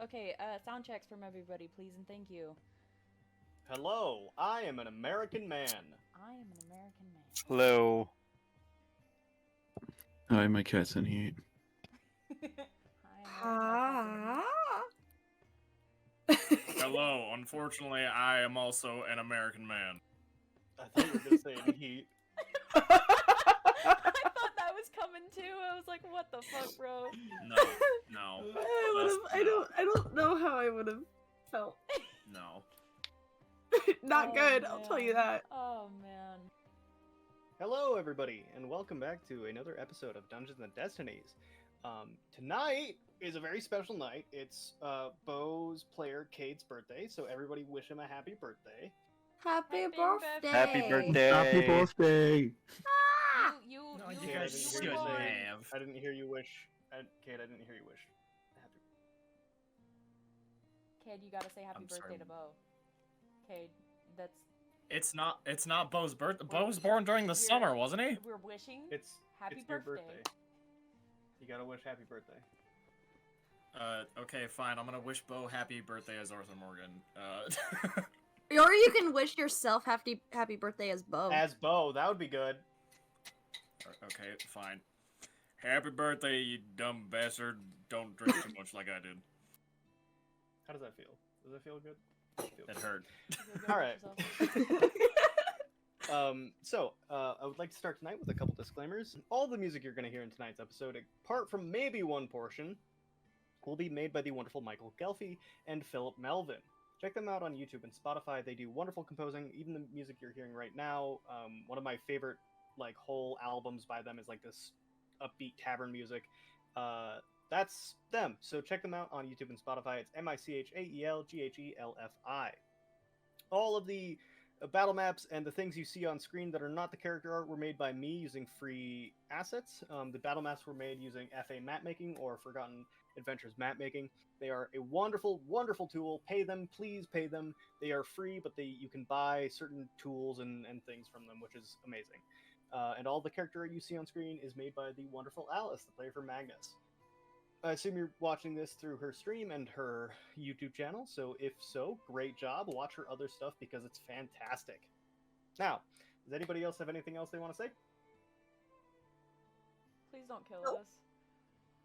Okay, sound checks from everybody, please and thank you. Hello, I am an American man. I am an American man. Hello. Hi, my cat's in here. Hi, Hello. Unfortunately, I am also an American man. I thought you were gonna say in heat. I thought that was coming too. I was like, what the fuck, bro? No. I don't know how I would have felt. No. Not Oh, good, I'll tell you man. that. Oh man. Hello, everybody, and welcome back to another episode of Dungeons and Destinies. Tonight is a very special night. It's Bo's player Cade's birthday, so everybody wish him a happy birthday. Happy Happy birthday! Happy birthday. Happy birthday! Ah! You No, Cade, you I guys didn't should hear you say. have. I didn't hear you wish. Cade, I didn't hear you wish. Happy. Cade, you gotta say happy I'm birthday sorry. to Bo. Cade, that's It's not Bo's birthday. Bo was born during the summer, wasn't he? we're wishing It's happy your birthday. You gotta wish happy birthday. Okay, fine. I'm gonna wish Bo happy birthday as Arthur Morgan. Or you can wish yourself happy birthday as Bo. As Bo, that would be good. Okay, fine. Happy birthday, you dumb bastard. Don't drink too much like I did. How does that feel? Does that feel good? It hurt. You feel good All about right. yourself? I would like to start tonight with a couple disclaimers. All the music you're going to hear in tonight's episode, apart from maybe one portion, will be made by the wonderful Michael Gelfi and Philip Melvin. Check them out on YouTube and Spotify. They do wonderful composing. Even the music you're hearing right now, one of my favorite whole albums by them is this upbeat tavern music. That's them. So check them out on YouTube and Spotify. It's MichaelGhelfi. All of the battle maps and the things you see on screen that are not the character art were made by me using free assets. The battle maps were made using FA mapmaking or Forgotten Adventures mapmaking. They are a wonderful, wonderful tool. Pay them, please pay them. They are free, but you can buy certain tools and things from them, which is amazing. And all the character art you see on screen is made by the wonderful Alice, the player for Magnus. I assume you're watching this through her stream and her YouTube channel, so if so, great job. Watch her other stuff because it's fantastic. Now, does anybody else have anything else they want to say? Please don't kill Nope.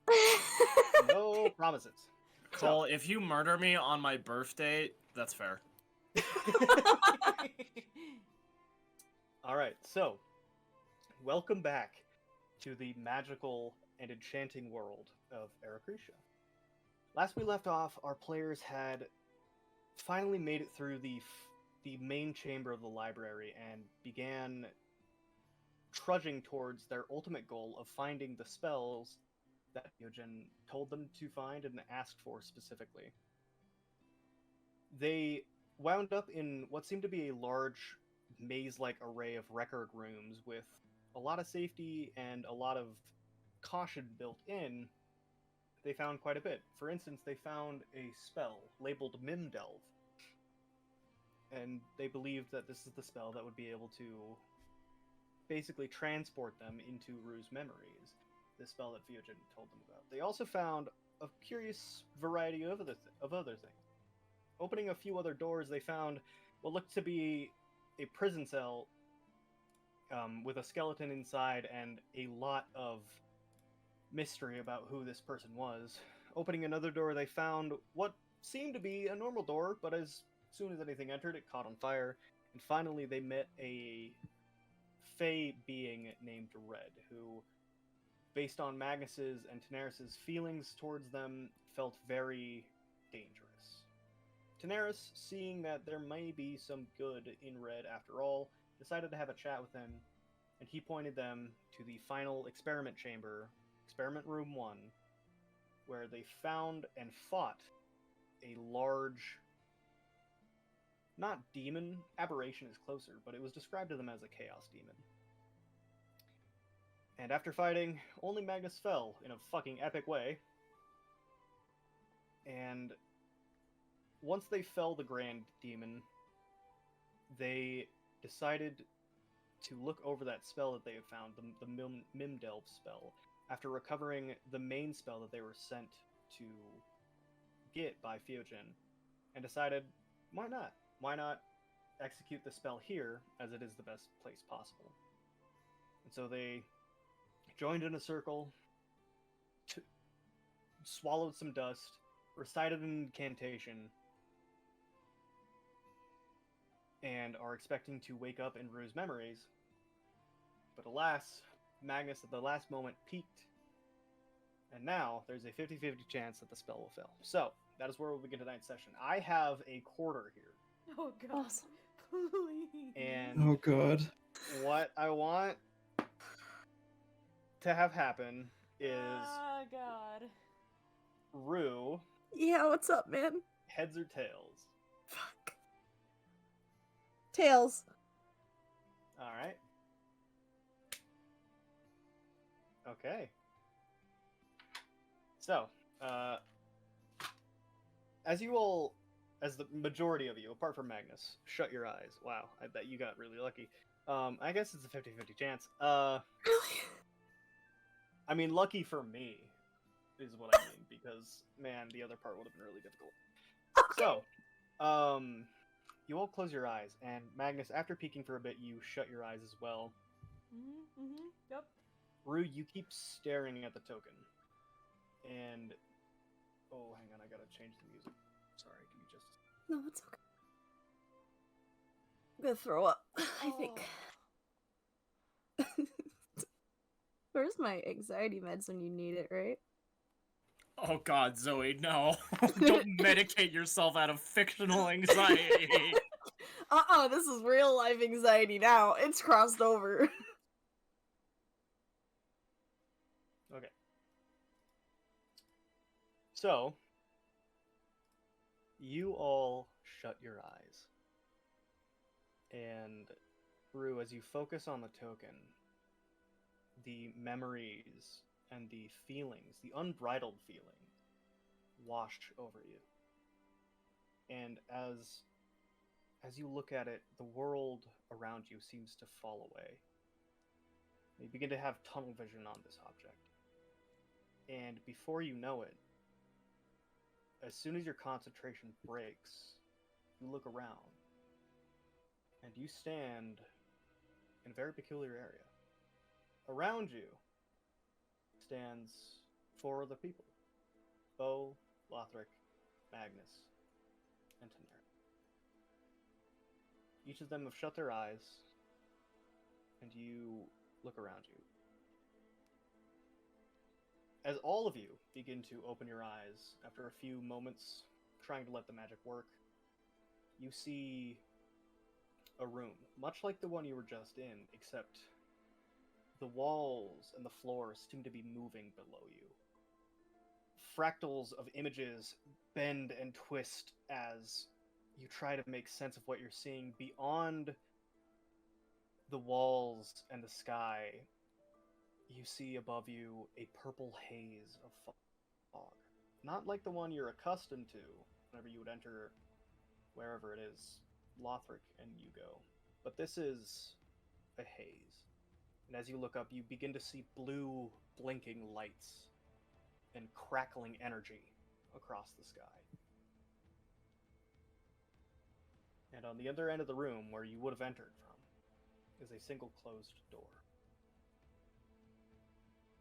us. No promises. Cole, if you murder me on my birthday, that's fair. All right, so welcome back to the magical and enchanting world of Aracretia. Last we left off, our players had finally made it through the main chamber of the library and began trudging towards their ultimate goal of finding the spells that Yogen told them to find and asked for specifically. They wound up in what seemed to be a large maze-like array of record rooms with a lot of safety and a lot of caution built in. They found quite a bit. For instance, they found a spell labeled Mimdelve, and they believed that this is the spell that would be able to basically transport them into Rue's memories, the spell that Viogen told them about. They also found a curious variety of other things. Opening a few other doors, they found what looked to be a prison cell with a skeleton inside and a lot of mystery about who this person was. Opening another door, they found what seemed to be a normal door, but as soon as anything entered, it caught on fire. And finally, they met a fey being named Red, who, based on Magnus's and Tanaris' feelings towards them, felt very dangerous. Tanaris, seeing that there may be some good in Red after all, decided to have a chat with him, and he pointed them to the final experiment chamber, Experiment Room 1, where they found and fought a large, not demon, aberration is closer, but it was described to them as a chaos demon. And after fighting, only Magnus fell in a fucking epic way. And once they fell the Grand Demon, they decided to look over that spell that they had found, the Mimdelve spell, after recovering the main spell that they were sent to get by Fyojin, and decided, why not? Why not execute the spell here, as it is the best place possible? And so they joined in a circle, swallowed some dust, recited an incantation, and are expecting to wake up in Rue's memories. But alas, Magnus at the last moment peaked, and now there's a 50-50 chance that the spell will fail. So, that is where we'll begin tonight's session. I have a quarter here, Oh god. Awesome. Please. and Oh god. what I want to have happen is Oh god. Rue, Yeah, what's up, man? heads or tails. Fuck. Tails. Alright. Okay. So, as the majority of you, apart from Magnus, shut your eyes. Wow, I bet you got really lucky. I guess it's a 50-50 chance. Really? I mean, lucky for me is what I mean, because, man, the other part would have been really difficult. Okay. So, you all close your eyes, and Magnus, after peeking for a bit, you shut your eyes as well. Yep. Rue, you keep staring at the token. And... oh, hang on, I gotta change the music. Sorry, give me just... No, it's okay. I'm gonna throw up, I think. Where's my anxiety meds when you need it, right? Oh god, Zoe, no. Don't medicate yourself out of fictional anxiety. This is real life anxiety now. It's crossed over. Okay. So, you all shut your eyes. And, Rue, as you focus on the token, the memories and the feelings, the unbridled feeling, wash over you. And as you look at it, the world around you seems to fall away. You begin to have tunnel vision on this object. And before you know it, as soon as your concentration breaks, you look around, and you stand in a very peculiar area. Around you stands 4 other people. Bo, Lothric, Magnus, and Tenera. Each of them have shut their eyes, and you look around you. As all of you begin to open your eyes, after a few moments trying to let the magic work, you see a room, much like the one you were just in, except the walls and the floor seem to be moving below you. Fractals of images bend and twist as you try to make sense of what you're seeing. Beyond the walls and the sky, you see above you a purple haze of fog. Not like the one you're accustomed to whenever you would enter wherever it is Lothric and you go. But this is a haze. And as you look up, you begin to see blue blinking lights and crackling energy across the sky. And on the other end of the room, where you would have entered from, is a single closed door.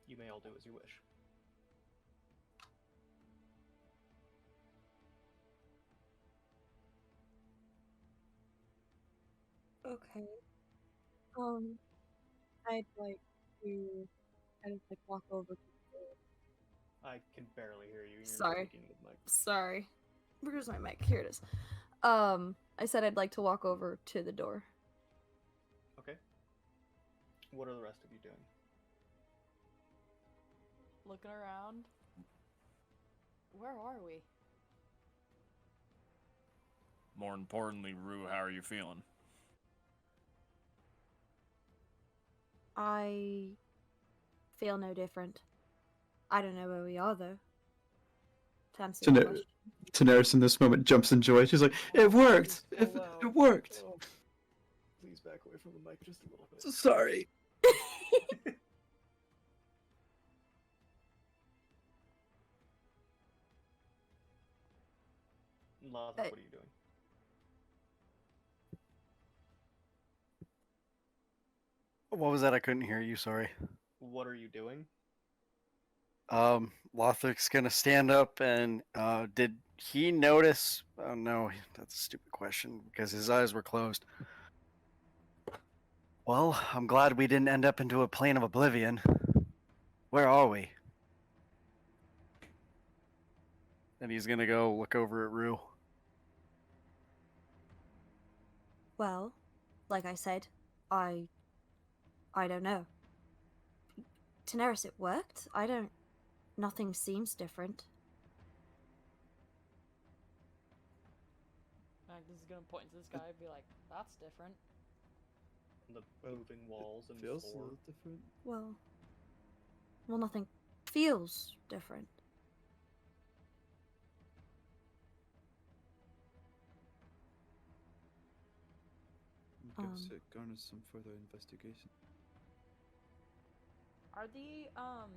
You may all do as you wish. Okay. I'd like to kind of like walk over to the I can barely hear you. You're Sorry. speaking with mic. Sorry. Where's my mic? Here it is. I said I'd like to walk over to the door. Okay. What are the rest of you doing? Looking around. Where are we? More importantly, Rue, how are you feeling? I feel no different. I don't know where we are though. To answer your question. Daenerys in this moment jumps in joy. She's like, "It worked! Please, so loud. It worked!" Oh. Please back away from the mic just a little bit. Sorry. Lathrop, what are you doing? What was that? I couldn't hear you. Sorry. What are you doing? Lothric's gonna stand up and did he notice? Oh no, that's a stupid question because his eyes were closed. Well, I'm glad we didn't end up into a plane of oblivion. Where are we? And he's gonna go look over at Rue. Well, like I said, I don't know. Daenerys, it worked. Nothing seems different. Magnus is gonna point to this guy and be like, "That's different." The moving walls and Feels a floor. little different. Well, nothing feels different. I guess it garners some further investigation. Are the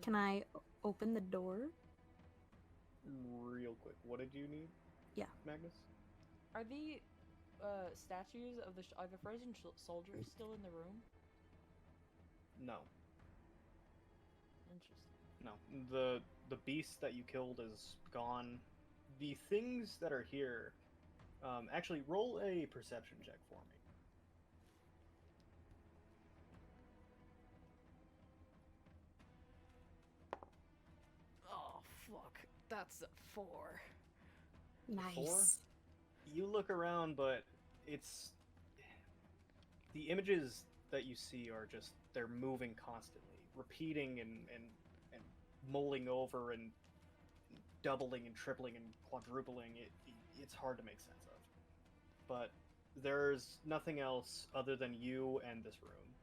Can I open the door? Real quick, what did you need? Yeah. Magnus? Are the statues of the frozen soldiers still in the room? No. Interesting. No. The beast that you killed is gone. The things that are here, actually, roll a perception check for me. Oh fuck, that's a 4. Nice. Four? You look around, but it's the images that you see are just they're moving constantly, repeating and mulling over and doubling and tripling and quadrupling. It's hard to make sense of. But there's nothing else other than you and this room.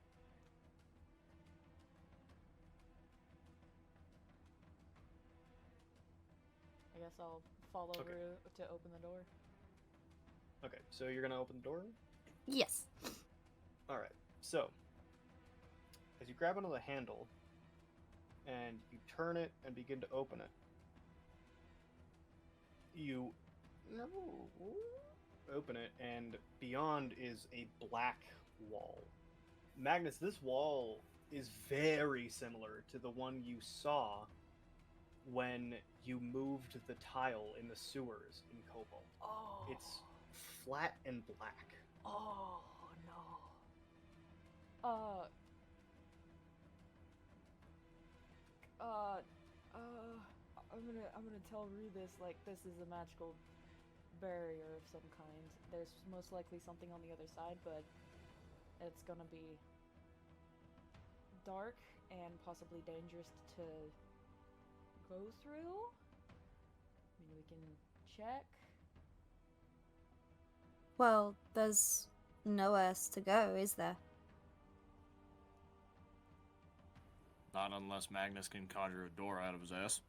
I guess I'll fall over Okay. to open the door. Okay, so you're gonna open the door? Yes. Alright, so as you grab onto the handle and you turn it and begin to open it, you open it, and beyond is a black wall. Magnus, this wall is very similar to the one you saw when you moved the tile in the sewers in Cobalt. Oh. It's flat and black. Oh no. I'm gonna tell Rue this, like, this is a magical barrier of some kind. There's most likely something on the other side, but it's gonna be dark and possibly dangerous to go through. I mean, we can check. Well, there's nowhere else to go, is there? Not unless Magnus can conjure a door out of his ass.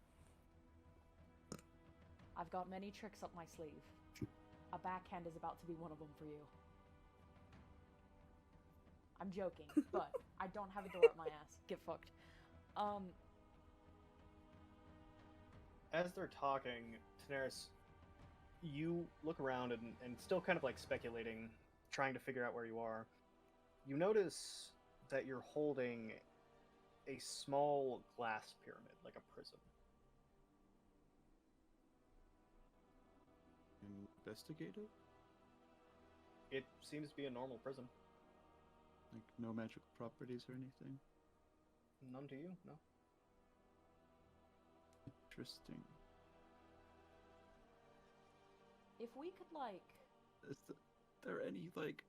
I've got many tricks up my sleeve. A backhand is about to be one of them for you. I'm joking, but I don't have a door up my ass. Get fucked. As they're talking, Daenerys, you look around and still kind of like speculating, trying to figure out where you are. You notice that you're holding a small glass pyramid, like a prism. Investigate it? It seems to be a normal prism. Like, no magical properties or anything? None to you, no. Interesting. If we could, like... Is there any, like,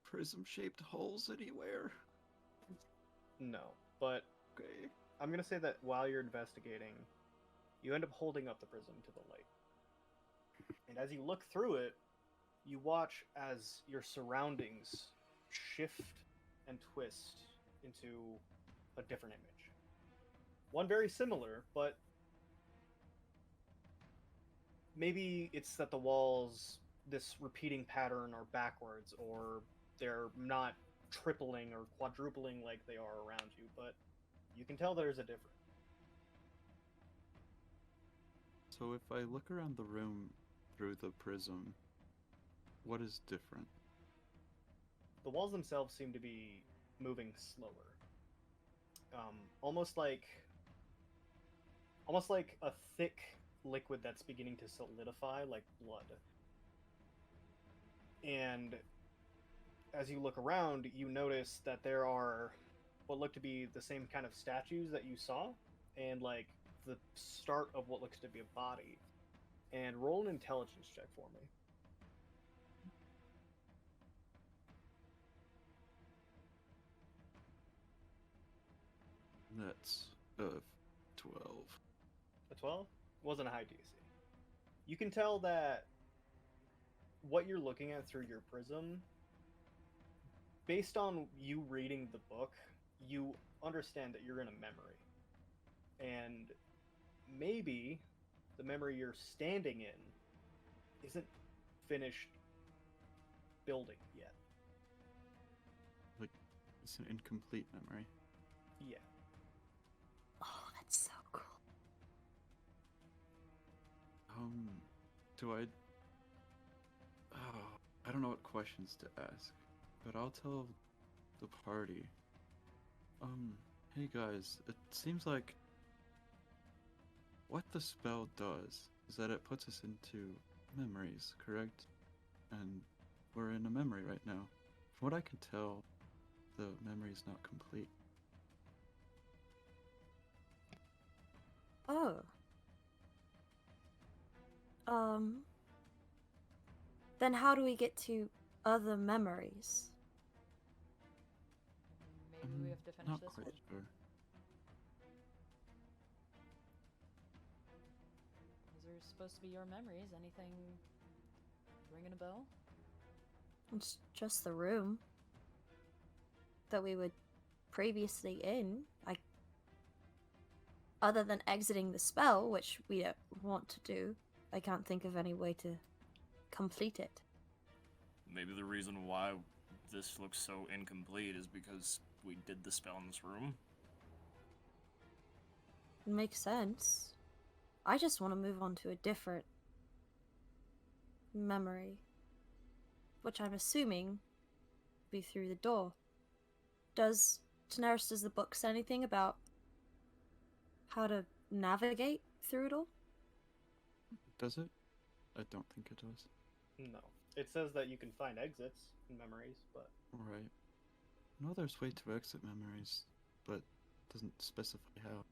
prism-shaped holes anywhere? No, but Okay. I'm gonna say that while you're investigating, you end up holding up the prism to the light. And as you look through it, you watch as your surroundings shift and twist into a different image. One very similar, but maybe it's that the walls, this repeating pattern, are backwards, or they're not tripling or quadrupling like they are around you, but you can tell there's a difference. So if I look around the room through the prism, what is different? The walls themselves seem to be moving slower. Almost like a thick liquid that's beginning to solidify, like blood. And as you look around, you notice that there are what look to be the same kind of statues that you saw, and like the start of what looks to be a body. And roll an intelligence check for me. That's 12. A 12? Wasn't a high DC. You can tell that what you're looking at through your prism, based on you reading the book, you understand that you're in a memory. And maybe the memory you're standing in isn't finished building yet. Like, it's an incomplete memory. Yeah. Oh, that's so cool. Do I... Oh, I don't know what questions to ask, but I'll tell the party. Hey guys, it seems like what the spell does is that it puts us into memories, correct? And we're in a memory right now. From what I can tell, the memory's not complete. Oh. Then how do we get to other memories? Maybe we have to finish Not this quite one. sure. These are supposed to be your memories. Anything ringing a bell? It's just the room that we were previously in. Other than exiting the spell, which we don't want to do, I can't think of any way to complete it. Maybe the reason why this looks so incomplete is because we did the spell in this room. It makes sense. I just want to move on to a different memory, which I'm assuming be through the door. Does the book say anything about how to navigate through it all? Does it? I don't think it does. No. It says that you can find exits in memories, but Right. I know there's way to exit memories, but doesn't specify how.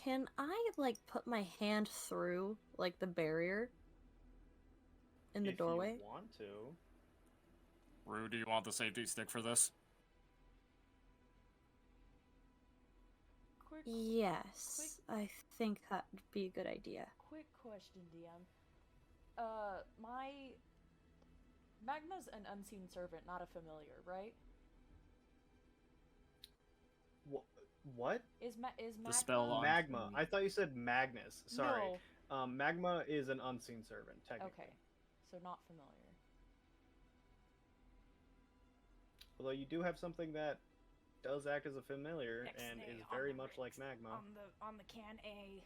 Can I, like, put my hand through, like, the barrier in the if doorway? you want to. Rue, do you want the safety stick for this? Quick, Yes, I think that would be a good idea. quick question, DM. My Magma's an unseen servant, not a familiar, right? What? Is Magma spell on- Magma. I thought you said Magnus. Sorry. No. Magma is an unseen servant, technically. Okay, so not familiar. Although you do have something that does act as a familiar and Ixnay is on very the much like rigs. Magma. On the can A.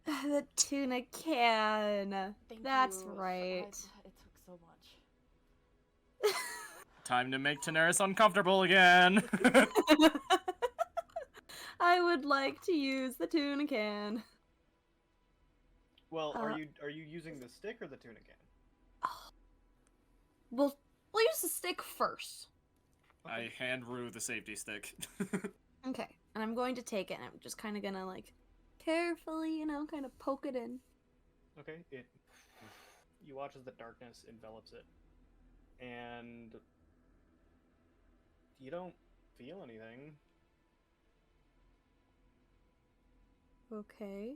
The tuna can. Thank That's you. right. It took so much. Time to make Daenerys uncomfortable again! I would like to use the tuna can. Well, Uh, are you using the stick or the tuna can? We'll use the stick first. I hand Rue the safety stick. Okay, and I'm going to take it, and I'm just kind of gonna, like, carefully, kind of poke it in. Okay, you watch as the darkness envelops it, and you don't feel anything. Okay.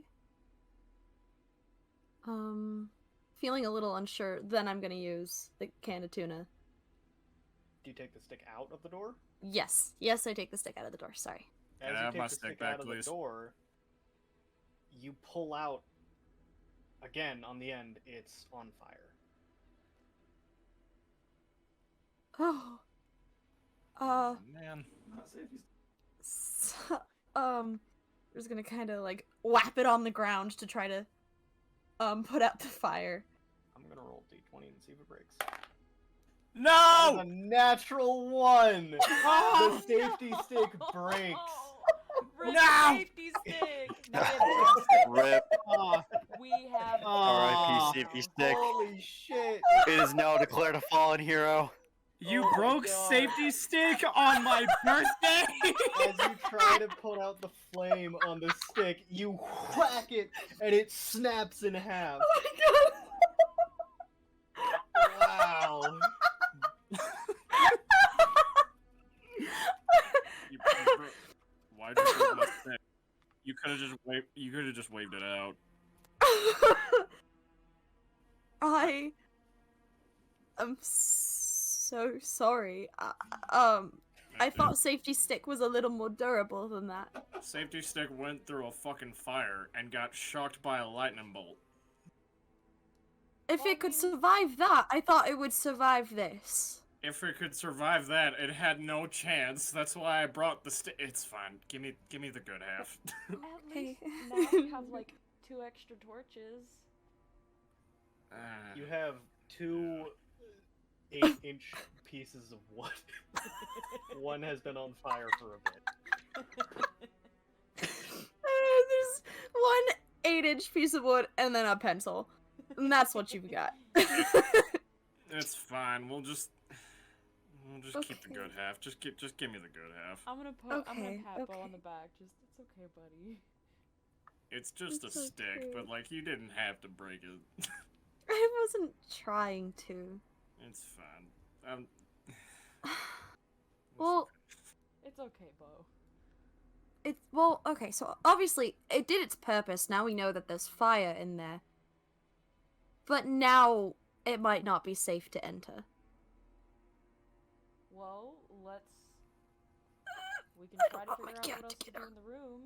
Feeling a little unsure, then I'm gonna use the can of tuna. Do you take the stick out of the door? Yes, I take the stick out of the door, sorry. As Can I you have take my the stick stick back, out of please? the door, you pull out, again, on the end, it's on fire. Oh. Man. So, We're just gonna kind of like whap it on the ground to try to put out the fire. I'm gonna roll d20 and see if it breaks. No! That's a natural 1! Oh! The safety stick breaks. Rip No! safety stick. No, we have a stick. Rip. Ah, We have. Ah. R.I.P. safety stick. holy shit! It is now declared a fallen hero. You Oh my broke God. safety stick on my birthday! As you try to put out the flame on the stick, you whack it, and it snaps in half. Oh my god! Wow. You broke- Why'd you break my stick? You could have just waved. You could have just waved it out. I am so sorry. I thought safety stick was a little more durable than that. Safety stick went through a fucking fire and got shocked by a lightning bolt. If it could survive that, I thought it would survive this. If it could survive that, it had no chance. That's why I brought the stick. It's fine. Give me the good half. At Okay. least now we have like 2 extra torches. You have 2 8-inch pieces of wood. One has been on fire for a bit. There's one 8-inch piece of wood and then a pencil. And that's what you've got. It's fine. We'll just keep the Okay. good half. Just give me the good half. I'm gonna pat Okay, Bo on okay. the back. Just it's okay, buddy. It's just It's a stick, okay. but like you didn't have to break it. I wasn't trying to. It's fine. Well, It's okay, Bo. well, okay, so obviously it did its purpose. Now we know that there's fire in there. But now it might not be safe to enter. Well, we can I try don't to want my figure out cat what to else to get do in the room.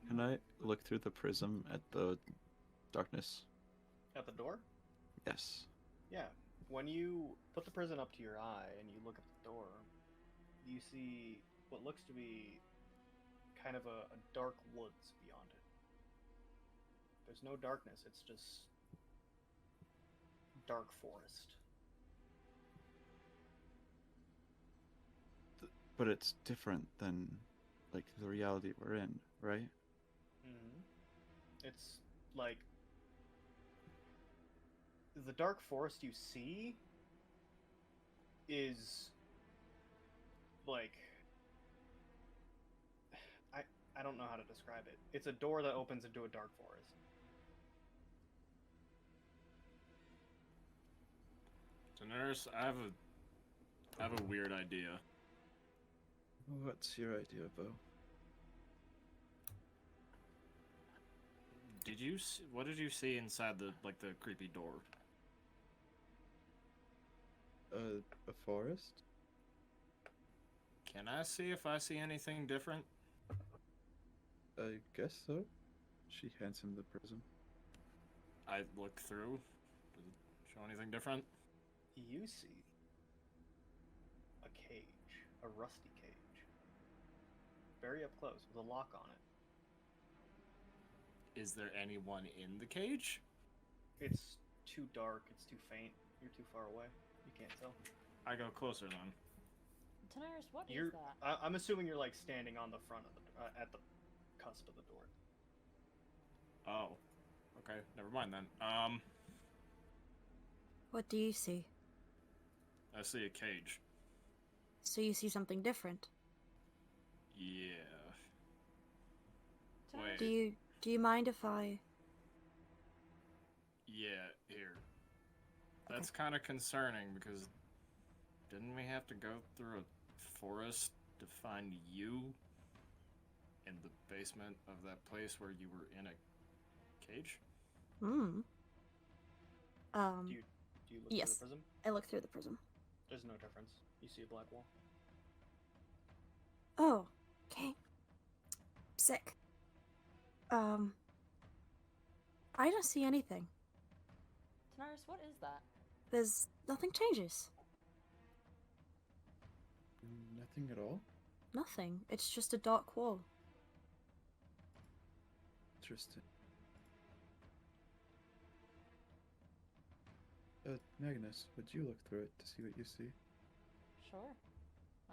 Can I look through the prism at the darkness? At the door? Yes. Yeah. When you put the prism up to your eye and you look at the door, you see what looks to be kind of a dark woods beyond it. There's no darkness, it's just dark forest. But it's different than, like, the reality we're in, right? Mm-hmm. It's like the dark forest you see is like I don't know how to describe it. It's a door that opens into a dark forest. Daenerys, I have a weird idea. What's your idea, Bo? What did you see inside the creepy door? A forest? Can I see if I see anything different? I guess so. She hands him the prism. I look through. Does it show anything different? You see a cage, a rusty cage, very up close with a lock on it. Is there anyone in the cage? It's too dark, it's too faint, you're too far away, you can't tell. I go closer then. Daenerys, what is You're, that? I'm assuming you're like standing on the front of the, at the cusp of the door. Oh. Okay, never mind then. What do you see? I see a cage. So you see something different. Yeah. Daenerys, Wait. Do you mind if I... Yeah, here. That's kind of concerning because didn't we have to go through a forest to find you in the basement of that place where you were in a cage? Hmm. Do you look Yes. through the prism? I look through the prism. There's no difference. You see a black wall. Oh, okay. Sick. I don't see anything. Daenerys, what is that? Nothing changes. Nothing at all? nothing. It's just a dark wall. Interesting. Magnus, would you look through it to see what you see? Sure.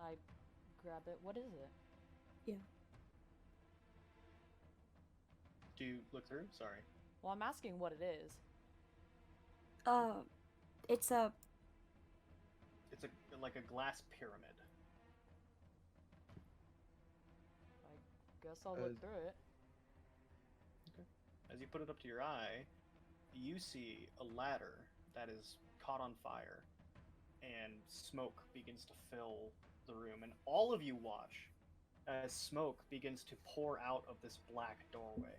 I grab it. What is it? Do you look through? Sorry. Well, I'm asking what it is. It's a... It's like a glass pyramid. I guess I'll look through it. As you put it up to your eye, you see a ladder that is caught on fire, and smoke begins to fill the room, and all of you watch as smoke begins to pour out of this black doorway.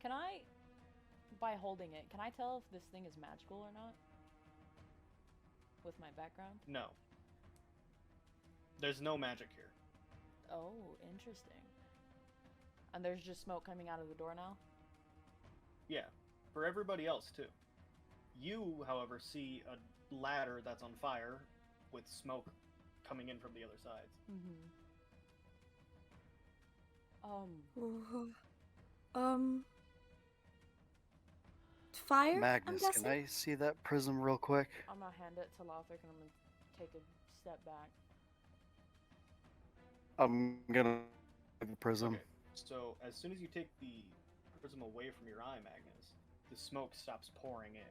Can I, by holding it, can I tell if this thing is magical or not? With my background? No. There's no magic here. Oh, interesting. And there's just smoke coming out of the door now? Yeah, for everybody else too. You, however, see a ladder that's on fire with smoke coming in from the other sides. Fire? I'm Magnus, guessing? can I see that prism real quick? I'm gonna hand it to Lothric and I'm gonna take a step back. I'm gonna the prism. Okay, so as soon as you take the prism away from your eye, Magnus, the smoke stops pouring in.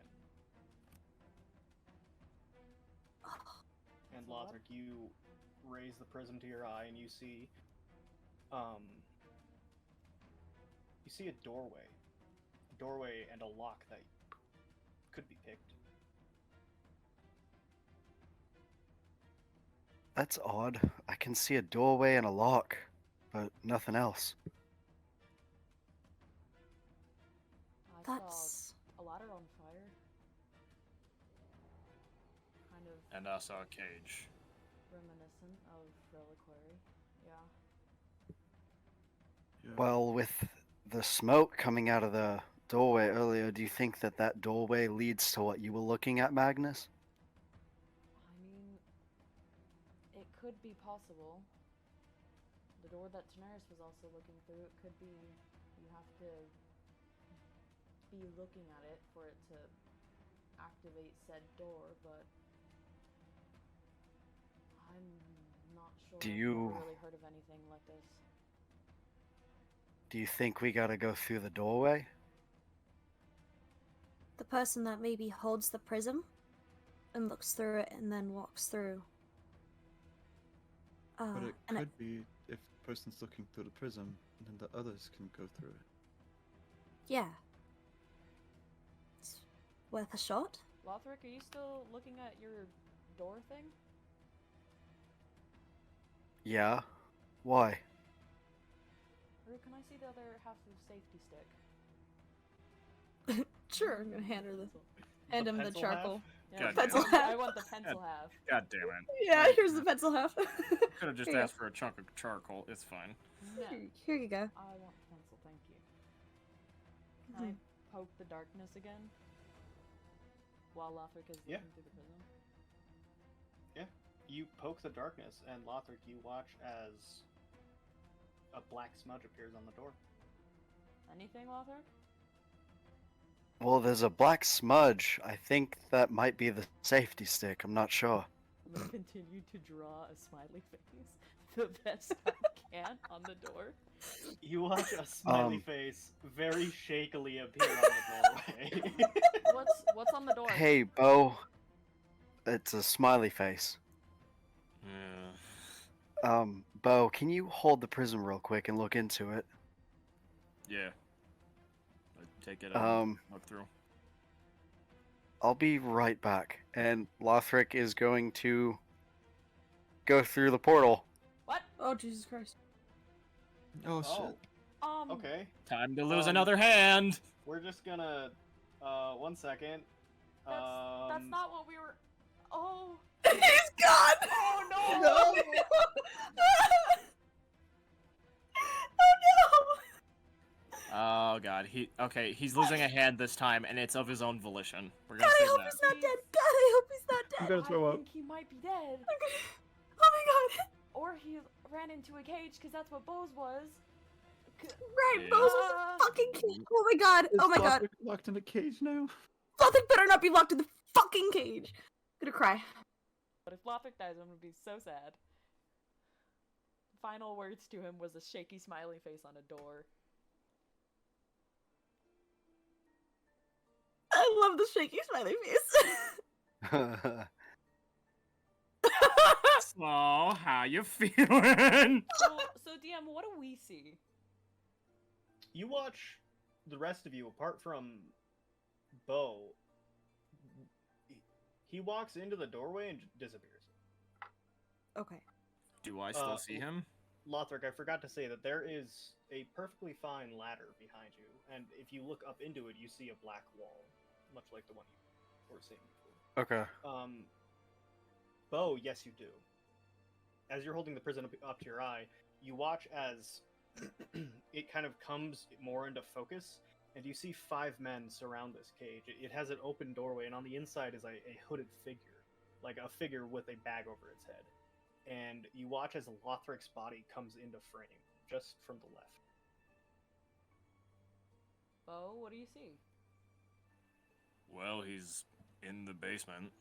And That's a lot. Lothric, you raise the prism to your eye and you see a doorway and a lock that could be picked. That's odd. I can see a doorway and a lock, but nothing else. I That's... saw a ladder on fire. Kind of And I saw a cage. reminiscent of Reliquary. Yeah. Yeah. Well, with the smoke coming out of the doorway earlier, do you think that that doorway leads to what you were looking at, Magnus? I mean, it could be possible. The door that Daenerys was also looking through, it could be, you have to be looking at it for it to activate said door, but I'm not sure. Do I've you- never really heard of anything like this. Do you think we gotta go through the doorway? The person that maybe holds the prism and looks through it and then walks through. But it and could be if the person's looking through the prism, and then the others can go through it. yeah. It's worth a shot. Lothric, are you still looking at your door thing? Yeah. Why? Or can I see the other half of safety stick? Sure, I'm gonna hand her the... Hand him the pencil charcoal. Yeah, God Pencil I half. want the pencil half. God damn it. Yeah, here's the pencil half. Could have just Here you asked for a chunk of charcoal. It's fine. No, Here you go. I want the pencil, thank you. Can I poke the darkness again? While Lothric is looking Yeah. through the prism? You poke the darkness, and Lothric, you watch as a black smudge appears on the door. Anything, Lothric? Well, there's a black smudge. I think that might be the safety stick. I'm not sure. I'm gonna continue to draw a smiley face the best I can on the door. You watch a smiley Um. face very shakily appear on the doorway. What's on the door? Hey, Bo. It's a smiley face. Yeah. Bo, can you hold the prism real quick and look into it? Yeah. Take it out. Um, Look through. I'll be right back. And Lothric is going to go through the portal. What? Oh, Jesus Christ. Oh shit. Okay. Time to lose Um, another hand. We're just gonna 1 second. That's not what we were. Oh. He's gone! Oh no! No! Oh Oh god. He's losing a hand this time, and it's of his own volition. We're no! gonna God, I say hope that. he's not dead! God, I hope he's not dead! I'm gonna throw I up. think he might be dead. Oh my Or he ran into a cage, because that's what Bose was. Right, Yeah. Bose was a fucking cage. Oh my god. Oh my god. Locked in a cage now. Lothric better not be locked in the fucking cage. I'm gonna cry. But if Lothric dies, I'm gonna be so sad. Final words to him was a shaky smiley face on a door. I love the shaky smiley face. So, how you feeling? So DM, what do we see? You watch the rest of you, apart from Bo. He walks into the doorway and disappears. Okay. Do I still see him? Lothric, I forgot to say that there is a perfectly fine ladder behind you, and if you look up into it, you see a black wall, much like the one you were seeing before. Okay. Bo, yes, you do. As you're holding the prison up to your eye, you watch as it kind of comes more into focus, and you see 5 men surround this cage. It has an open doorway, and on the inside is a hooded figure, like a figure with a bag over its head. And you watch as Lothric's body comes into frame, just from the left. Bo, what do you see? Well, he's in the basement.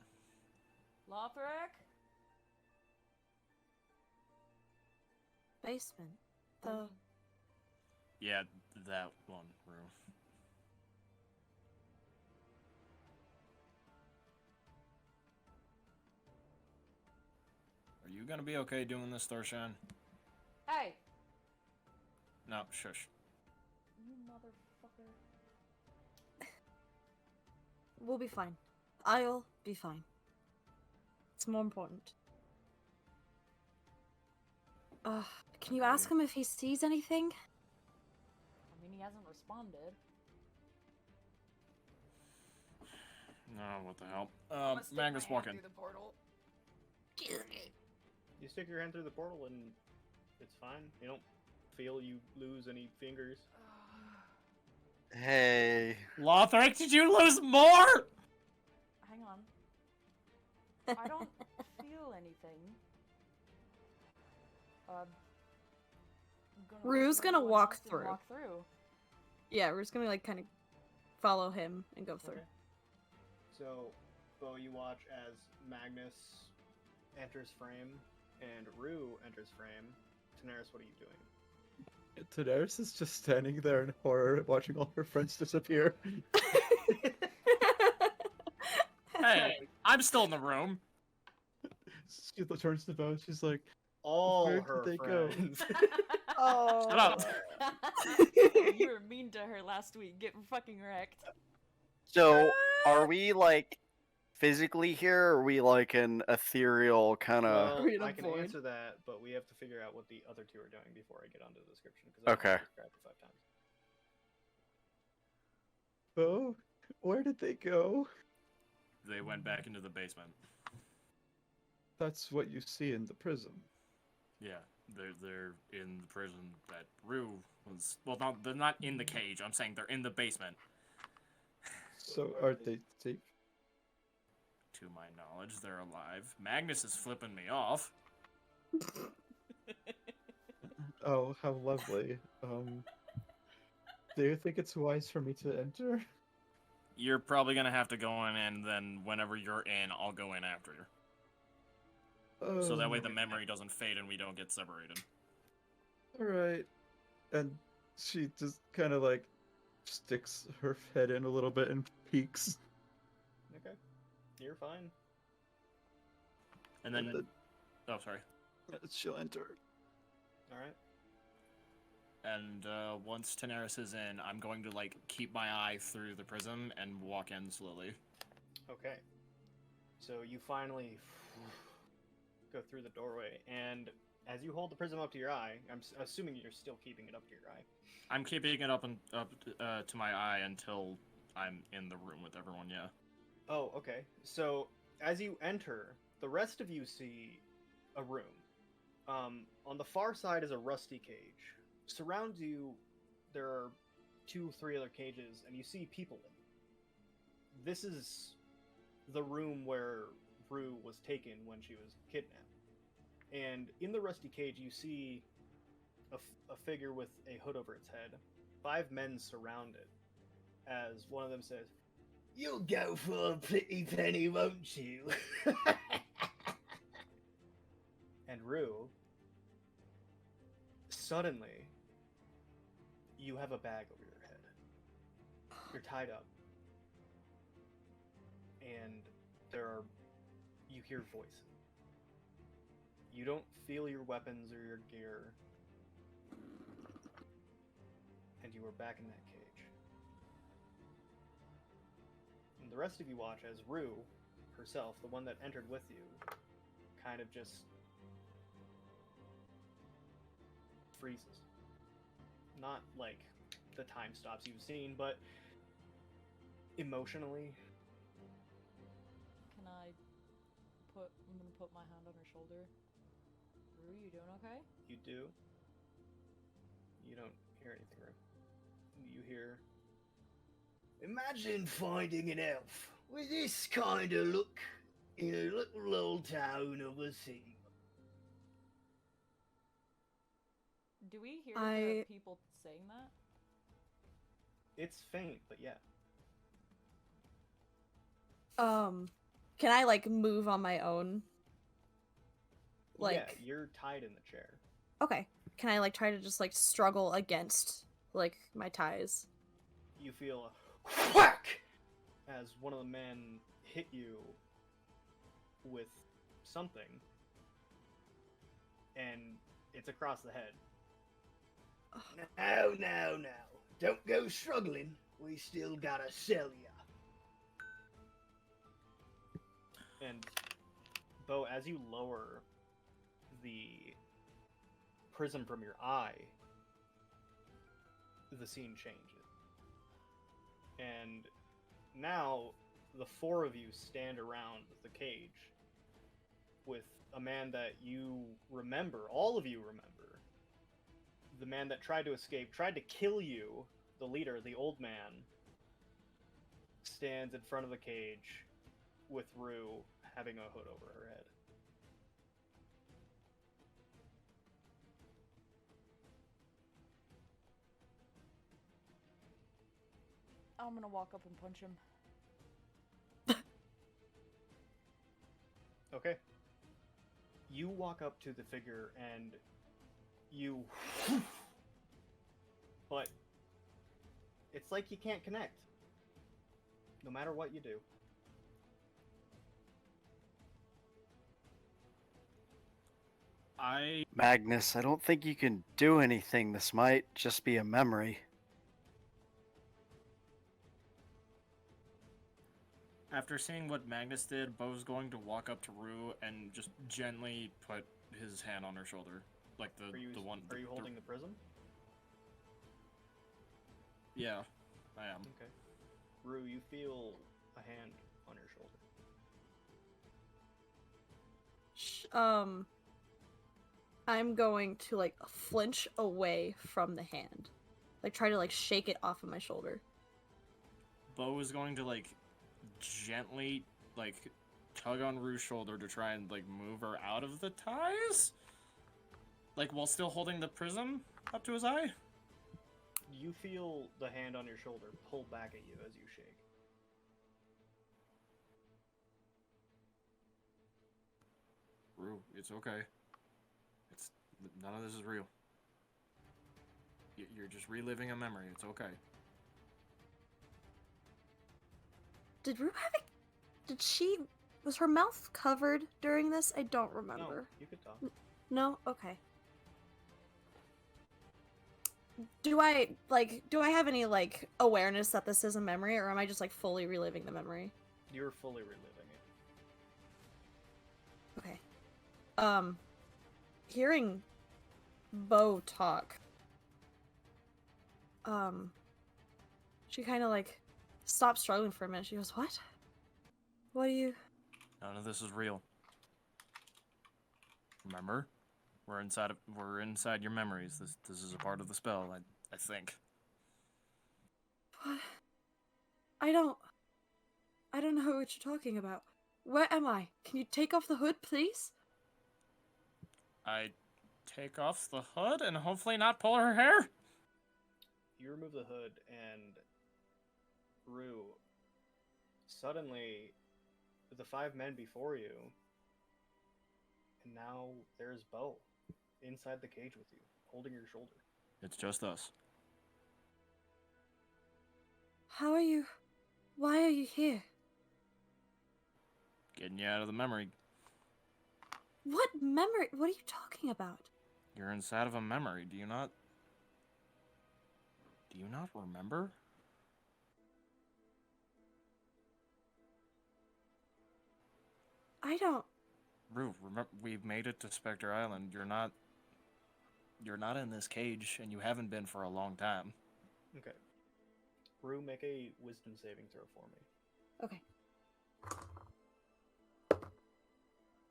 Lothric? Basement. The Yeah, that one room. Are you gonna be okay doing this, Thorshan? Hey! No, shush. You motherfucker. we'll be fine. I'll be fine. It's more important. Can you ask him if he sees anything? I mean, he hasn't responded. No, what the hell? Magnus, walk in. The portal. You stick your hand through the portal, and it's fine. You don't feel you lose any fingers. Hey. Lothric, did you lose more? Hang on. I don't feel anything. Rue's gonna everyone walk else and through. Walk through. Yeah, we're just gonna like kind of follow him and go through. Okay. So, Bo, you watch as Magnus enters frame and Rue enters frame. Daenerys, what are you doing? Daenerys is just standing there in horror, watching all her friends disappear. Hey, I'm still in the room. She turns to Bo. She's like, All Where did her they go? friends. Oh. Shut up. You were mean to her last week. Get fucking wrecked. So, are we like physically here, or are we like an ethereal kind of? Well, Read a I can void. answer that, but we have to figure out what the other two are doing before I get onto the description. Because Okay. Described it 5 times. Bo, where did they go? They went back into the basement. That's what you see in the prism. Yeah, they're in the prison that Rue was. Well, no, they're not in the cage. I'm saying they're in the basement. So are they safe? To my knowledge, they're alive. Magnus is flipping me off. Oh, how lovely. Do you think it's wise for me to enter? You're probably gonna have to go in, and then whenever you're in, I'll go in after you. So that way the memory doesn't fade and we don't get separated. Alright. And she just kind of like sticks her head in a little bit and peeks. Okay. You're fine. And then... Oh, sorry. She'll enter. Alright. And once Daenerys is in, I'm going to, like, keep my eye through the prism and walk in slowly. Okay. So you finally go through the doorway, and as you hold the prism up to your eye, I'm assuming you're still keeping it up to your eye. I'm keeping it up to my eye until I'm in the room with everyone, yeah. Oh, okay. So as you enter, the rest of you see a room. On the far side is a rusty cage. Surrounds you, there are 2-3 other cages, and you see people in them. This is the room where Rue was taken when she was kidnapped. And in the rusty cage, you see a figure with a hood over its head. 5 men surround it, as one of them says, "You'll go for a pretty penny, won't you?" And Rue, suddenly, you have a bag over your head. You're tied up. And you hear voices. You don't feel your weapons or your gear. And you are back in that cage. And the rest of you watch as Rue, herself, the one that entered with you, kind of just freezes. Not like the time stops you've seen, but emotionally. I'm gonna put my hand on her shoulder. Rue, you doing okay? You do. You don't hear anything, Rue. You hear, "Imagine finding an elf with this kind of look in a little old town of the sea." Do we hear the people saying that? It's faint, but yeah. Can I like move on my own? Like, yeah, you're tied in the chair. okay. Can I like try to just like struggle against like my ties? You feel a whack as one of the men hit you with something, and it's across the head. Now. Don't go struggling. We still gotta sell ya. And, Bo, as you lower the prism from your eye, the scene changes. And now, the 4 of you stand around the cage with a man that you remember, all of you remember. The man that tried to escape, tried to kill you, the leader, the old man, stands in front of the cage with Rue having a hood over her head. I'm gonna walk up and punch him. Okay. You walk up to the figure and you... But it's like you can't connect. No matter what you do. Magnus, I don't think you can do anything. This might just be a memory. After seeing what Magnus did, Bo's going to walk up to Rue and just gently put his hand on her shoulder. Like the one... Are you holding the prism? Yeah, I am. Okay. Rue, you feel a hand on your shoulder. I'm going to like flinch away from the hand. Like try to like shake it off of my shoulder. Bo is going to like gently like tug on Rue's shoulder to try and like move her out of the ties? Like while still holding the prism up to his eye? You feel the hand on your shoulder pull back at you as you shake. Rue, it's okay. None of this is real. You're just reliving a memory. It's okay. Did Rue have it? Was her mouth covered during this? I don't remember. No, you could talk. No? Okay. Do I have any, like, awareness that this is a memory, or am I just, like, fully reliving the memory? You're fully reliving it. Okay. Hearing Bo talk, she kind of, like, stops struggling for a minute. She goes, "What? What do you..." None of this is real. Remember? We're inside your memories. This is a part of the spell, I think. What? I don't know what you're talking about. Where am I? Can you take off the hood, please? I take off the hood and hopefully not pull her hair. You remove the hood, and Rue, suddenly, the 5 men before you, and now there's Bo inside the cage with you, holding your shoulder. It's just us. How are you? Why are you here? Getting you out of the memory. What memory? What are you talking about? You're inside of a memory. Do you not remember? I don't. Rue, remember, we've made it to Spectre Island. You're not in this cage, and you haven't been for a long time. Okay. Rue, make a wisdom saving throw for me. Okay.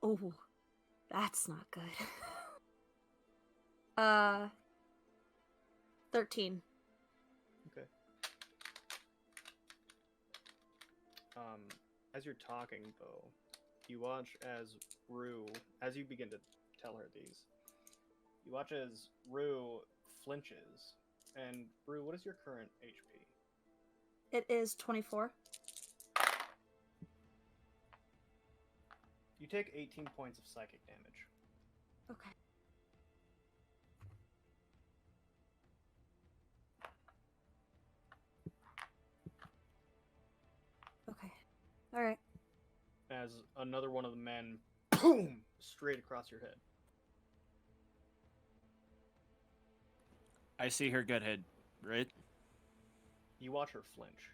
Oh, that's not good. 13. Okay. As you're talking, Bo, you watch as Rue, as you begin to tell her these, you watch as Rue flinches. And Rue, what is your current HP? It is 24. You take 18 points of psychic damage. Okay. Okay. Alright. As another one of the men, boom, straight across your head. I see her get hit, right? You watch her flinch.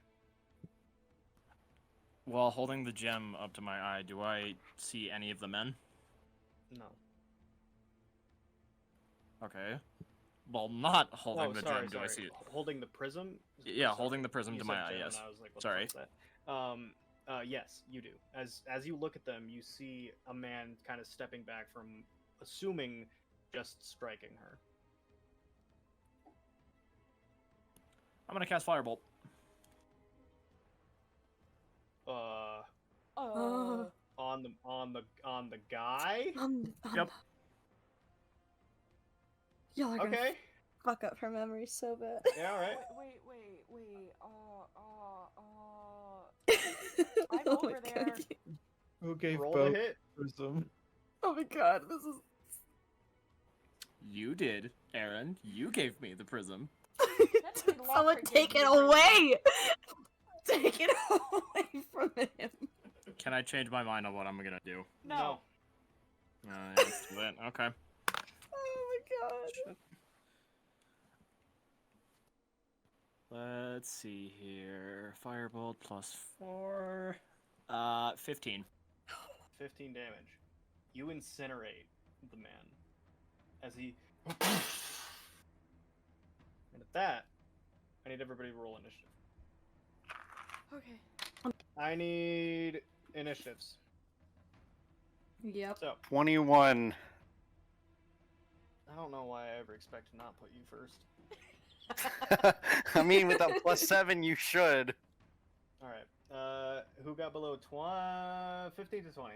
While holding the gem up to my eye, do I see any of the men? No. Okay. Well, not holding the sorry, gem, do I see it? Holding the prism? Yeah, Sorry. holding the prism You to said my eye, gem, yes. and I was like, what Sorry. the fuck is that? Yes, you do. As you look at them, you see a man kind of stepping back from, assuming, just striking her. I'm gonna cast Firebolt. On the guy? Yep. Y'all are gonna Okay. fuck up her memory so bad. Yeah, all right. Wait. I'm Oh my over God. there. Who gave Roll Bo the hit. prism? Oh my God, this is. You did, Aaron. You gave me the prism. Someone take it away! Take it away from him. Can I change my mind on what I'm gonna do? No. Let's do that. Okay. Oh my God. Let's see here. Firebolt plus 4. 15. 15 damage. You incinerate the man as he. And at that, I need everybody to roll initiative. Okay. I need initiatives. Yep. So, 21. I don't know why I ever expect to not put you first. I mean, with a +7, you should. Alright. Who got below 15 to 20?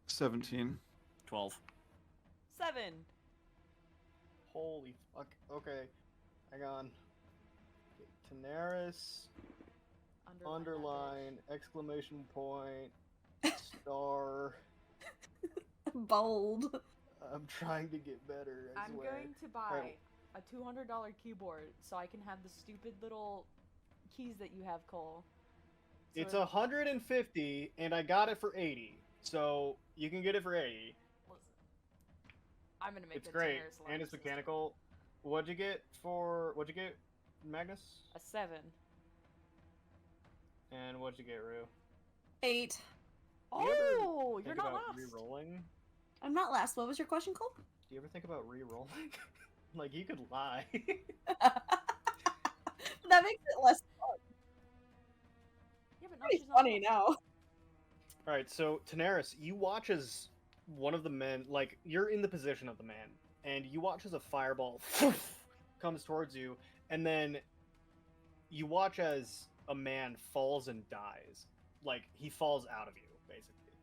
17. 12. 7. Holy fuck. Okay. Hang on. Tanaris, underline, exclamation point, star. Bold. I'm trying to get better, I I'm swear. going to buy a $200 keyboard so I can have the stupid little keys that you have, Cole. So It's 150, and I got it for 80. So, you can get it for 80. Listen, I'm gonna make It's the great, Tanaris and line it's system. mechanical. What'd you get, Magnus? A 7. And what'd you get, Rue? 8. Do you ever Oh, you're think not about last. re-rolling? I'm not last. What was your question, Cole? Do you ever think about re-rolling? Like, you could lie. That makes it less Yeah, but no, pretty she's not funny last. now. Alright, so, Tanaris, you watch as one of the men, like, you're in the position of the man, and you watch as a fireball comes towards you, and then you watch as a man falls and dies. Like, he falls out of you, basically.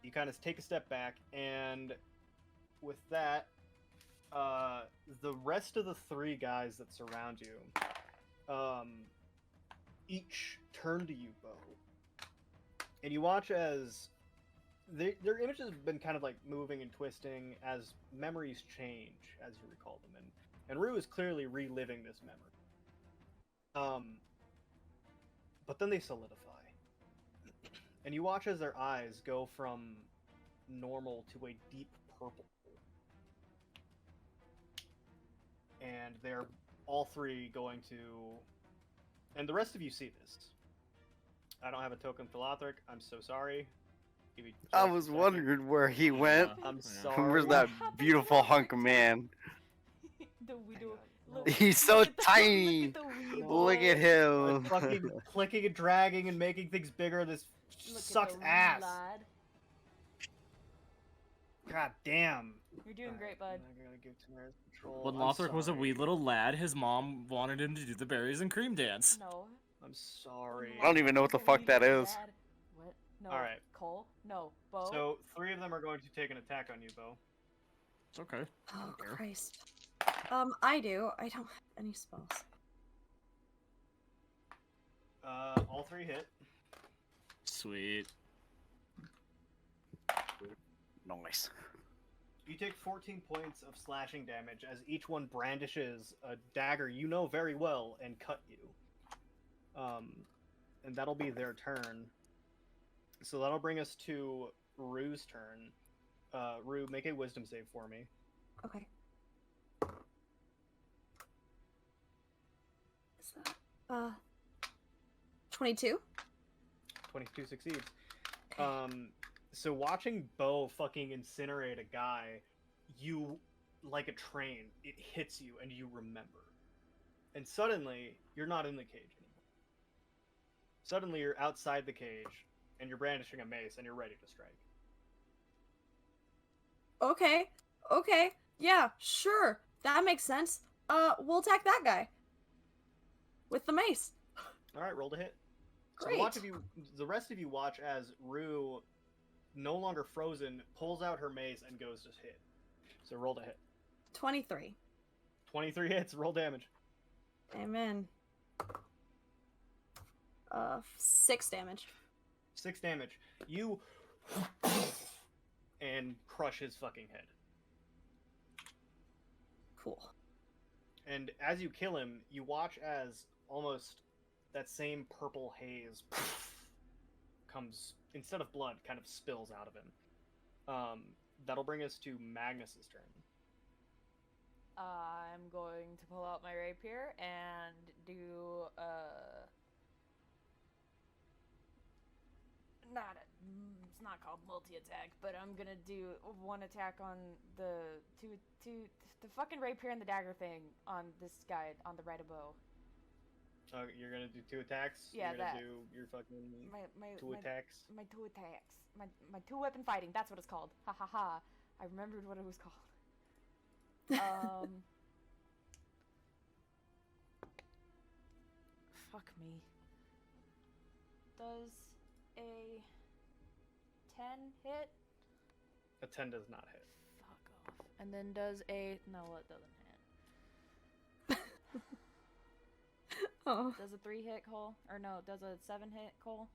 You kind of take a step back, and with that, the rest of the three guys that surround you, each turn to you, Bo. And you watch as their images have been kind of like moving and twisting as memories change, as you recall them. And Rue is clearly reliving this memory. But then they solidify. And you watch as their eyes go from normal to a deep purple. And they're all three going to... And the rest of you see this. I don't have a token for Lothric. I'm so sorry. Give me I just a was second. wondering where he went. Yeah. I'm Yeah. sorry. Where's that beautiful hunk of man? The widow. Hang on. He's so Look at the- tiny. Look at the wee Look at boy. I'm him. fucking clicking and dragging and making things bigger. This Look at sucks the wee ass. lad. God damn. You're doing Alright, great, bud. I'm gonna give Tanaris control. When I'm Lothric was a wee sorry. little lad, his mom wanted him to do the berries and cream dance. No. I'm sorry. I don't even know what the fuck that is. What? No. Alright. Cole? No. Bo? So 3 of them are going to take an attack on you, Bo. It's okay. Oh Okay. Christ. I do. I don't have any spells. All 3 hit. Sweet. Nice. You take 14 points of slashing damage as each one brandishes a dagger you know very well and cut you. And that'll be their turn. So that'll bring us to Rue's turn. Rue, make a wisdom save for me. Okay. Is that 22? 22 succeeds. Okay. So watching Bo fucking incinerate a guy, you, like a train, it hits you and you remember. And suddenly, you're not in the cage anymore. Suddenly, you're outside the cage, and you're brandishing a mace, and you're ready to strike. Okay. Okay. Yeah, sure. That makes sense. We'll attack that guy. With the mace. Alright, roll to hit. Great. So the rest of you watch as Rue, no longer frozen, pulls out her mace and goes to hit. So roll to hit. 23. 23 hits, roll damage. Amen. 6 damage. 6 damage. You and crush his fucking head. Cool. And as you kill him, you watch as almost that same purple haze comes, instead of blood, kind of spills out of him. That'll bring us to Magnus's turn. I'm going to pull out my rapier and do it's not called multi-attack, but I'm gonna do one attack on the fucking rapier and the dagger thing on this guy on the right of Bo. You're gonna do 2 attacks? Yeah, You're gonna that. do your fucking My 2 attacks? My 2 attacks. My 2-weapon fighting. That's what it's called. Ha ha ha. I remembered what it was called. Fuck me. Does a 10 hit? A 10 does not hit. Fuck off. And then does a... No, it doesn't hit. Oh. Does a 3 hit, Cole? Or no, does a 7 hit, Cole?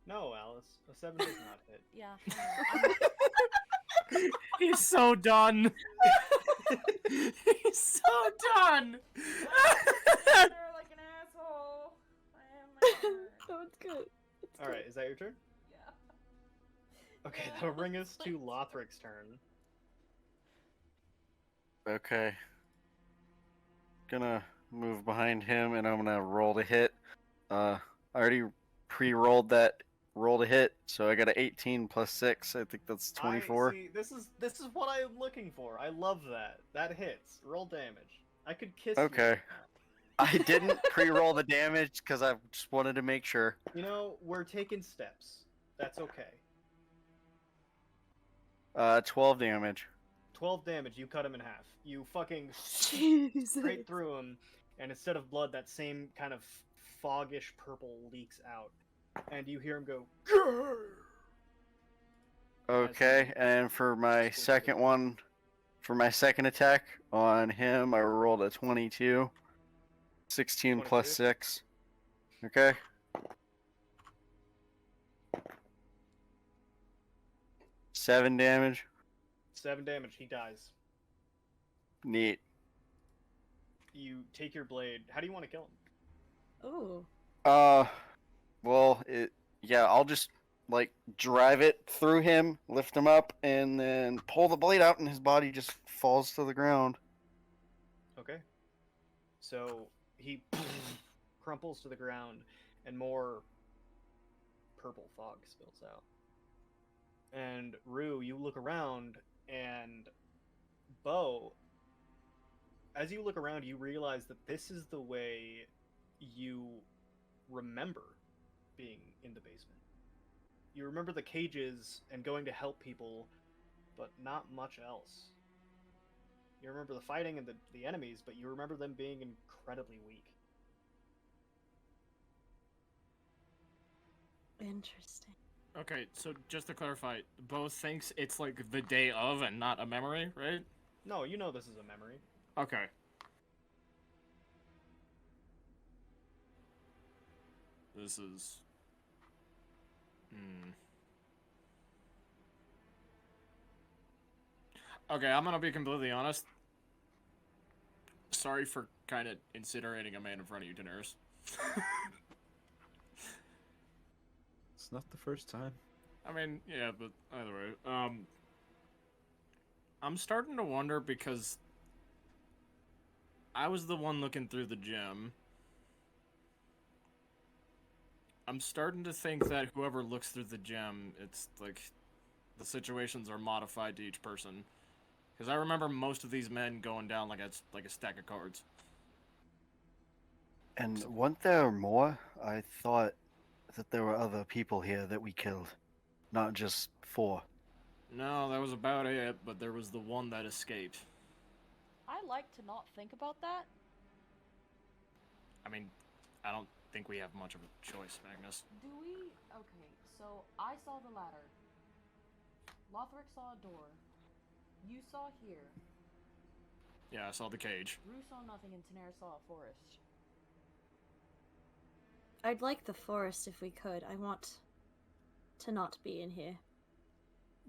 No, Alice. A 7 does not hit. Yeah. I know. He's so done. He's so done. They're like an asshole. I am my heart. Oh, it's good. It's Alright, is that your turn? Yeah. Okay, Yeah, that'll bring us it's to like- Lothric's turn. Okay. Gonna move behind him and I'm gonna roll to hit. I already pre-rolled that roll to hit, so I got an 18 plus 6. I think that's 24. See, this is what I am looking for. I love that. That hits. Roll damage. I could kiss you. Okay. I didn't pre-roll the damage because I just wanted to make sure. You know, we're taking steps. That's okay. 12 damage. 12 damage, you cut him in half. You fucking Jesus. straight through him, and instead of blood, that same kind of foggish purple leaks out. And you hear him go, "Grrr!" Okay, and for my Split second it. one, for my second attack on him, I rolled a 22. 16 plus 22? 6. Okay. Seven damage. 7 damage. He dies. Neat. You take your blade. How do you want to kill him? Ooh. Well, I'll just like drive it through him, lift him up, and then pull the blade out, and his body just falls to the ground. Okay. So he crumples to the ground, and more purple fog spills out. And Rue, you look around, and Bo, as you look around, you realize that this is the way you remember being in the basement. You remember the cages and going to help people, but not much else. You remember the fighting and the enemies, but you remember them being incredibly weak. Interesting. Okay, so just to clarify, Bo thinks it's like the day of and not a memory, right? No, you know this is a memory. Okay. This is... Okay, I'm gonna be completely honest. Sorry for kind of incinerating a man in front of you, Daenerys. It's not the first time. I mean, yeah, but either way, I'm starting to wonder because I was the one looking through the gym. I'm starting to think that whoever looks through the gem, it's like the situations are modified to each person. Because I remember most of these men going down like a stack of cards. And weren't there more? I thought that there were other people here that we killed, not just 4. No, that was about it, but there was the one that escaped. I like to not think about that. I mean, I don't think we have much of a choice, Magnus. Do we? Okay, so I saw the ladder. Lothric saw a door. You saw here. Yeah, I saw the cage. Rue saw nothing and Tanera saw a forest. I'd like the forest if we could. I want to not be in here.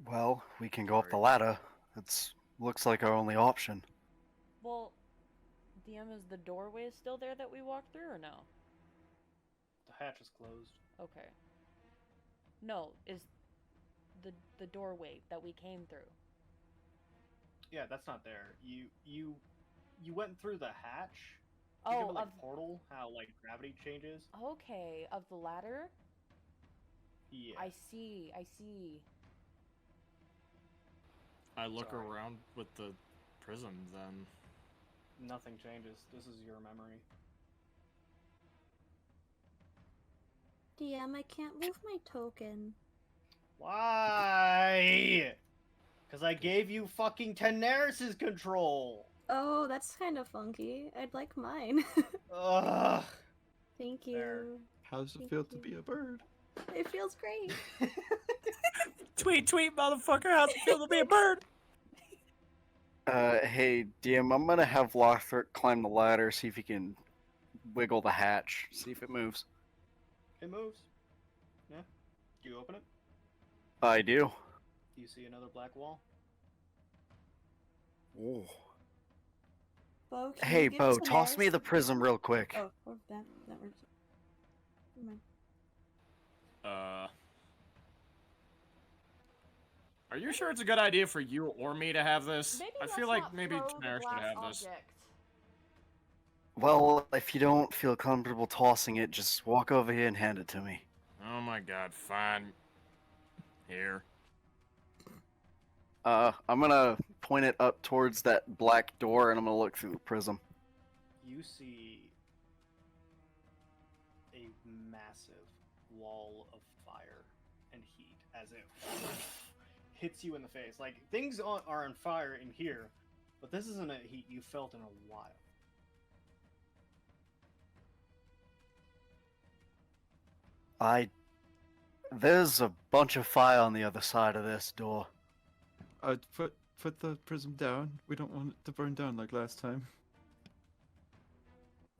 Well, we can go up the ladder. It looks like our only option. Well, DM, is the doorway still there that we walked through or no? The hatch is closed. Okay. No, is the doorway that we came through. Yeah, that's not there. You went through the hatch. Oh, Think of it like of portal, how like gravity changes. okay, of the ladder? Yeah. I see. I look Sorry. around with the prism, then. Nothing changes. This is your memory. DM, I can't move my token. Why? Because I gave you fucking Daenerys' control. Oh, that's kind of funky. I'd like mine. Ugh. Thank you. There. How does it Thank feel to you. be a bird? It feels great. Tweet, motherfucker! How's it feel to be a bird? Hey, DM, I'm gonna have Lothric climb the ladder, see if he can wiggle the hatch, see if it moves. It moves. Yeah. Do you open it? I do. Do you see another black wall? Ooh. Bo, can Hey, you give Bo, Daenerys toss me the prism real quick. Oh, that works. Never mind. Are you sure it's a good idea for you or me to have this? Maybe I let's feel like not maybe throw the Daenerys should glass have this. object. Well, if you don't feel comfortable tossing it, just walk over here and hand it to me. Oh my god, fine. Here. I'm gonna point it up towards that black door, and I'm gonna look through the prism. You see a massive wall of fire and heat as it hits you in the face. Like, things are on fire in here, but this isn't a heat you felt in a while. There's a bunch of fire on the other side of this door. Put the prism down. We don't want it to burn down like last time.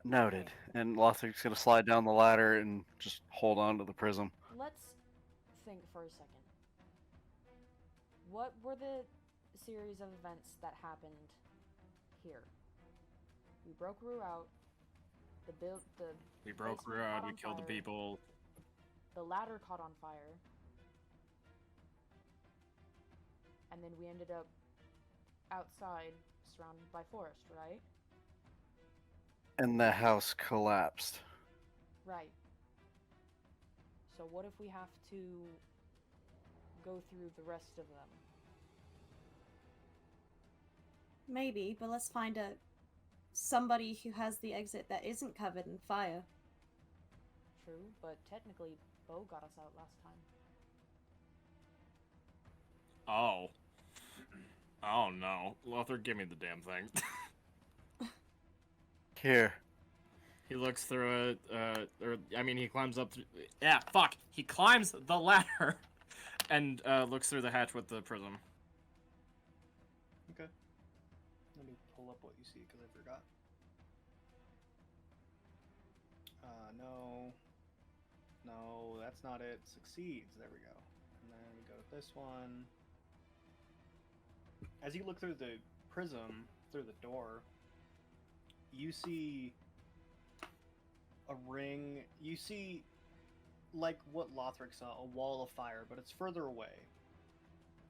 Noted. And Lothric's gonna slide down the ladder and just hold on to the prism. Let's think for a second. What were the series of events that happened here? We broke Rue out. We broke basement Rue caught out, we on killed the fire. people. The ladder caught on fire. And then we ended up outside, surrounded by forest, right? And the house collapsed. Right. So what if we have to go through the rest of them? Maybe, but let's find somebody who has the exit that isn't covered in fire. True, but technically, Bo got us out last time. Oh. Oh no. Lothar, give me the damn thing. Here. He looks through it, he climbs up through... Yeah, fuck! He climbs the ladder and looks through the hatch with the prism. Okay. Let me pull up what you see, because I forgot. No. No, that's not it. Succeeds. There we go. And then we go to this one. As you look through the prism, through the door, you see a ring. You see, like what Lothric saw, a wall of fire, but it's further away.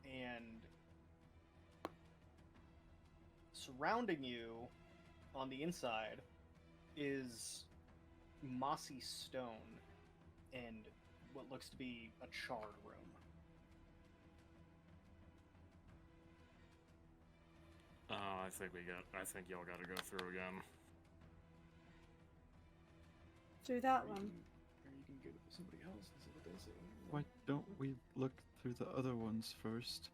And surrounding you on the inside is mossy stone and what looks to be a charred room. Oh, I think y'all gotta go through again. Through that Or one. you can go to somebody else and see what they say. Why don't we look through the other ones first?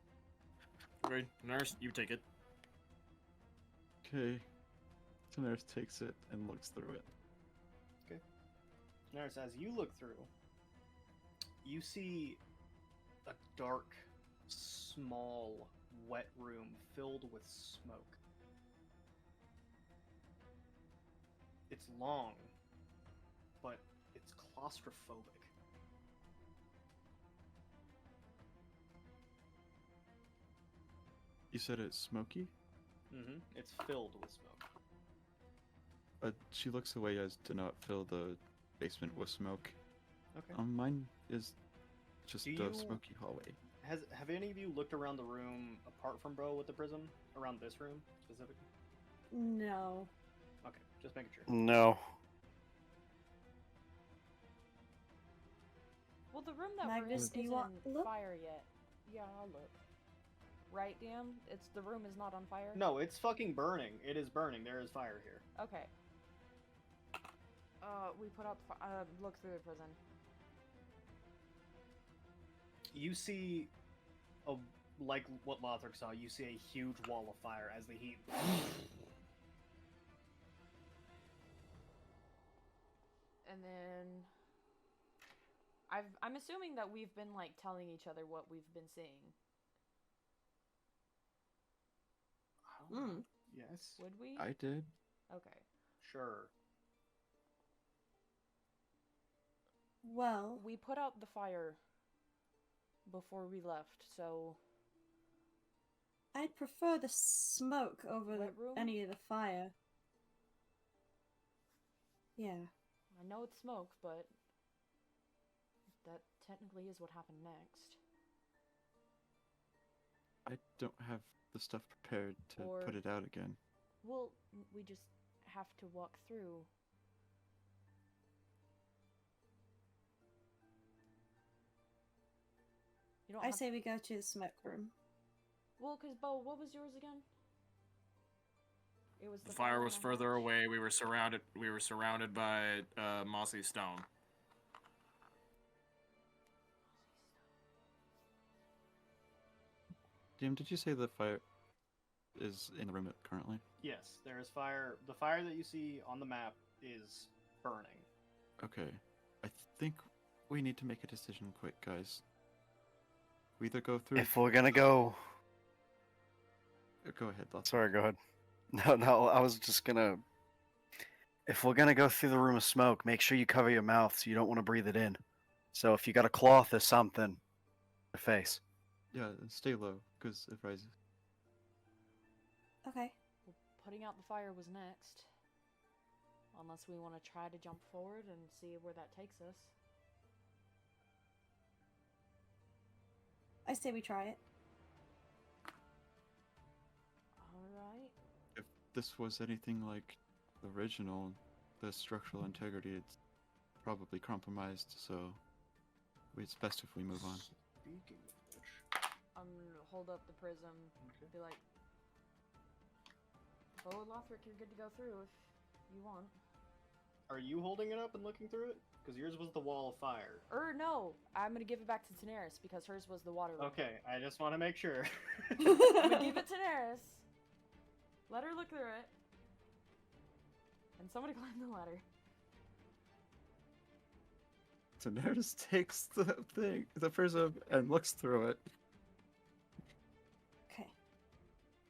Okay, nurse, you take it. Okay. The nurse takes it and looks through it. Nurse, as you look through, you see a dark, small, wet room filled with smoke. It's long, but it's claustrophobic. You said it's smoky? Mm-hmm. It's filled with smoke. She looks away as to not fill the basement with smoke. Okay. Mine is just Do a you- smoky hallway. Have any of you looked around the room apart from Bo with the prism? Around this room specifically? No. Okay, just making sure. No. Well, the room that Magnus, we're in do you isn't want to on look? fire yet. Yeah, I'll look. Right, Dan? The room is not on fire? No, it's fucking burning. It is burning. There is fire here. Okay. We put out look through the prison. You see like what Lothric saw, you see a huge wall of fire as the heat And then I'm assuming that we've been like telling each other what we've been seeing. Yes. Would we? I did. Okay. Sure. Well, We put out the fire before we left, so I'd prefer the smoke over Wet room? any of the fire. Yeah. I know it's smoke, but that technically is what happened next. I don't have the stuff prepared to Or- put it out again. Well, we just have to walk through. You don't I have say we go to the smoke room. Well, because Bo, what was yours again? It was The fire on was the further hatch? away. We were surrounded by mossy stone. Jim, did you say the fire is in the room currently? Yes, there is fire. The fire that you see on the map is burning. Okay. I think We need to make a decision quick, guys. We either go through. If we're gonna go, Go ahead, Lothar. sorry, go ahead. No, I was just gonna. If we're gonna go through the room of smoke, make sure you cover your mouth so you don't want to breathe it in. So if you got a cloth or something, your face. Yeah, and stay low, because it rises. Okay. Well, putting out the fire was next. Unless we want to try to jump forward and see where that takes us. I say we try it. Alright. If this was anything like the original, the structural integrity, it's probably compromised, so it's best if we move on. Speaking of which, I'm gonna hold up the prism. Be like, Bo and Lothric, you're good to go through if you want. are you holding it up and looking through it? Because yours was the wall of fire. No, I'm gonna give it back to Daenerys because hers was the water room. Okay, I just want to make sure. I'm gonna give it to Daenerys. Let her look through it. And somebody climb the ladder. Daenerys takes the prism, and looks through it. Okay.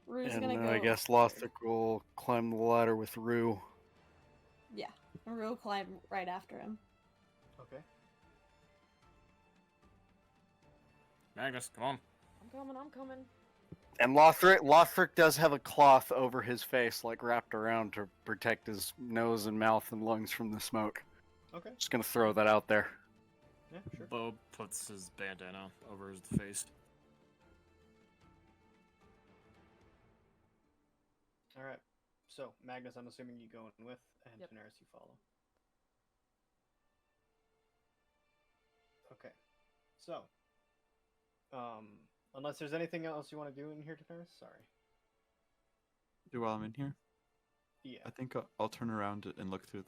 Rue's And gonna then go. I guess Lothric will climb the ladder with Rue. Yeah. Rue will climb right after him. Okay. Magnus, come on. I'm coming. And Lothric does have a cloth over his face, like wrapped around to protect his nose and mouth and lungs from the smoke. Okay. Just gonna throw that out there. Yeah, sure. Bo puts his bandana over his face. Alright. So, Magnus, I'm assuming you go in with, and Yep. Daenerys you follow. Okay. So, unless there's anything else you want to do in here, Daenerys? Sorry. Do while I'm in here? Yeah. I think I'll turn around and look through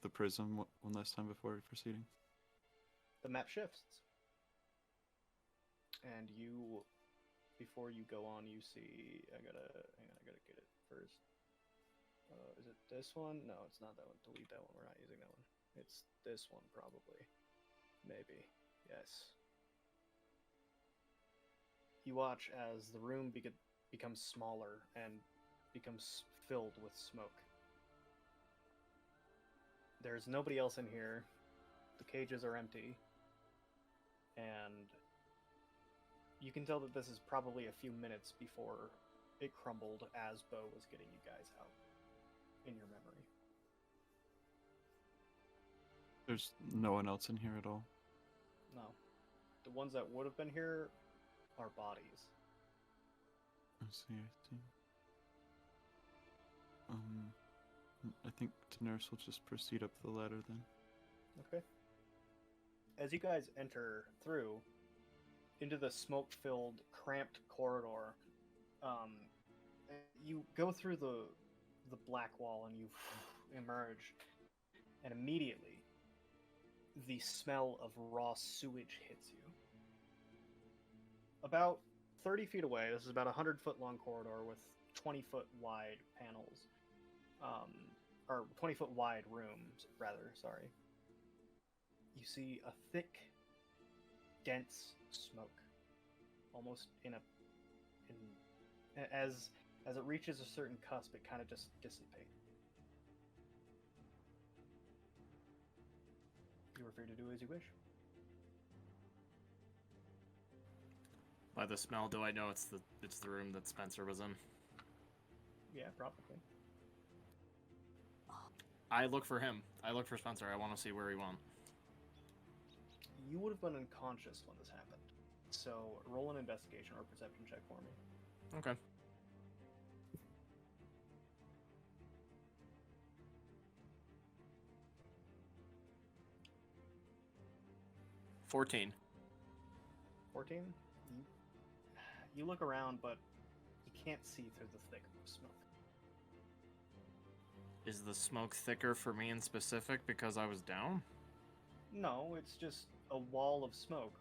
the prism one last time before proceeding. The map shifts. And you, before you go on, you see, hang on, I gotta get it first. Is it this one? No, it's not that one. Delete that one. We're not using that one. It's this one, probably. Maybe. Yes. You watch as the room becomes smaller and becomes filled with smoke. There's nobody else in here. The cages are empty. And you can tell that this is probably a few minutes before it crumbled as Bo was getting you guys out in your memory. There's no one else in here at all. No. The ones that would have been here are bodies. I see. I think Daenerys will just proceed up the ladder then. Okay. As you guys enter through into the smoke-filled, cramped corridor, you go through the black wall and you emerge, and immediately the smell of raw sewage hits you. About 30 feet away, this is about a 100-foot long corridor with 20-foot wide panels, or 20-foot wide rooms, rather, sorry. You see a thick, dense smoke, almost as it reaches a certain cusp, it kind of just dissipates. You are free to do as you wish. By the smell, do I know it's the room that Spencer was in? Yeah, probably. I look for him. I look for Spencer. I want to see where he went. You would have been unconscious when this happened, so roll an investigation or perception check for me. Okay. $14. 14? You look around, but you can't see through the thick smoke. Is the smoke thicker for me in specific because I was down? No, it's just a wall of smoke.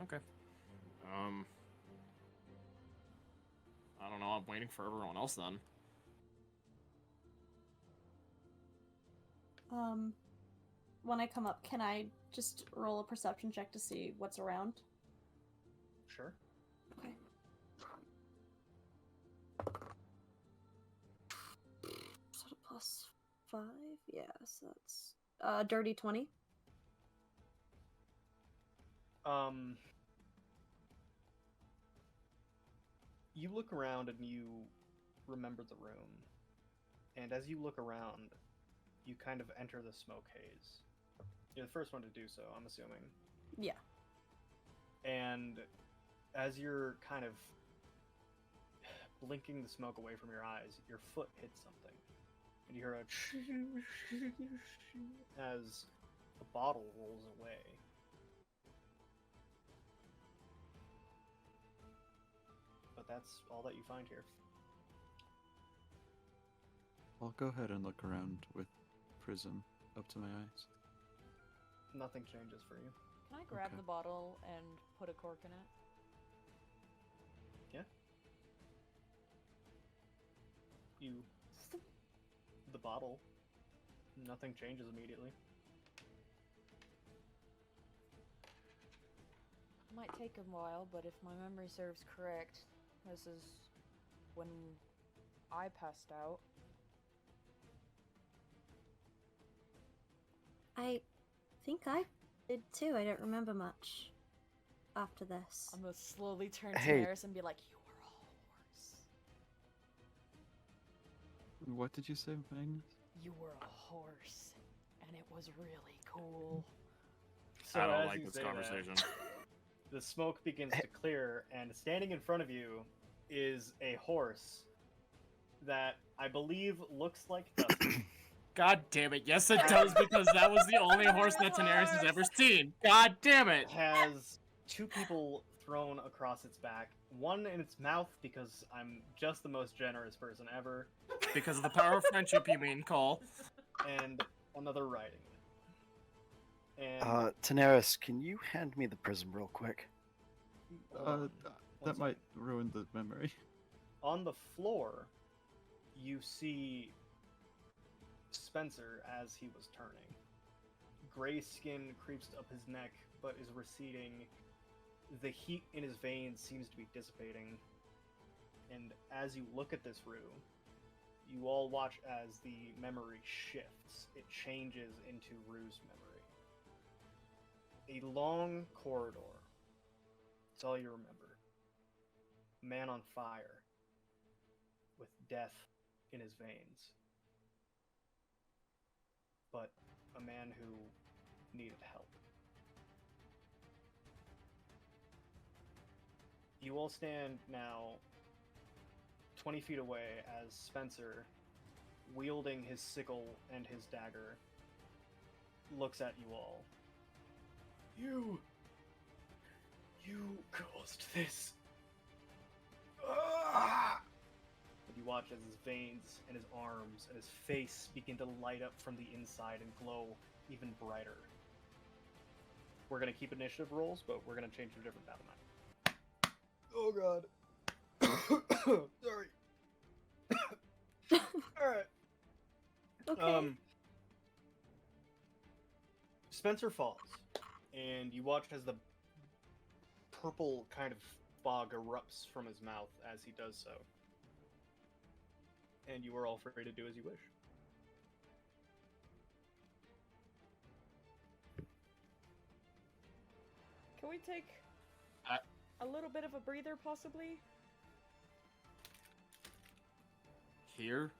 Okay. I don't know. I'm waiting for everyone else then. when I come up, can I just roll a perception check to see what's around? Sure. Okay. Is that a +5? Yeah, so that's dirty 20. You look around and you remember the room. And as you look around, you kind of enter the smoke haze. You're the first one to do so, I'm assuming. Yeah. And as you're kind of blinking the smoke away from your eyes, your foot hits something. And you hear a as a bottle rolls away. But that's all that you find here. I'll go ahead and look around with prism up to my eyes. Nothing changes for you. Can I grab Okay. the bottle and put a cork in it? Yeah. You the bottle. Nothing changes immediately. Might take a while, but if my memory serves correct, this is when I passed out. I think I did too. I don't remember much after this. I'm gonna slowly turn to Hey. Maris and be like, "You were a horse. What did you say, Magnus? You were a horse, and it was really cool." So I don't as like you this say that, conversation. the smoke begins to clear, and standing in front of you is a horse that I believe looks like Dusty. God damn it! Yes, it does because that was the only horse that Daenerys has ever seen. God damn it! Has two people thrown across its back, one in its mouth because I'm just the most generous person ever, Because of the power of friendship, you mean, Cole? and another riding it. And Daenerys, can you hand me the prism real quick? hold on, one That might second. ruin the memory. On the floor, you see Spencer as he was turning. Gray skin creeps up his neck, but is receding. The heat in his veins seems to be dissipating. And as you look at this room, you all watch as the memory shifts. It changes into Rue's memory. A long corridor. That's all you remember. A man on fire, with death in his veins. But a man who needed help. You all stand now 20 feet away as Spencer, wielding his sickle and his dagger, looks at you all. You caused this. Ah! And you watch as his veins and his arms and his face begin to light up from the inside and glow even brighter. We're gonna keep initiative rolls, but we're gonna change to a different battle map. Oh god. Sorry. Alright. Okay. Spencer falls, and you watch as the purple kind of fog erupts from his mouth as he does so. And you are all free to do as you wish. Can we take I- a little bit of a breather, possibly? Here?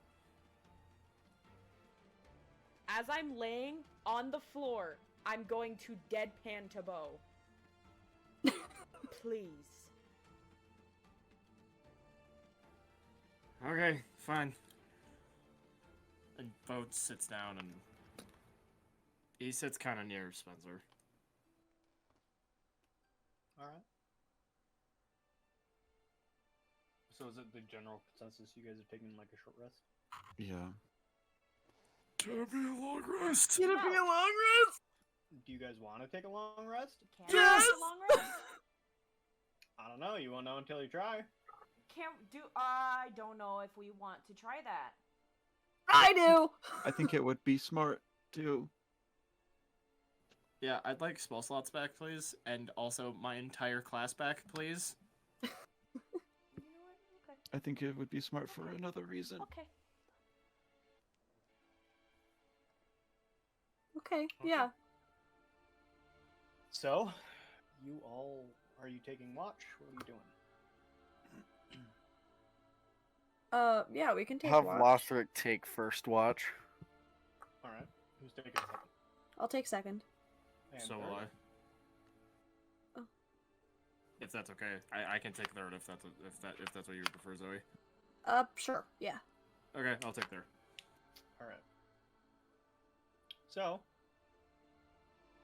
As I'm laying on the floor, I'm going to deadpan to Bo. Please. Okay, fine. And Boat sits down and he sits kind of near Spencer. Alright. So is it the general consensus you guys are taking like a short rest? Yeah. Gonna be a long rest. Gonna be a long rest? Do you guys want to take a long rest? Can we take a long rest? I don't know. You won't know until you try. I don't know if we want to try that. I do. I think it would be smart to. Yeah, I'd like spell slots back, please, and also my entire class back, please. You know what? Okay. I think it would be smart for another reason. Okay. Okay, yeah. So, you all, are you taking watch? What are you doing? Yeah, we can take Have watch. Lothric take first watch. All right. Who's taking second? I'll take second. And So will third? I. Oh. If that's okay, I can take third if that's what you prefer, Zoe. Sure, yeah. Okay, I'll take third. All right. So,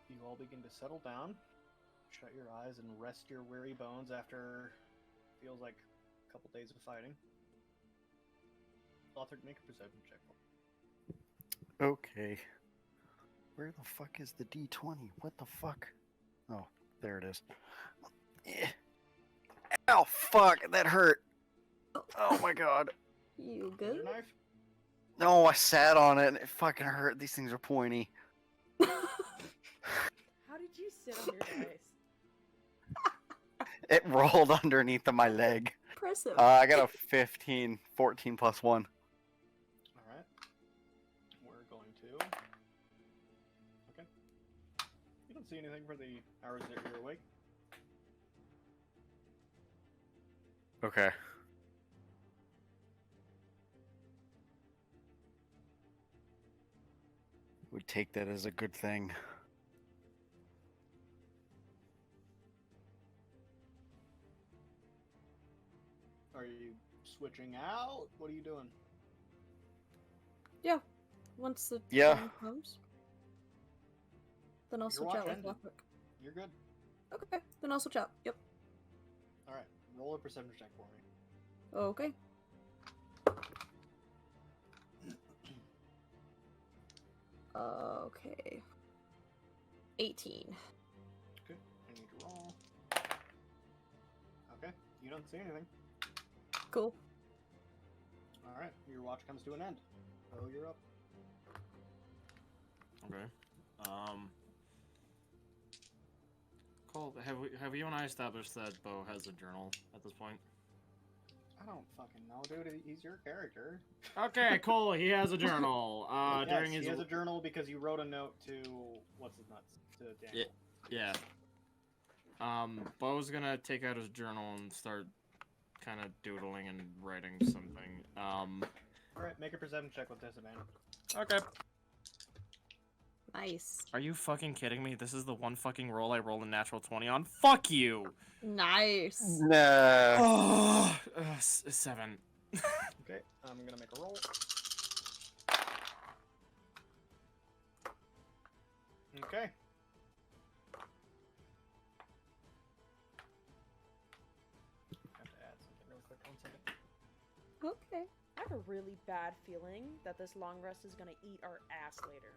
you all begin to settle down, shut your eyes, and rest your weary bones after feels like a couple days of fighting. Lothric, make a perception check. Okay. Where the fuck is the D20? What the fuck? Oh, there it is. Eh. Ow, fuck, that hurt. Oh my god. You Is good? your knife? No, I sat on it and it fucking hurt. These things are pointy. How did you sit on your dice? It rolled underneath of my leg. Impressive. I got a 15, 14 plus 1. All right. We're going to. Okay. You don't see anything for the hours that you're awake. Okay. We take that as a good thing. Are you switching out? What are you doing? Once the Yeah. time comes. Then I'll Your switch watch out with ended. Lothric. You're good. Okay, then I'll switch out. Yep. All right. Roll a perception check for me. Okay. Okay. 18. Okay. I need to roll. Okay. You don't see anything. Cool. All right. Your watch comes to an end. So you're up. Okay. Cole, have you and I established that Bo has a journal at this point? I don't fucking know, dude. He's your character. Okay, cool. He has a journal. Yes, During his he has a journal because you wrote a note to what's his nuts to Daniel. yeah. Bo's gonna take out his journal and start kind of doodling and writing something. All right, make a perception check with disadvantage. Okay. Nice. Are you fucking kidding me? This is the one fucking roll I rolled a natural 20 on. Fuck you. Nice. Nah. Oh, 7. Okay, I'm gonna make a roll. Okay. Have to add something real quick. 1 second. Okay. I have a really bad feeling that this long rest is gonna eat our ass later.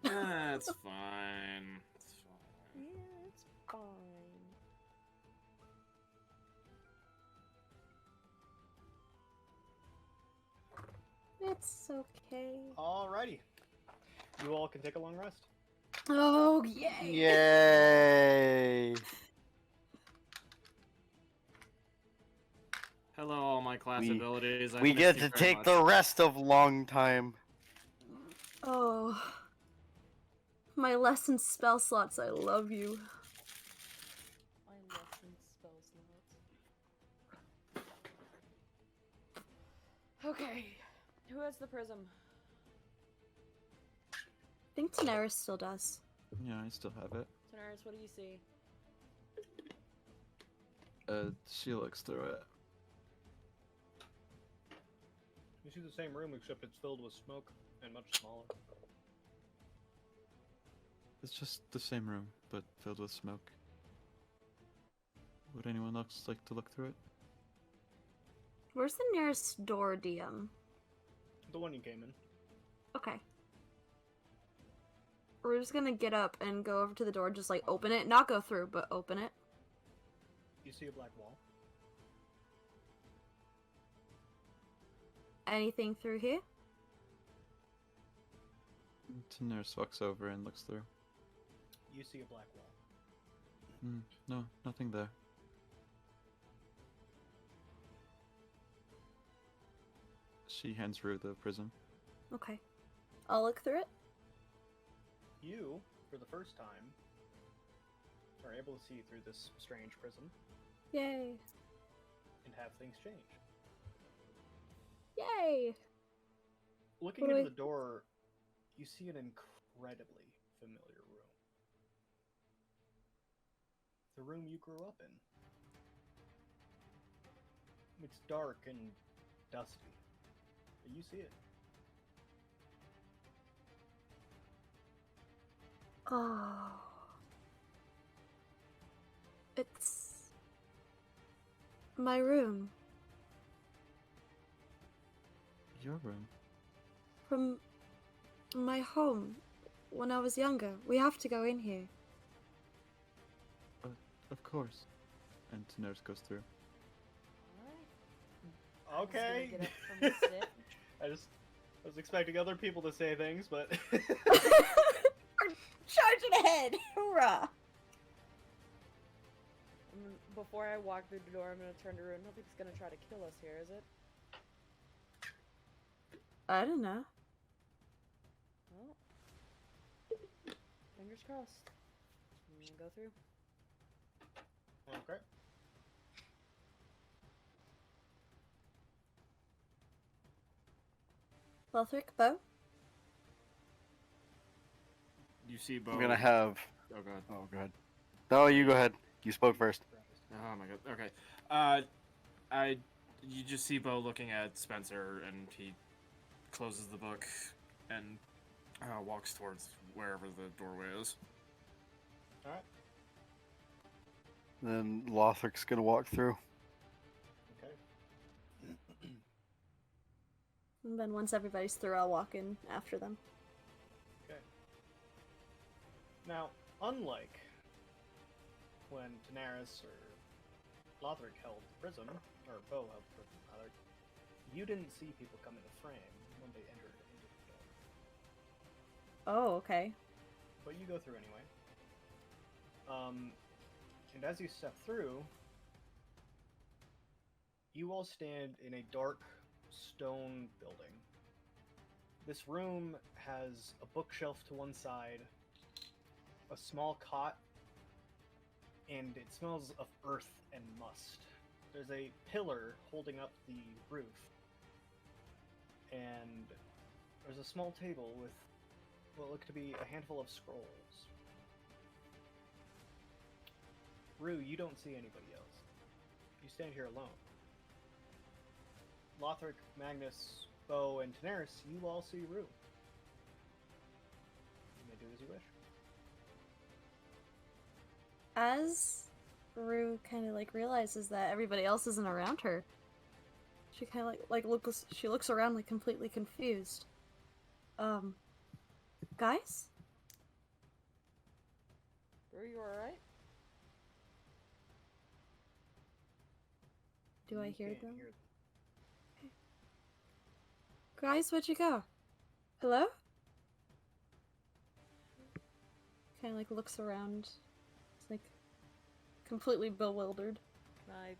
That's fine. It's fine. Yeah, it's fine. It's okay. Alrighty. You all can take a long rest. Oh, yay. Yay! Hello, all my class We- abilities. I We missed get you to very take much. the rest of long time. Oh. My lesson spell slots, I love you. I love some spell slots. Okay. Who has the prism? I think Daenerys still does. Yeah, I still have it. Tanaris, what do you see? She looks through it. You see the same room except it's filled with smoke and much smaller. It's just the same room, but filled with smoke. Would anyone else like to look through it? Where's the nearest door, DM? The one you came in. Okay. We're just gonna get up and go over to the door, just like open it. Not go through, but open it. You see a black wall. Anything through here? Daenerys walks over and looks through. you see a black wall. No, nothing there. She hands Rue the prism. Okay. I'll look through it. You, for the first time, are able to see through this strange prism Yay. and have things change. Yay! Looking What do into I- the door, you see an incredibly familiar room. The room you grew up in. It's dark and dusty, but you see it. Oh. It's my room Your room. from my home when I was younger. We have to go in here. Of course. And Daenerys goes through. Alright. Okay. Get up from the sit. I was expecting other people to say things, but Charging ahead! Hoorah! Before I walk through the door, I'm gonna turn to Rune. Nothing's gonna try to kill us here, is it? I don't know. Well, fingers crossed. I'm gonna go through. okay. Lothric, Bo? You see Bo. I'm gonna have. Oh god. Oh, go ahead. No, you go ahead. You spoke first. Oh my god. Okay. You just see Bo looking at Spencer, and he closes the book and walks towards wherever the doorway is. All right. Then Lothric's gonna walk through. Okay. And then once everybody's through, I'll walk in after them. Okay. Now, unlike when Daenerys or Lothric held the prism, or Bo held the prism, rather, you didn't see people come into frame when they entered into the door. Oh, okay. But you go through anyway. And as you step through, you all stand in a dark stone building. This room has a bookshelf to one side, a small cot, and it smells of earth and must. There's a pillar holding up the roof, and there's a small table with what look to be a handful of scrolls. Rue, you don't see anybody else. You stand here alone. Lothric, Magnus, Bo, and Daenerys, you all see Rue. You may do as you wish. As Rue kind of like realizes that everybody else isn't around her, she kind of looks around like completely confused. Guys? Rue, you alright? Do I You hear can't them? hear Guys, where'd you go? Hello? Kind of like looks around. It's like completely bewildered. I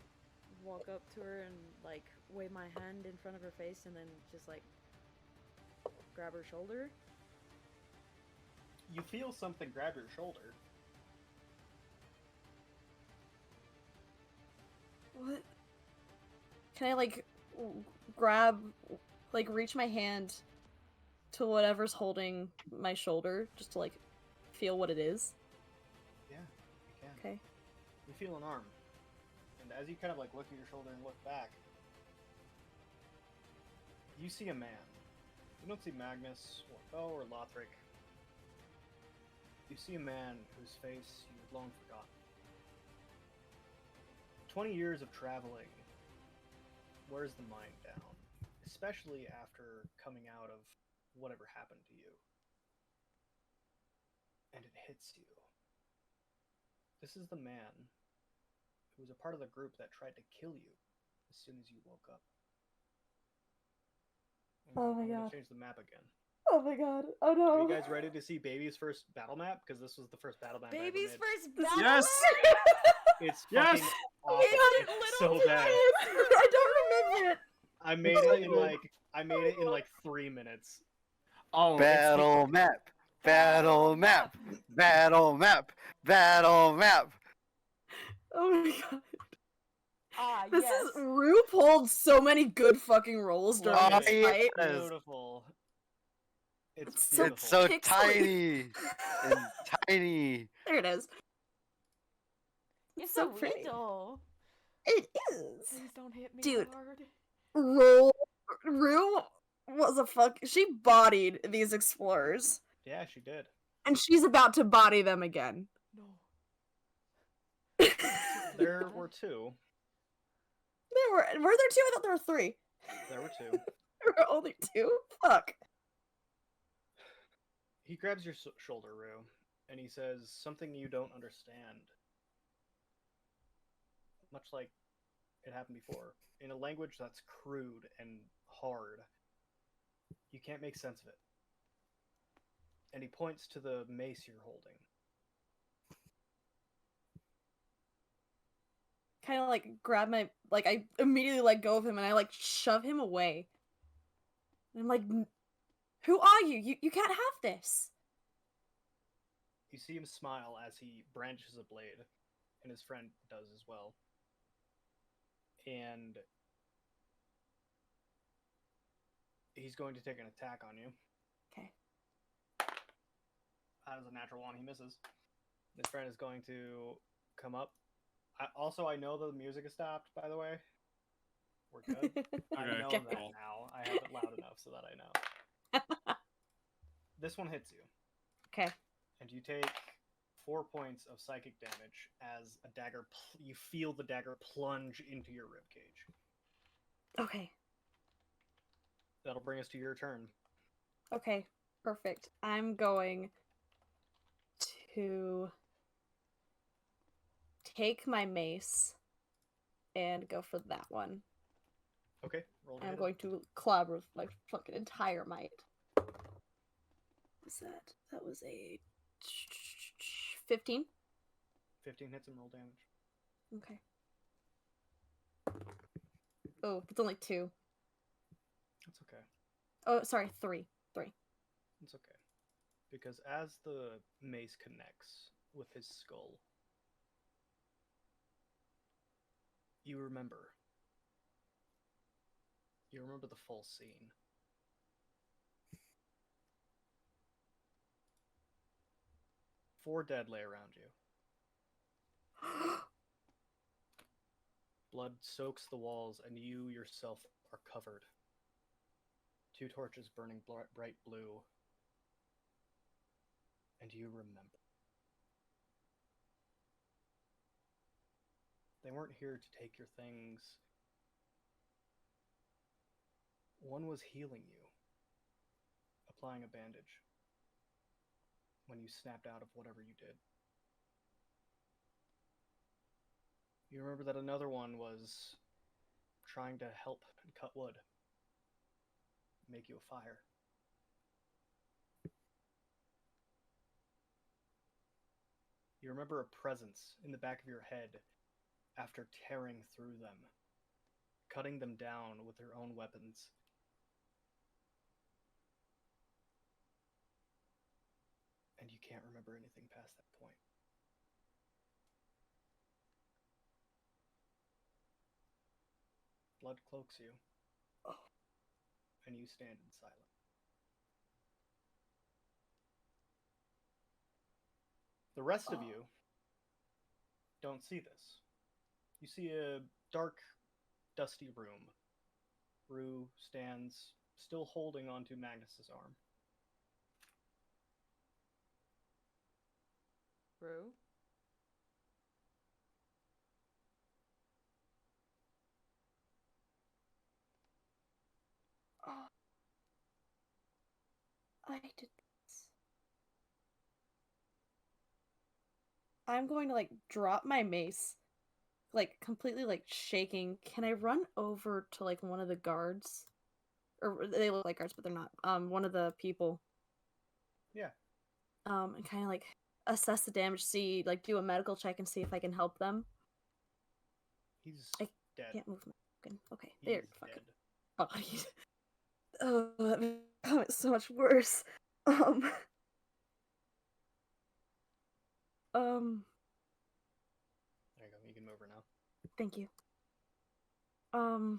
walk up to her and like wave my hand in front of her face and then just like grab her shoulder. You feel something grab your shoulder. What? Can I like grab, like reach my hand to whatever's holding my shoulder just to like feel what it is? Yeah, you can. Okay. You feel an arm. And as you kind of like look at your shoulder and look back, you see a man. You don't see Magnus or Bo or Lothric. You see a man whose face you've long forgotten. 20 years of traveling wears the mind down, especially after coming out of whatever happened to you. And it hits you. This is the man who was a part of the group that tried to kill you as soon as you woke up. Oh my I'm gonna God. change the map again. Oh my god. Oh Are no. you guys ready to see Baby's first battle map? Because this was the first battle map Baby's I ever first This is- battle. Yes! It's Yes! fucking We awful. got it It's little so bad. I don't remember it. I made so it in good. like 3 minutes. Oh, Battle map. Battle map. Battle map. Battle map. Oh my god. Ah, This yes. is Rue pulled so many good fucking rolls during Oh, this yeah. fight. Yes. Beautiful. It's It's so- beautiful. It's so Pixely. tiny and tiny. There it is. It's so so pretty. little. It is. Please don't hit me Dude. hard. Rue was a fuck. She bodied these explorers, Yeah, she did. and she's about to body them again. No. There were two. Were there two? I thought there were three. There were two. There were only two. Fuck. He grabs your shoulder, Rue, and he says something you don't understand. Much like it happened before. In a language that's crude and hard, you can't make sense of it. And he points to the mace you're holding. Kind of like grab my, like, I immediately let go of him and I like shove him away. And I'm like, who are you? You can't have this. You see him smile as he brandishes a blade, and his friend does as well. And he's going to take an attack on you. Okay. That is a natural one. He misses. His friend is going to come up. I know the music has stopped, by the way. We're good. I Okay, know Okay. that now. I have it loud enough so that I know. This one hits you, Okay. and you take 4 points of psychic damage as a dagger. You feel the dagger plunge into your ribcage. Okay. That'll bring us to your turn. Okay. Perfect. I'm going to take my mace and go for that one. Okay, roll. I'm going to club with my fucking entire might. What's that? That was a 15. 15 hits and roll damage. Okay. Oh, it's only 2. That's okay. Oh, sorry, 3. 3. It's okay. Because as the mace connects with his skull, you remember. You remember the full scene. Four dead lay around you. Blood soaks the walls, and you yourself are covered. 2 torches burning bright blue. And you remember. They weren't here to take your things. One was healing you, applying a bandage when you snapped out of whatever you did. You remember that another one was trying to help and cut wood, make you a fire. You remember a presence in the back of your head after tearing through them, cutting them down with their own weapons. And you can't remember anything past that point. Blood cloaks you, and you stand in silence. The rest of you don't see this. You see a dark, dusty room. Rue stands, still holding onto Magnus's arm. Rue? Oh. I did this. I'm going to like drop my mace, like completely like shaking. Can I run over to like one of the guards or they look like guards, but they're not. One of the people. Yeah. And kind of like assess the damage, see, like do a medical check and see if I can help them. He's I dead. Can't move my fucking. Okay, He's there. Fucking dead. bodies. Oh, that makes it so much worse. There you go. You can move her now. Thank you.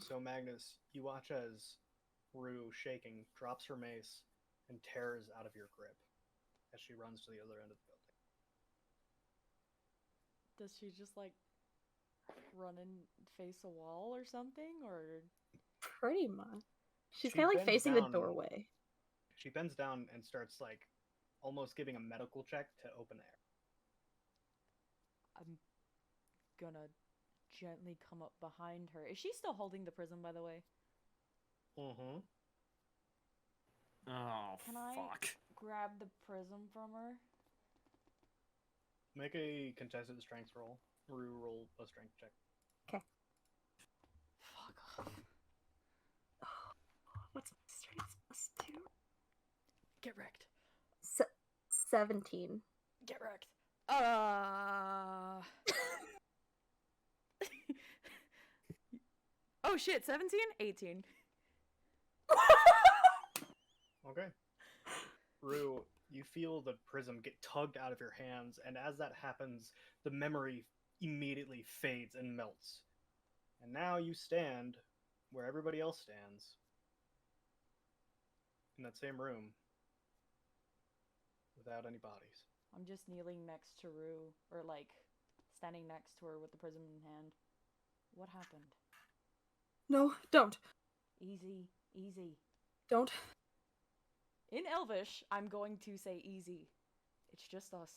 So Magnus, you watch as Rue, shaking, drops her mace and tears out of your grip as she runs to the other end of the building. Does she just like run and face a wall or something, or Pretty much. She's She kind of like bends facing the down- doorway. She bends down and starts like almost giving a medical check to open air. I'm gonna gently come up behind her. Is she still holding the prism, by the way? Mm-hmm. Oh, Can I fuck. grab the prism from her? Make a contested strength roll. Rue, roll a strength check. Fuck off. What's my strength plus 2? Get wrecked. 17. Get wrecked. Oh shit, 17? 18. Okay. Rue, you feel the prism get tugged out of your hands, and as that happens, the memory immediately fades and melts. And now you stand where everybody else stands. In that same room. Without any bodies. I'm just kneeling next to Rue, or like standing next to her with the prism in hand. What happened? No, don't. Easy, easy. Don't. In Elvish, I'm going to say easy. It's just us.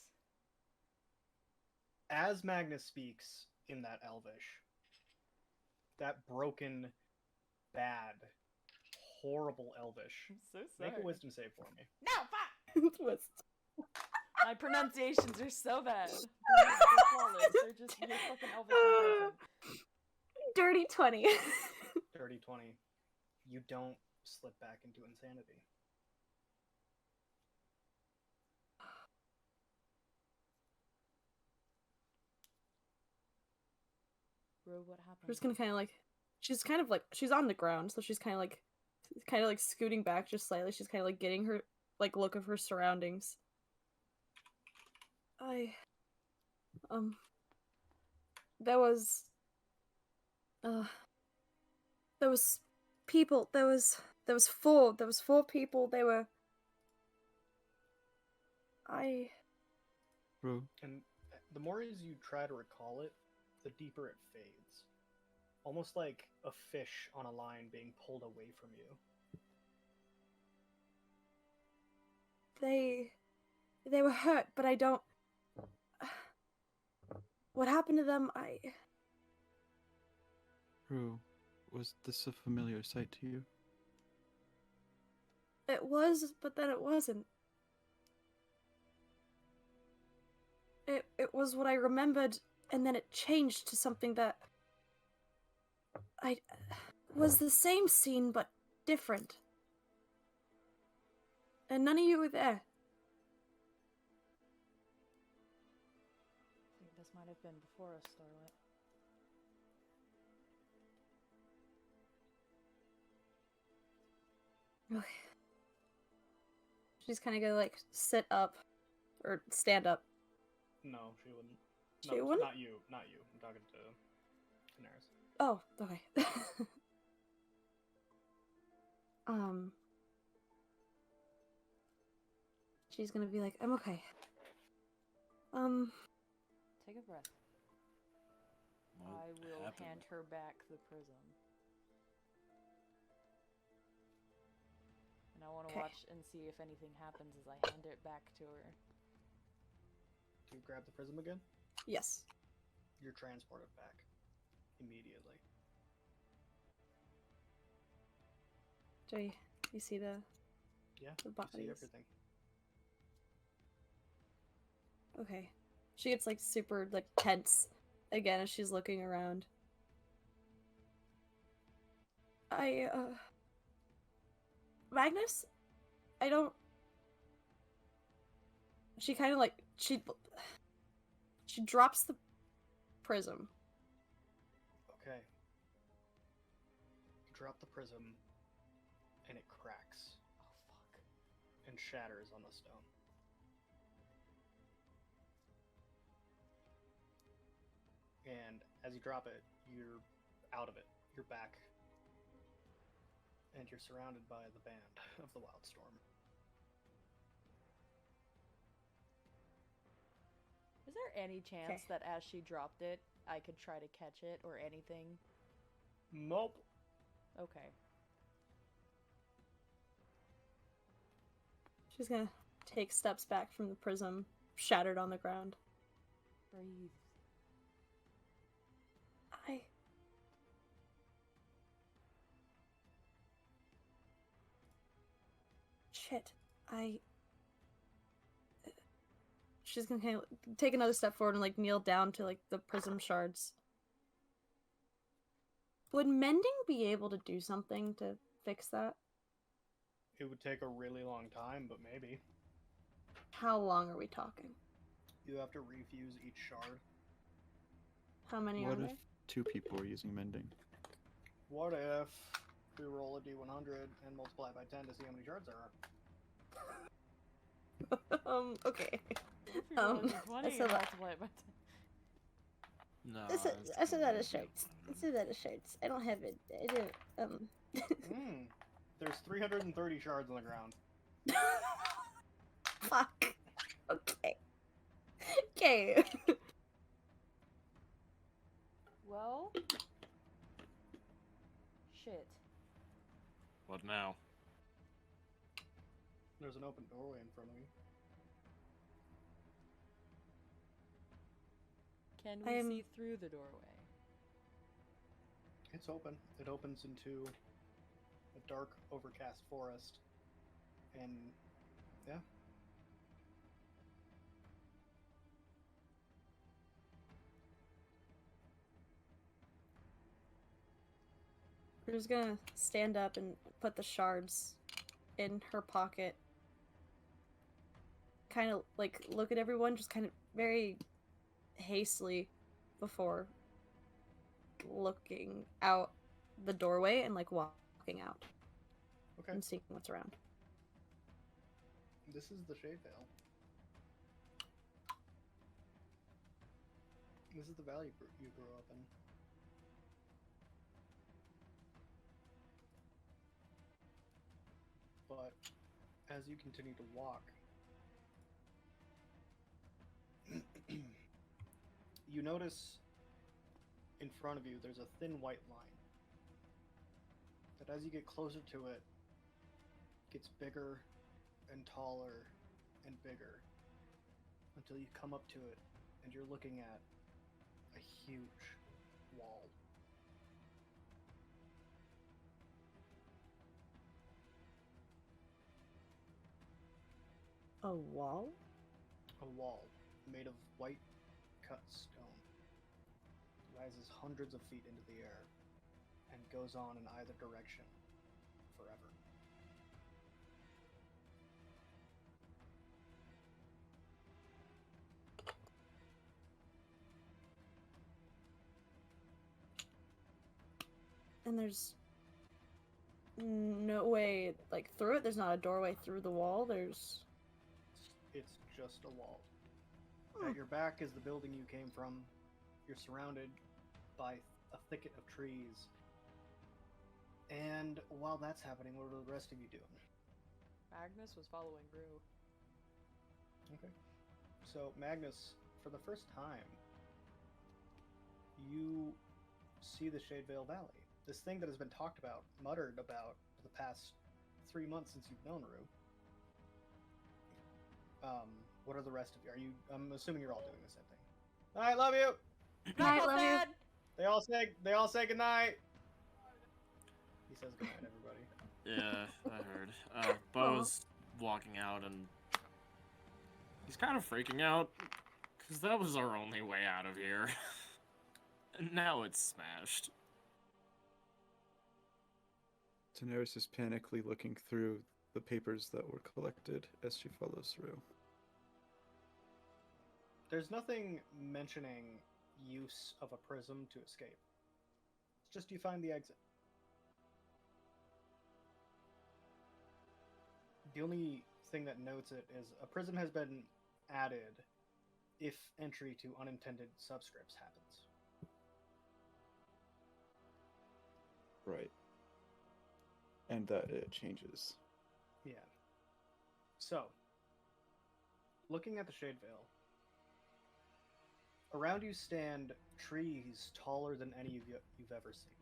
As Magnus speaks in that Elvish, that broken, bad, horrible Elvish. I'm so sorry. Make a wisdom save for me. No, fuck! Twist. My pronunciations are so bad. They're flawless. They're just, you're fucking Elvish in person. Dirty 20. Dirty 20. You don't slip back into insanity. Rue, what happened? We're just gonna kind of like, she's on the ground, so she's kind of like scooting back just slightly. She's kind of like getting her like look of her surroundings. There was people. There was four people. They were. Rue, And the more as you try to recall it, the deeper it fades. Almost like a fish on a line being pulled away from you. They were hurt, but I don't. What happened to them? Rue, was this a familiar sight to you? It was, but then it wasn't. It was what I remembered, and then it changed to something that was the same scene but different. And none of you were there. I think this might have been before us, Starlight. Okay. She's kind of gonna like sit up or stand up. No, she wouldn't. She No, wouldn't? not you. Not you. I'm talking to Daenerys. Oh, okay. She's gonna be like, I'm okay. Take a breath. What I will happened? hand her back the prism. And I want to Okay. watch and see if anything happens as I hand it back to her. Do you grab the prism again? Yes. You're transported back. Immediately. Do you see the Yeah, The you see bodies. everything. Okay. She gets like super like tense again as she's looking around. Magnus, I don't. She kind of like she drops the prism. Okay. You drop the prism, and it cracks Oh fuck. and shatters on the stone. And as you drop it, you're out of it. You're back. And you're surrounded by the band of the Wildstorm. Is there any chance Okay. that as she dropped it, I could try to catch it or anything? Nope. Okay. She's gonna take steps back from the prism, shattered on the ground. Breathe. I. Shit. She's gonna kind of take another step forward and like kneel down to like the prism shards. Would mending be able to do something to fix that? It would take a really long time, but maybe. How long are we talking? You have to refuse each shard. How many What are if there? 2 people are using mending? What if we roll a d100 and multiply by 10 to see how many shards there are? Okay. If you roll a d20 I and said that. multiply it by 10. No. I said that as shirts. I said that as shirts. I don't have it. I don't. There's 330 shards on the ground. Fuck. Okay. Okay. Well. Shit. What now? There's an open doorway in front of me. Can we I'm- see through the doorway? It's open. It opens into a dark, overcast forest. And, yeah. We're just gonna stand up and put the shards in her pocket. Kind of like look at everyone, just kind of very hastily before looking out the doorway and like walking out Okay. and seeing what's around. This is the Shadevale. This is the valley you grew up in. But as you continue to walk, you notice in front of you there's a thin white line. That as you get closer to it, gets bigger and taller and bigger until you come up to it and you're looking at a huge wall. A wall? A wall made of white cut stone. Rises hundreds of feet into the air and goes on in either direction forever. And there's no way like through it. There's not a doorway through the wall. There's It's just a wall. Hmm. At your back is the building you came from. You're surrounded by a thicket of trees. And while that's happening, what are the rest of you doing? Magnus was following Rue. Okay. So, Magnus, for the first time, you see the Shadevale Valley. This thing that has been talked about, muttered about for the past 3 months since you've known Rue. What are the rest of you? Are you? I'm assuming you're all doing the same thing. I love you. Night, love you. They all say good night. He says good night, everybody. Yeah, I heard. Bo's walking out and he's kind of freaking out because that was our only way out of here. And now it's smashed. Daenerys is panically looking through the papers that were collected as she follows through. There's nothing mentioning use of a prism to escape. It's just you find the exit. The only thing that notes it is a prism has been added if entry to unintended subscripts happens. Right. And that it changes. Yeah. So, looking at the Shade Veil, around you stand trees taller than any of you've ever seen.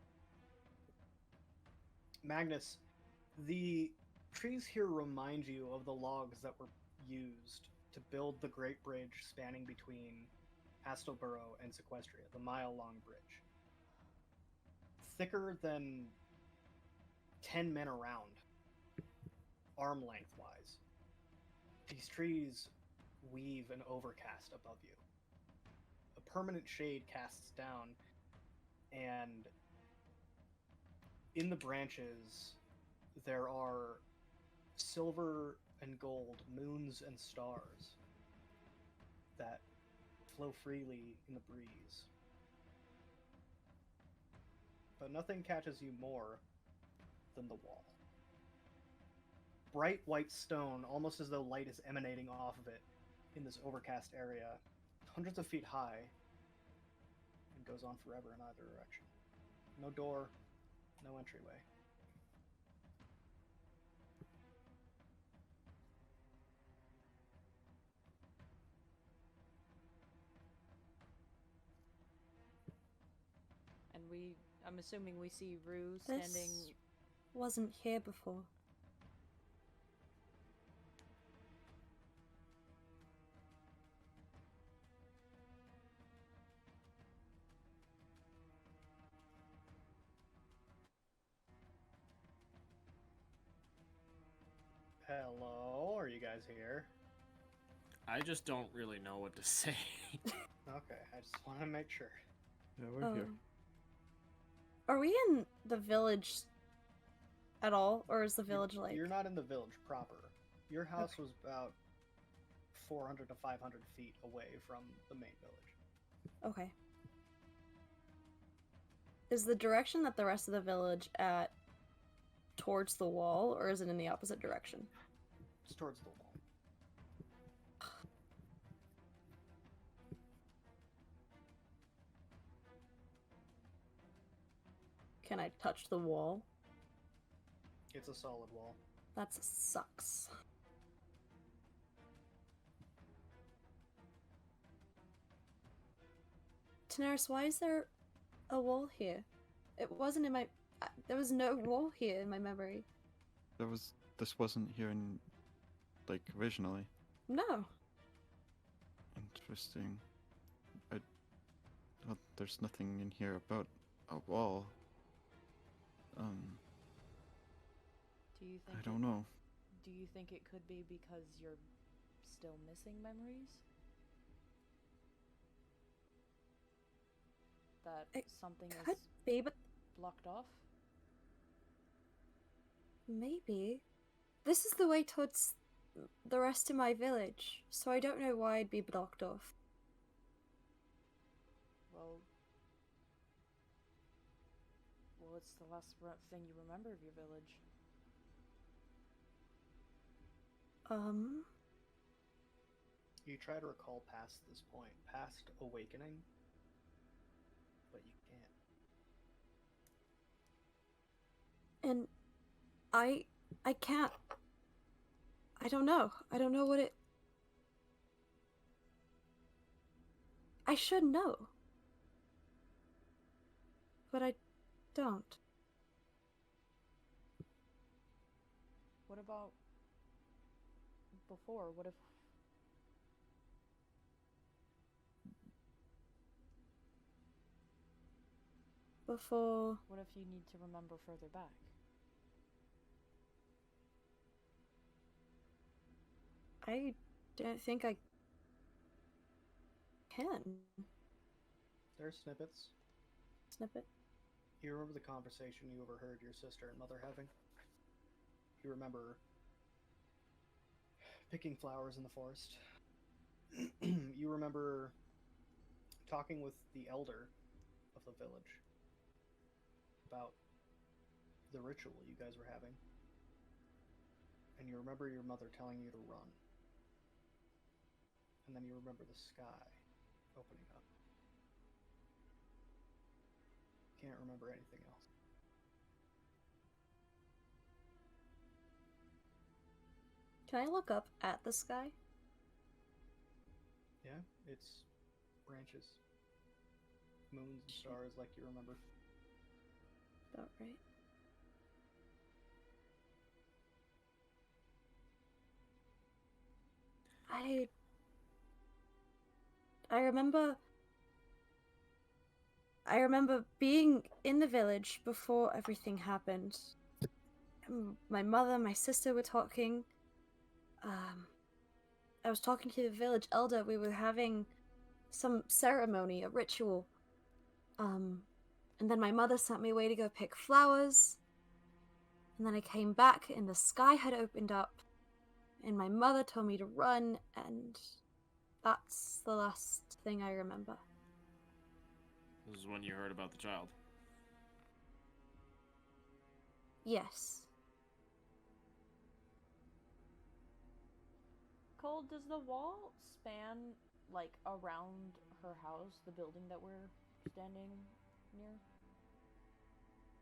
Magnus, the trees here remind you of the logs that were used to build the Great Bridge spanning between Astleburrow and Sequestria, the mile-long bridge. Thicker than 10 men around, arm lengthwise. These trees weave an overcast above you. A permanent shade casts down, and in the branches there are silver and gold moons and stars that flow freely in the breeze. But nothing catches you more than the wall. Bright white stone, almost as though light is emanating off of it in this overcast area, hundreds of feet high, and goes on forever in either direction. No door, no entryway. And I'm assuming we see Rue standing. This wasn't here before. Hello, are you guys here? I just don't really know what to say. Okay, I just want to make sure. Yeah, we're here. Are we in the village at all, or is the village like? You're not in the village proper. Your house was about 400 to 500 feet away from the main village. Okay. Is the direction that the rest of the village at towards the wall, or is it in the opposite direction? It's towards the wall. Can I touch the wall? It's a solid wall. That sucks. Daenerys, why is there a wall here? It wasn't in my... There was no wall here in my memory. This wasn't here in, like, originally. No. Interesting. Well, there's nothing in here about a wall. Do you think? I don't know. Do you think it could be because you're still missing memories? That It something could is be, but blocked off? maybe. This is the way towards the rest of my village, so I don't know why I'd be blocked off. Well, it's the last thing you remember of your village. You try to recall past this point, past awakening, but you can't. And I can't. I don't know. I don't know what it... I should know. But I don't. What about before? What if Before... What if you need to remember further back? I don't think I can. There's snippets. Snippet. You remember the conversation you overheard your sister and mother having? You remember picking flowers in the forest. You remember talking with the elder of the village about the ritual you guys were having. And you remember your mother telling you to run. And then you remember the sky opening up. Can't remember anything else. Can I look up at the sky? Yeah, it's branches, moons and stars like you remember. About right. I remember being in the village before everything happened. My mother, my sister were talking. I was talking to the village elder. We were having some ceremony, a ritual. And then my mother sent me away to go pick flowers. And then I came back and the sky had opened up. And my mother told me to run, and that's the last thing I remember. This is when you heard about the child. Yes. Cole, does the wall span, like, around her house, the building that we're standing near?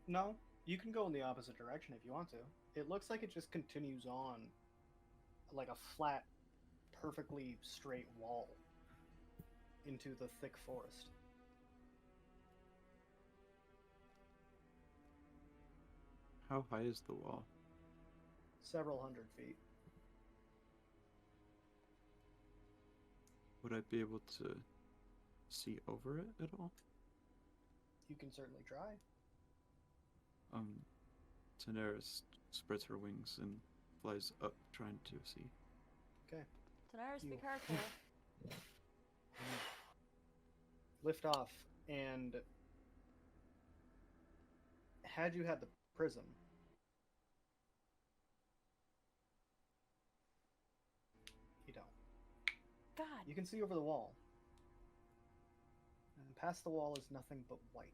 No, you can go in the opposite direction if you want to. It looks like it just continues on like a flat, perfectly straight wall into the thick forest. How high is the wall? Several hundred feet. Would I be able to see over it at all? You can certainly try. Daenerys spreads her wings and flies up, trying to see. Okay. Daenerys, be You- careful. Lift off, and had you had the prism, you don't. God. You can see over the wall. And past the wall is nothing but white.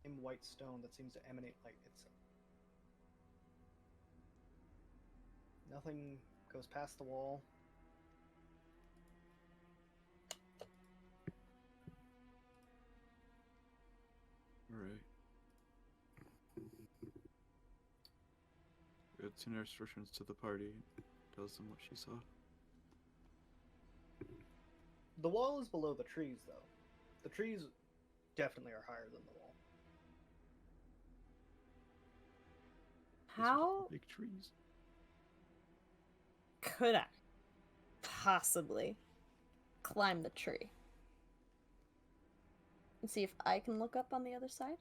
In white stone that seems to emanate light itself. Nothing goes past the wall. Alright. Daenerys returns to the party, tells them what she saw. The wall is below the trees, though. The trees definitely are higher than the wall. These are How big trees. could I possibly climb the tree? And see if I can look up on the other side?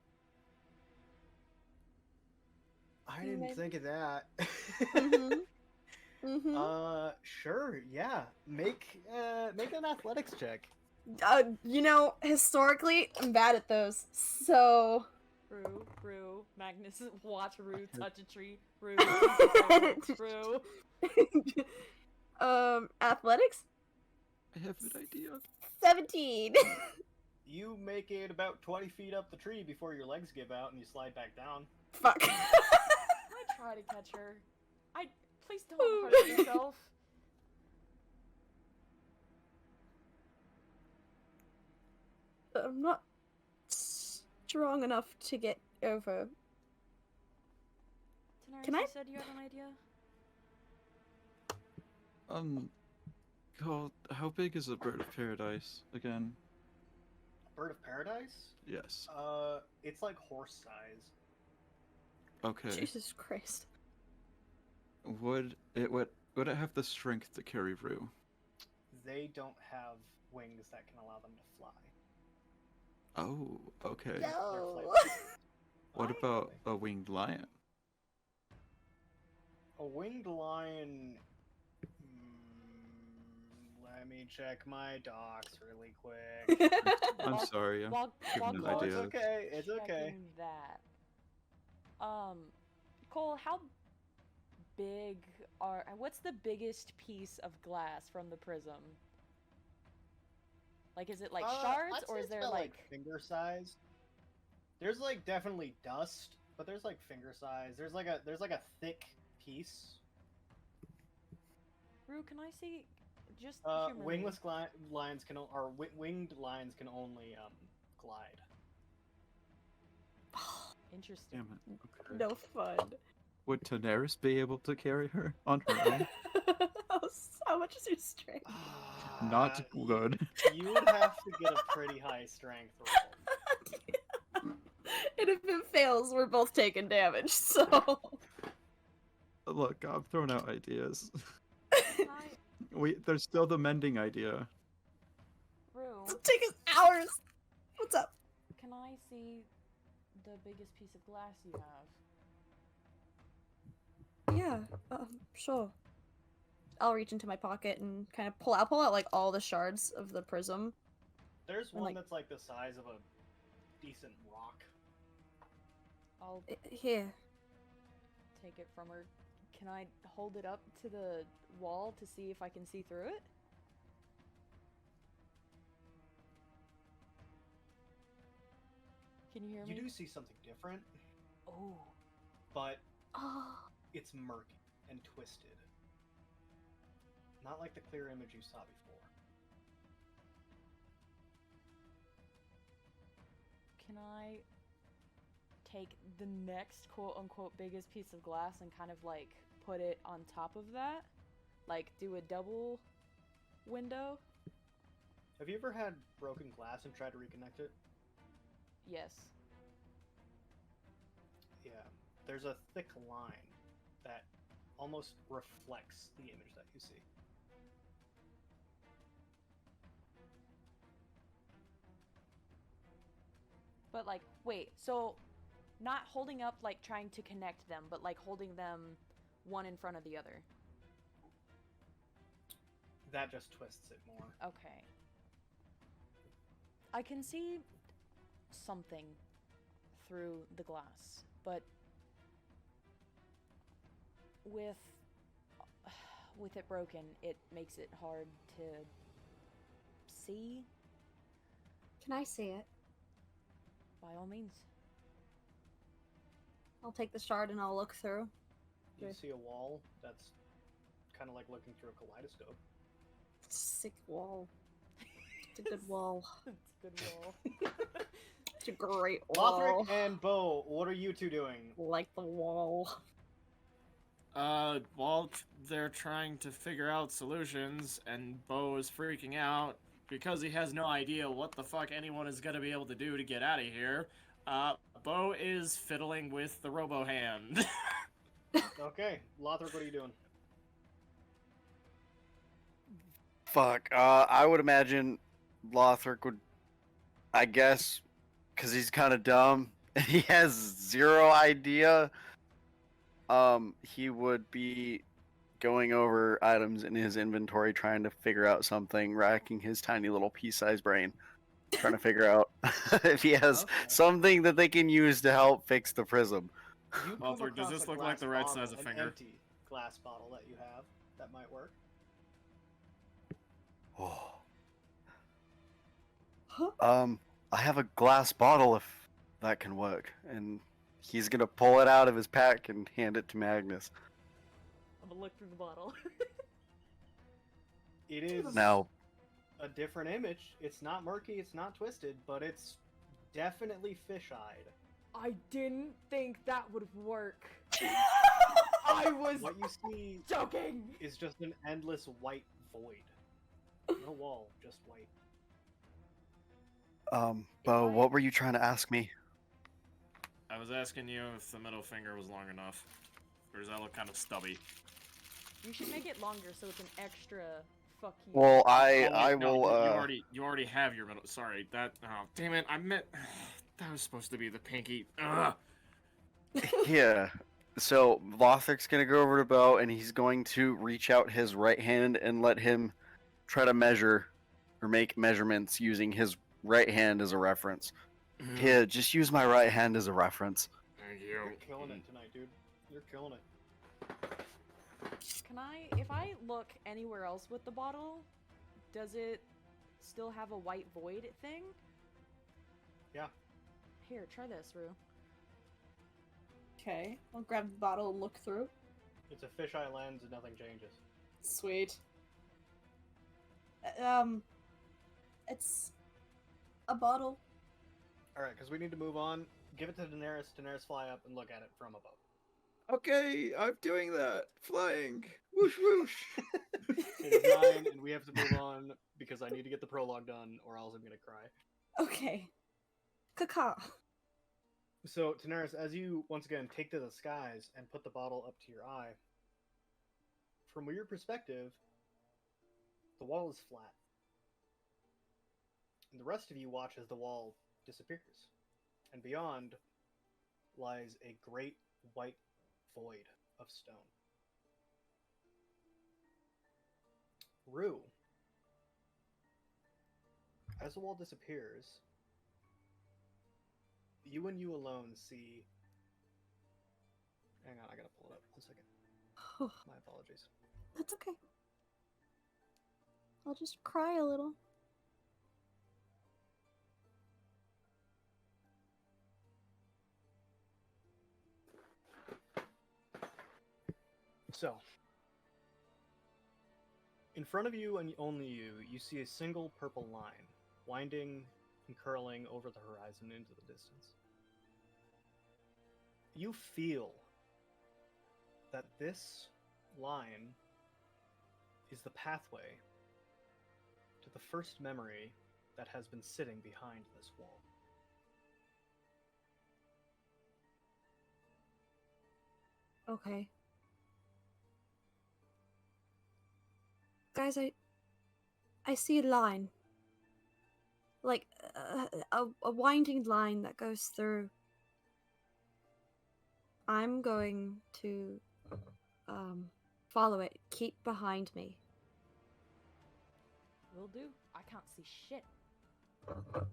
I didn't Maybe. think of that. Mm-hmm. Mm-hmm. Sure, yeah. Make an athletics check. Historically, I'm bad at those. So Rue, Magnus, watch Rue touch a tree. Rue, Rue. Athletics? I have an idea. 17. You make it about 20 feet up the tree before your legs give out and you slide back down. Fuck. I try to catch her. Please don't hurt yourself. I'm not strong enough to get over. Daenerys, Can I- you said you had an idea? How big is a bird of paradise again? Bird of paradise? Yes. It's like horse size. Okay. Jesus Christ. Would it have the strength to carry Rue? They don't have wings that can allow them to fly. Oh, okay. No. What Fly? about a winged lion? A winged lion? Let me check my docs really quick. I'm While- sorry. I'm while giving him No, it's ideas. okay. It's okay. checking that. Cole, how big what's the biggest piece of glass from the prism? Like, is it like shards, I'd or say is it's there about, like... finger size? There's like definitely dust, but there's like finger size. There's like a thick piece. Rue, can I see just humor me? Wingless lines can winged lines can only glide. Interesting. Damn it. Okay. No fun. Would Daenerys be able to carry her on her own? How much is your strength? Not good. You would have to get a pretty high strength roll. And if it fails, we're both taking damage, so... Look, I'm throwing out ideas. Can I... There's still the mending idea. Rue, It'll take us hours! What's up? can I see the biggest piece of glass you have? Yeah, sure. I'll reach into my pocket and kind of pull out like all the shards of the prism. There's And, one like- that's like the size of a decent rock. I'll Here. take it from her. Can I hold it up to the wall to see if I can see through it? Can you hear me? You do see something different, Oh. but Oh. it's murky and twisted. Not like the clear image you saw before. Can I take the next quote-unquote biggest piece of glass and kind of like put it on top of that? Like do a double window? Have you ever had broken glass and tried to reconnect it? Yes. Yeah. There's a thick line that almost reflects the image that you see. But like, wait, so not holding up like trying to connect them, but like holding them one in front of the other. That just twists it more. Okay. I can see something through the glass, but with it broken, it makes it hard to see. Can I see it? By all means. I'll take the shard and I'll look through. You Okay. see a wall that's kind of like looking through a kaleidoscope. Sick wall. It's a good wall. It's a good wall. It's a great wall. Lothric and Bo, what are you two doing? Like the wall. While they're trying to figure out solutions, and Bo is freaking out because he has no idea what the fuck anyone is gonna be able to do to get out of here, Bo is fiddling with the robo hand. Okay, Lothric, what are you doing? Fuck. I would imagine Lothric would, I guess, because he's kind of dumb and he has zero idea. He would be going over items in his inventory, trying to figure out something, racking his tiny little pea-sized brain, trying to figure out if he has Okay. something that they can use to help fix the prism. You come Lothric, does across this a look like glass the right bottle, size of an finger? empty glass bottle that you have. That might work. I have a glass bottle if that can work, and he's gonna pull it out of his pack and hand it to Magnus. I'm gonna look through the bottle. It is Now, a different image. It's not murky, it's not twisted, but it's definitely fish-eyed. I didn't think that would work. I was What you see joking. is just an endless white void. No wall, just white. Bo, what were you trying to ask me? I was asking you if the middle finger was long enough, or does that look kind of stubby? You should make it longer so it's an extra fuck you. Well, Oh, I wait, no, will. you already have your middle. Sorry, that. Oh, damn it! I meant that was supposed to be the pinky. Ugh. Yeah. So Lothric's gonna go over to Bo, and he's going to reach out his right hand and let him try to measure or make measurements using his right hand as a reference. Here, just use my right hand as a reference. Thank You're you. killing it tonight, dude. You're killing it. Can I, if I look anywhere else with the bottle, does it still have a white void thing? Yeah. Here, try this, Rue. Okay, I'll grab the bottle and look through. It's a fisheye lens and nothing changes. Sweet. It's a bottle. Alright, because we need to move on. Give it to Daenerys. Daenerys, fly up and look at it from above. Okay, I'm doing that. Flying. Whoosh whoosh. It is 9, and we have to move on because I need to get the prologue done, or else I'm gonna cry. Okay. Caca. So, Daenerys, as you once again take to the skies and put the bottle up to your eye, from your perspective, the wall is flat. And the rest of you watch as the wall disappears. And beyond lies a great white void of stone. Rue, as the wall disappears, you and you alone see. Hang on, I gotta pull it up. 1 second. My apologies. That's okay. I'll just cry a little. So, in front of you and only you see a single purple line winding and curling over the horizon into the distance. You feel that this line is the pathway to the first memory that has been sitting behind this wall. Okay. Guys, I see a line. Like a winding line that goes through. I'm going to follow it. Keep behind me. Will do. I can't see shit. Okay.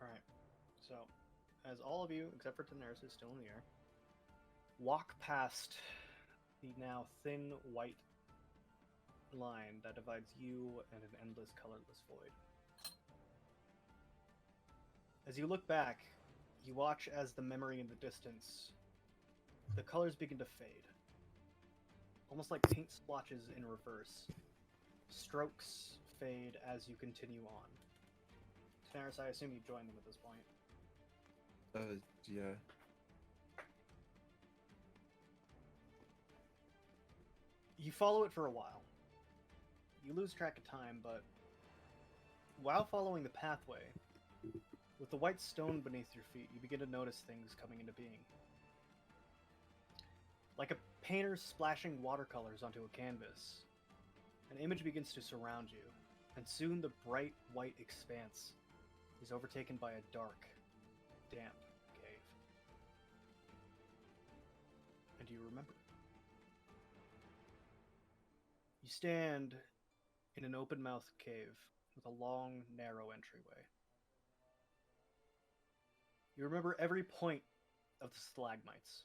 Alright, so, as all of you, except for Daenerys, is still in the air, walk past the now thin white line that divides you and an endless colorless void. As you look back, you watch as the memory in the distance, the colors begin to fade. Almost like paint splotches in reverse. Strokes fade as you continue on. Daenerys, I assume you joined them at this point. Yeah. You follow it for a while. You lose track of time, but while following the pathway, with the white stone beneath your feet, you begin to notice things coming into being. Like a painter splashing watercolors onto a canvas, an image begins to surround you, and soon the bright white expanse is overtaken by a dark, damp cave. And you remember. You stand in an open-mouthed cave with a long, narrow entryway. You remember every point of the stalagmites.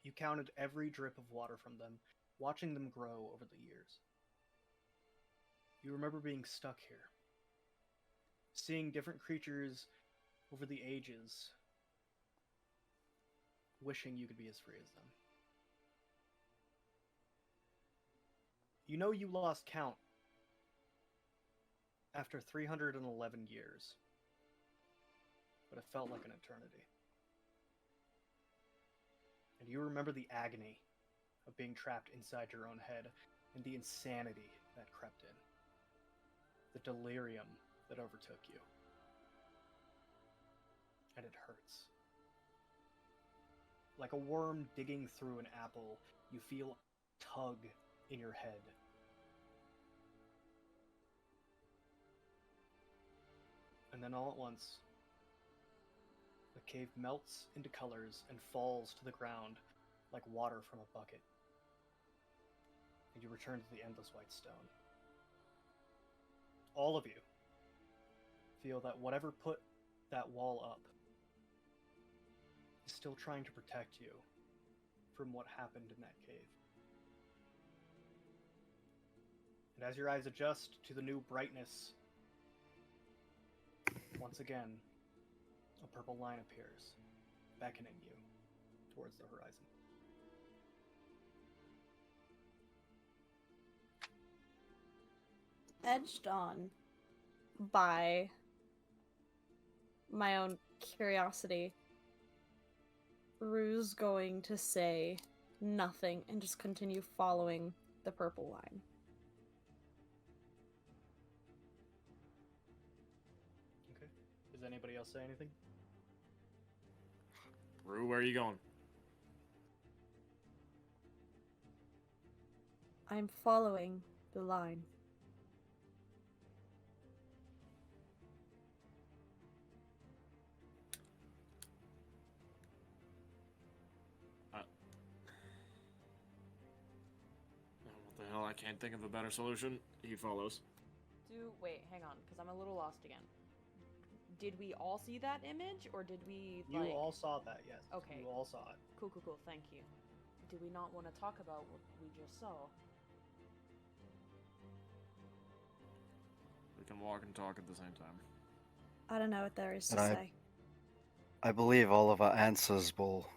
You counted every drip of water from them, watching them grow over the years. You remember being stuck here, seeing different creatures over the ages, wishing you could be as free as them. You know you lost count after 311 years, but it felt like an eternity. And you remember the agony of being trapped inside your own head and the insanity that crept in, the delirium that overtook you. And it hurts. Like a worm digging through an apple, you feel a tug in your head. And then all at once, the cave melts into colors and falls to the ground like water from a bucket. And you return to the endless white stone. All of you feel that whatever put that wall up is still trying to protect you from what happened in that cave. And as your eyes adjust to the new brightness, once again, a purple line appears, beckoning you towards the horizon. Edged on by my own curiosity, Rue's going to say nothing and just continue following the purple line. Okay. Does anybody else say anything? Rue, where are you going? I'm following the line. What the hell? I can't think of a better solution. He follows. Wait, hang on, because I'm a little lost again. Did we all see that image, or did we, You like... all saw that, yes. Okay. You all saw it. Cool, thank you. Do we not want to talk about what we just saw? We can walk and talk at the same time. I don't know what there is to And say. I believe all of our answers will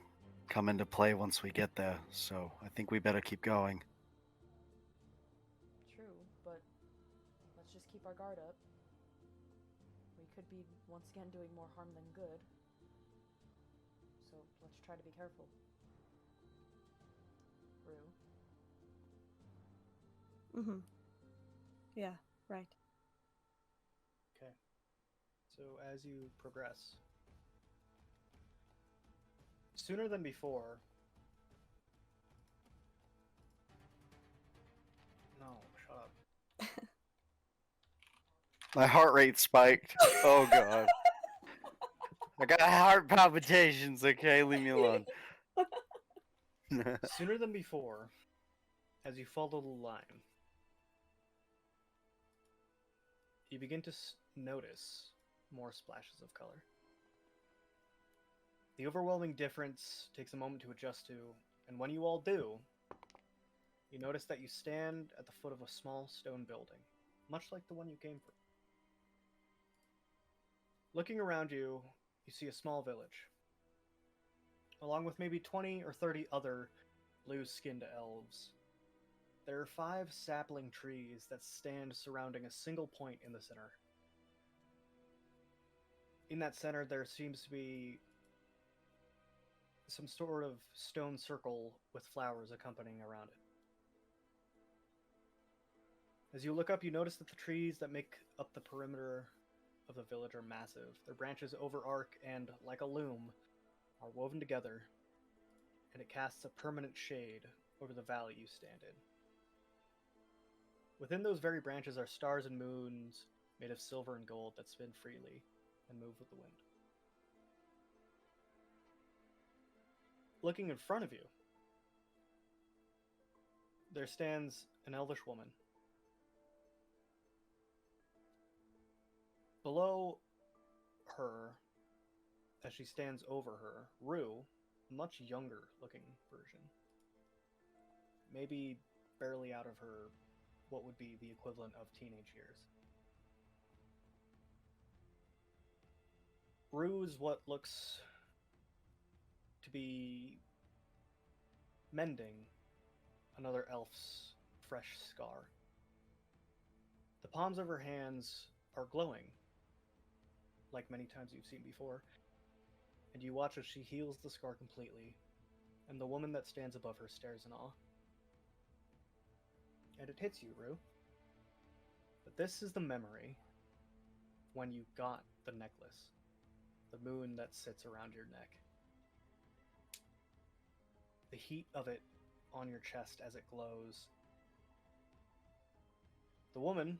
come into play once we get there, so I think we better keep going. True, but let's just keep our guard up. We could be, once again, doing more harm than good. So let's try to be careful. Rue? Mm-hmm. Yeah, right. Okay. So as you progress, sooner than before... No, shut up. My heart rate spiked. Oh god. I got heart palpitations, okay? Leave me alone. Sooner than before, as you follow the line, you begin to notice more splashes of color. The overwhelming difference takes a moment to adjust to, and when you all do, you notice that you stand at the foot of a small stone building, much like the one you came from. Looking around you, you see a small village, along with maybe 20 or 30 other blue-skinned elves. There are 5 sapling trees that stand surrounding a single point in the center. In that center, there seems to be some sort of stone circle with flowers accompanying around it. As you look up, you notice that the trees that make up the perimeter of the village are massive. Their branches overarch and, like a loom, are woven together, and it casts a permanent shade over the valley you stand in. Within those very branches are stars and moons made of silver and gold that spin freely and move with the wind. Looking in front of you, there stands an elvish woman. Below her, as she stands over her, Rue, a much younger looking version. Maybe barely out of her, what would be the equivalent of teenage years. Rue is what looks to be mending another elf's fresh scar. The palms of her hands are glowing, like many times you've seen before, and you watch as she heals the scar completely, and the woman that stands above her stares in awe. And it hits you, Rue, that this is the memory when you got the necklace, the moon that sits around your neck. The heat of it on your chest as it glows. The woman,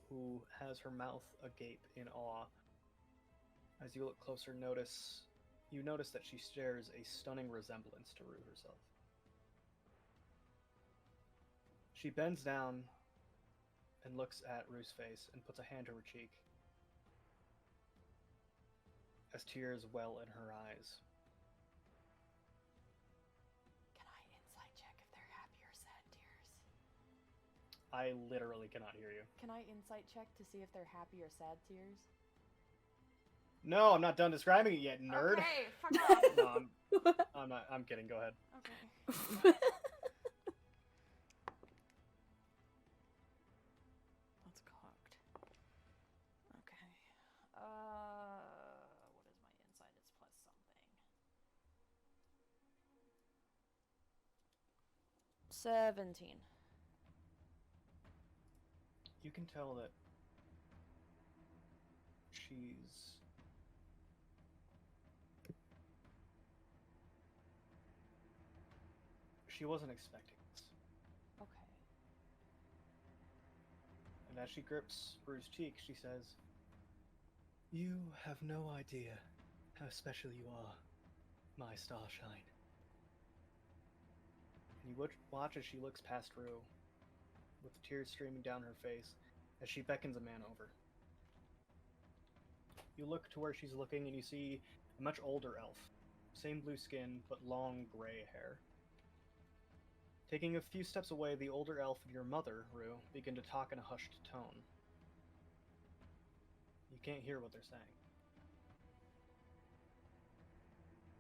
who has her mouth agape in awe, as you look closer, notice you notice that she shares a stunning resemblance to Rue herself. She bends down and looks at Rue's face and puts a hand to her cheek as tears well in her eyes. Can I insight check if they're happy or sad tears? I literally cannot hear you. Can I insight check to see if they're happy or sad tears? No, I'm not done describing it yet, nerd. Okay, fuck off. No, I'm not. I'm kidding. Go ahead. Okay. That's cocked. Okay. What is my insight? It's plus something. 17. You can tell that she's she wasn't expecting this. Okay. And as she grips Rue's cheek, she says, "You have no idea how special you are, my starshine." And you watch as she looks past Rue, with the tears streaming down her face, as she beckons a man over. You look to where she's looking and you see a much older elf. Same blue skin, but long gray hair. Taking a few steps away, the older elf and your mother, Rue, begin to talk in a hushed tone. You can't hear what they're saying.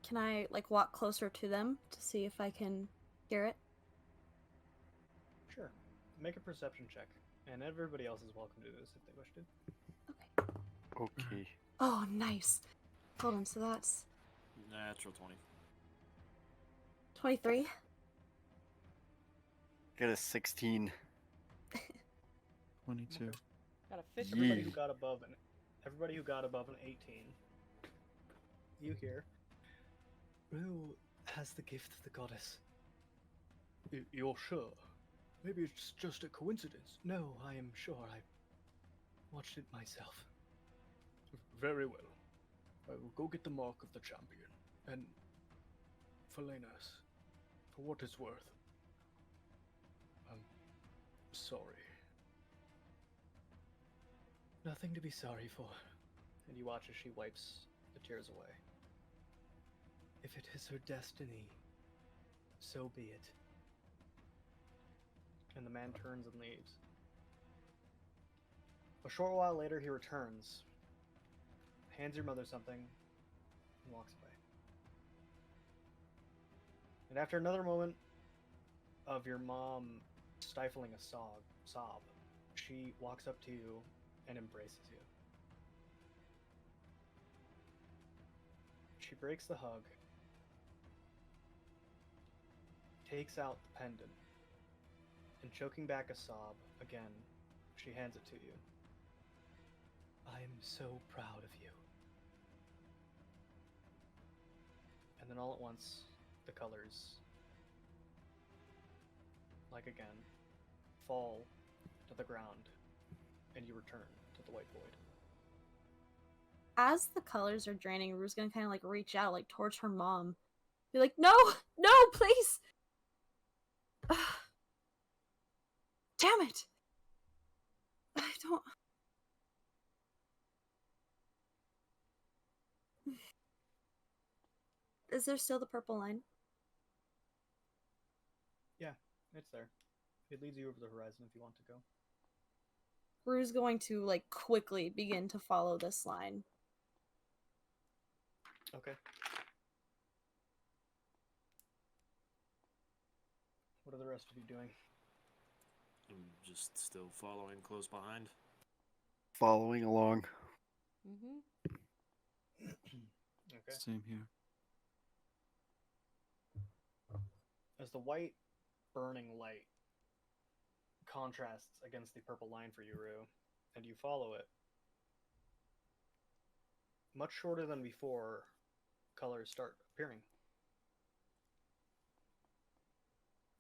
Can I, like, walk closer to them to see if I can hear it? Sure. Make a perception check, and everybody else is welcome to do this if they wish to. Okay. Oh, nice. Hold on, so that's Natural 20. 23. Get a 16. 22. Got a 50. Everybody who Yee. got above an 18, you hear, "Rue has the gift of the goddess." You're sure? Maybe it's just a coincidence. No, I am sure. I watched it myself. Very well. I will go get the mark of the champion. And Felenas, for what it's worth, I'm sorry. Nothing to be sorry for. And you watch as she wipes the tears away. If it is her destiny, so be it. And the man turns and leaves. A short while later, he returns, hands your mother something, and walks away. And after another moment of your mom stifling a sob, she walks up to you and embraces you. She breaks the hug, takes out the pendant, and choking back a sob, again, she hands it to you. "I am so proud of you." And then all at once, the colors, like again, fall to the ground, and you return to the white void. As the colors are draining, Rue's gonna kind of like reach out, like towards her mom, be like, "No, no, please!" Damn it! I don't. Is there still the purple line? Yeah, it's there. It leads you over the horizon if you want to go. Rue's going to like quickly begin to follow this line. Okay. What are the rest of you doing? I'm just still following close behind. Following along. Mm-hmm. Okay. Same here. As the white burning light contrasts against the purple line for you, Rue, and you follow it, much shorter than before, colors start appearing.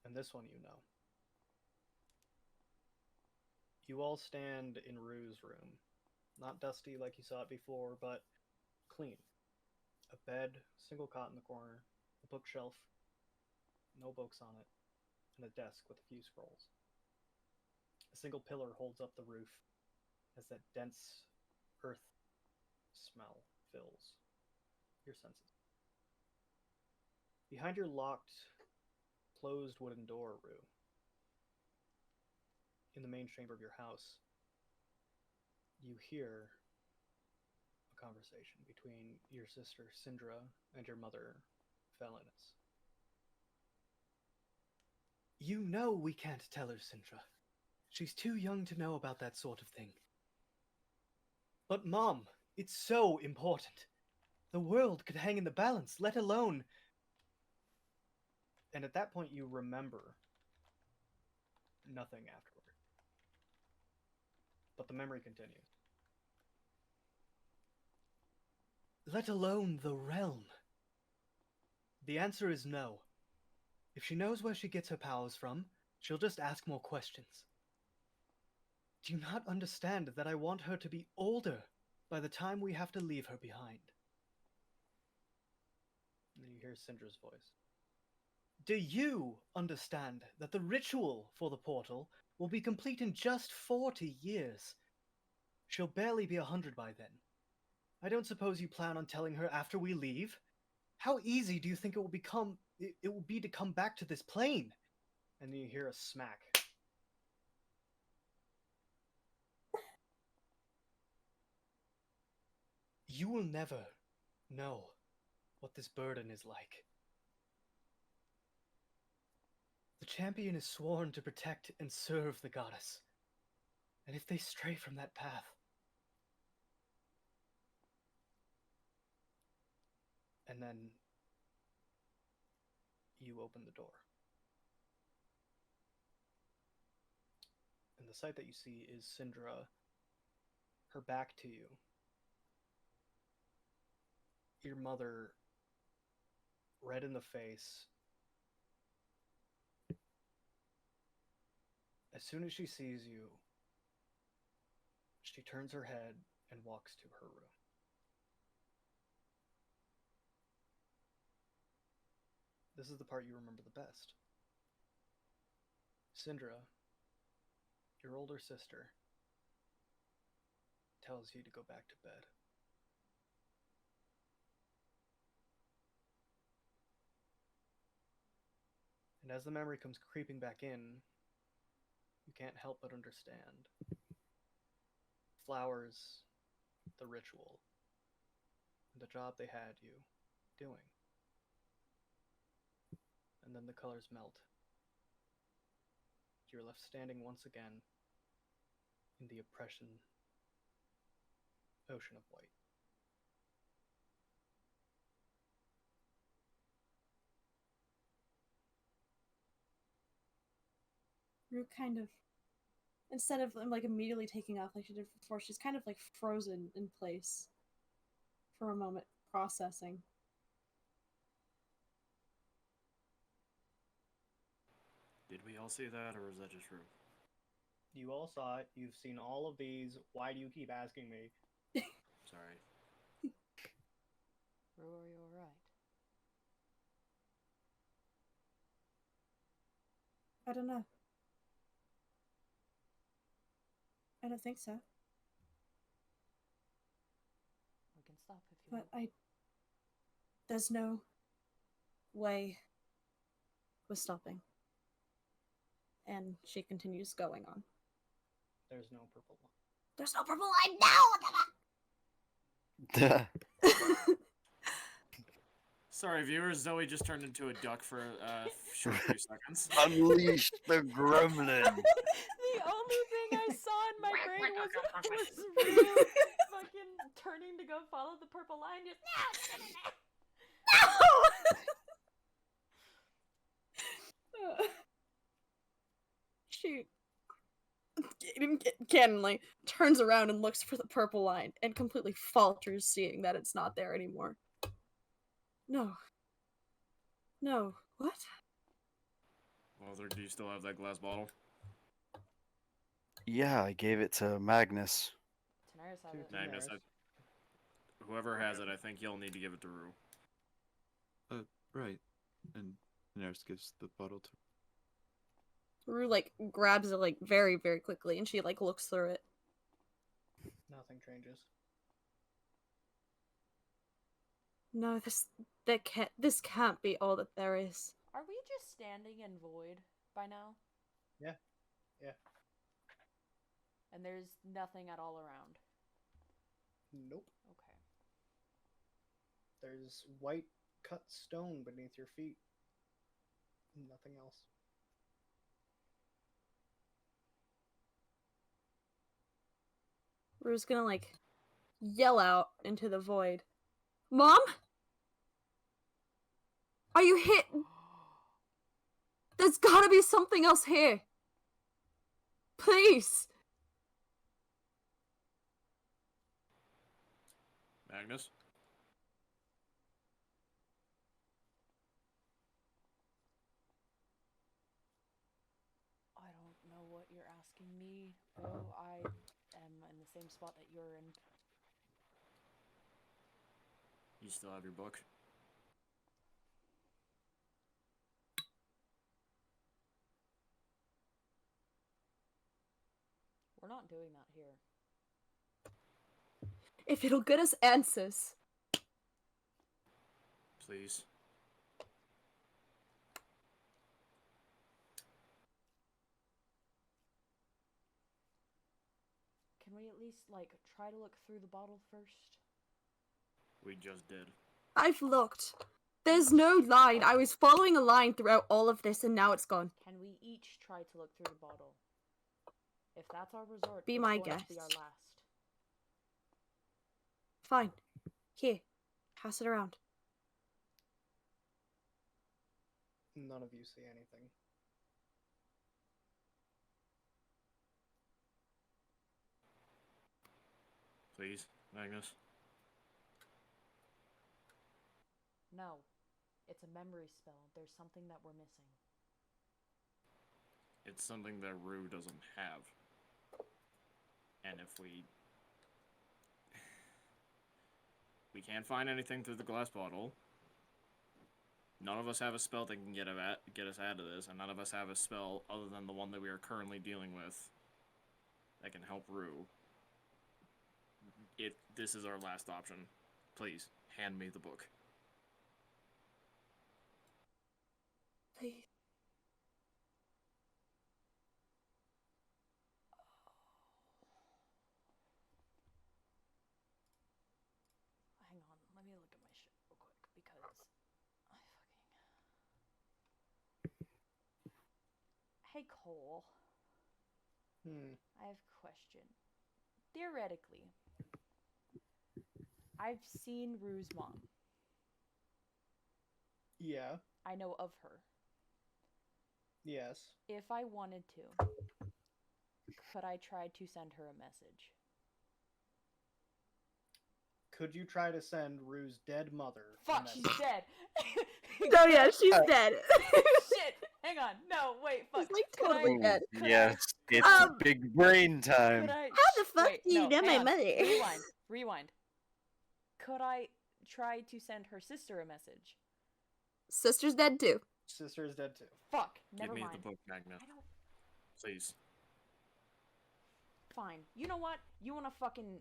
And this one you know. You all stand in Rue's room. Not dusty like you saw it before, but clean. A bed, single cot in the corner, a bookshelf, no books on it, and a desk with a few scrolls. A single pillar holds up the roof as that dense earth smell fills your senses. Behind your locked, closed wooden door, Rue, in the main chamber of your house, you hear a conversation between your sister Syndra and your mother Felenis. You know we can't tell her, Syndra. She's too young to know about that sort of thing. But Mom, it's so important. The world could hang in the balance, let alone... And at that point you remember nothing afterward. But the memory continues. Let alone the realm. The answer is no. If she knows where she gets her powers from, she'll just ask more questions. Do you not understand that I want her to be older by the time we have to leave her behind? And then you hear Syndra's voice. Do you understand that the ritual for the portal will be complete in just 40 years? She'll barely be 100 by then. I don't suppose you plan on telling her after we leave? How easy do you think it will be to come back to this plane? And then you hear a smack. You will never know what this burden is like. The champion is sworn to protect and serve the goddess. And if they stray from that path... And then you open the door. And the sight that you see is Syndra, her back to you. Your mother, red in the face. As soon as she sees you, she turns her head and walks to her room. This is the part you remember the best. Syndra, your older sister, tells you to go back to bed. And as the memory comes creeping back in, you can't help but understand. Flowers, the ritual, and the job they had you doing. And then the colors melt. You're left standing once again in the oppression ocean of white. Rue kind of, instead of like immediately taking off like she did before, she's kind of like frozen in place for a moment, processing. Did we all see that, or is that just Rue? You all saw it. You've seen all of these. Why do you keep asking me? Sorry. Rue, are you alright? I don't know. I don't think so. We can stop if you But want. there's no way we're stopping. And she continues going on. There's no purple one. There's no purple line now! Sorry, viewers. Zoe just turned into a duck for a short few seconds. Unleash the gremlin. The only thing I saw in my brain was Rue fucking turning to go follow the purple line. Just No! She cannonly turns around and looks for the purple line and completely falters, seeing that it's not there anymore. No. No. What? Walter, do you still have that glass bottle? Yeah, I gave it to Magnus. Tanaris had it. Magnus, whoever has it, I think you'll need to give it to Rue. Right. And Daenerys gives the bottle to. Rue like grabs it like very, very quickly, and she like looks through it. Nothing changes. No, this can't be all that there is. Are we just standing in void by now? Yeah. Yeah. And there's nothing at all around. Nope. Okay. There's white cut stone beneath your feet. Nothing else. Rue's gonna like yell out into the void. Mom? Are you hit? There's gotta be something else here. Please. Magnus? I don't know what you're asking me, bro. I am in the same spot that you're in. You still have your book? We're not doing that here. If it'll get us answers. Please. Can we at least, like, try to look through the bottle first? We just did. I've looked. There's no line. I was following a line throughout all of this, and now it's gone. Can we each try to look through the bottle? If that's our resort, Be it's my going to be guest. our last. Fine. Here. Pass it around. None of you see anything. Please, Magnus. No. It's a memory spell. There's something that we're missing. It's something that Rue doesn't have. And if we can't find anything through the glass bottle. None of us have a spell that can get us out of this, and none of us have a spell other than the one that we are currently dealing with that can help Rue. This is our last option. Please, hand me the book. Please. Hang on, let me look at my shit real quick, because I fucking... Hey, Cole. I have a question. Theoretically, I've seen Rue's mom. Yeah. I know of her. Yes. If I wanted to, could I try to send her a message? Could you try to send Rue's dead mother? a Fuck, she's message? dead! No, yeah, she's dead. Shit! Hang on, no, wait, fuck. She's like Could totally I- dead. could Yes, I- it's Um, big brain time. Could I... How the fuck Wait, do you no, know hang my on. mother? Rewind. Could I try to send her sister a message? Sister's dead too. Sister is dead too. Fuck, Give never me mind. the book, Magnus. I don't... Please. Fine. You know what? You wanna fucking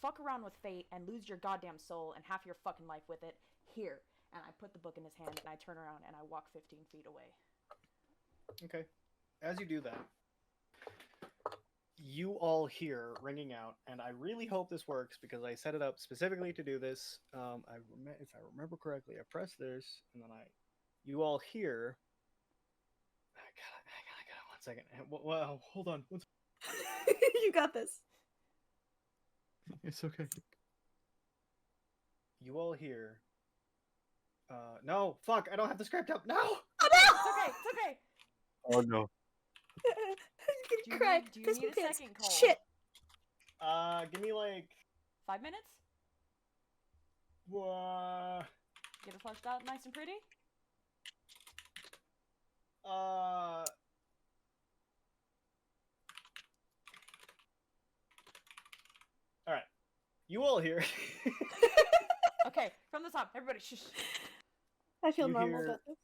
fuck around with fate and lose your goddamn soul and half your fucking life with it? Here. And I put the book in his hand and I turn around and I walk 15 feet away. Okay. As you do that, you all hear ringing out, and I really hope this works because I set it up specifically to do this. If I remember correctly, I press this, and then you all hear. I got it. 1 second. Well, hold on. You got this. It's okay. You all hear. No, fuck! I don't have the script up. No. Oh It's okay. Oh no. Do you Cry. need- do you Piss need my a pants. second, Cole? Shit. Give me like. 5 minutes? Get it fleshed out nice and pretty? Alright. You all hear. Okay, from the top, everybody, shh. I feel You normal hear- about this.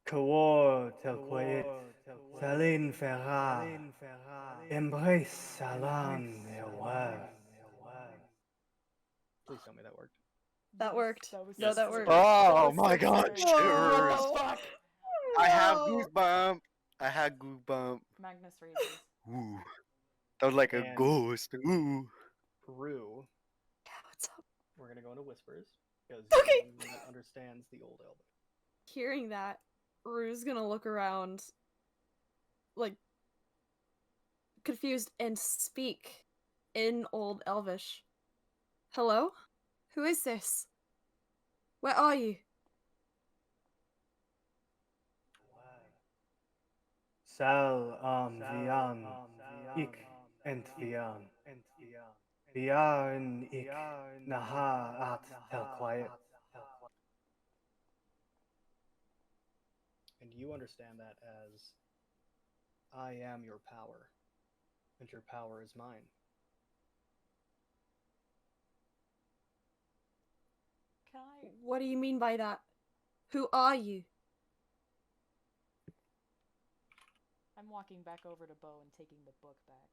Kawar Telquet, Salin Ferra, Embrace Salam Ewa. Please tell me that worked. That worked. That was No, that so worked. good. Oh That was my so god, good. shivers. What the fuck? I have No. goosebump. I had goosebump. Magnus raises. Ooh. That was like a And- ghost. Ooh. Peru. Yeah, what's up? We're gonna go into whispers because Okay. he understands the old Elvish. Hearing that, Rue's gonna look around, like, confused and speak in Old Elvish. Hello? Who is this? Where are you? Sal Vian, Ik Vian. Vian Ik Naha At Telquet. And you understand that as I am your power, and your power is mine. Can I? What do you mean by that? Who are you? I'm walking back over to Bo and taking the book back.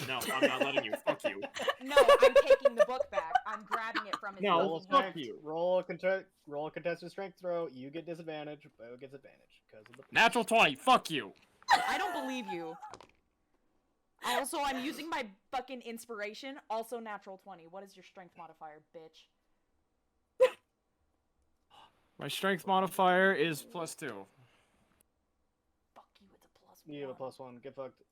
No, I'm not letting you. Fuck you. No, I'm taking the book back. I'm grabbing it from his No, Roll a fucking fuck hand. strength. you. Roll a contested strength throw. You get disadvantage. Bo gets advantage because of the Natural 20. Fuck you. I don't believe you. Also, I'm using my fucking inspiration. Also, natural 20. What is your strength modifier, bitch? My strength modifier is +2. Fuck you, it's a +1. You have a +1. Get fucked.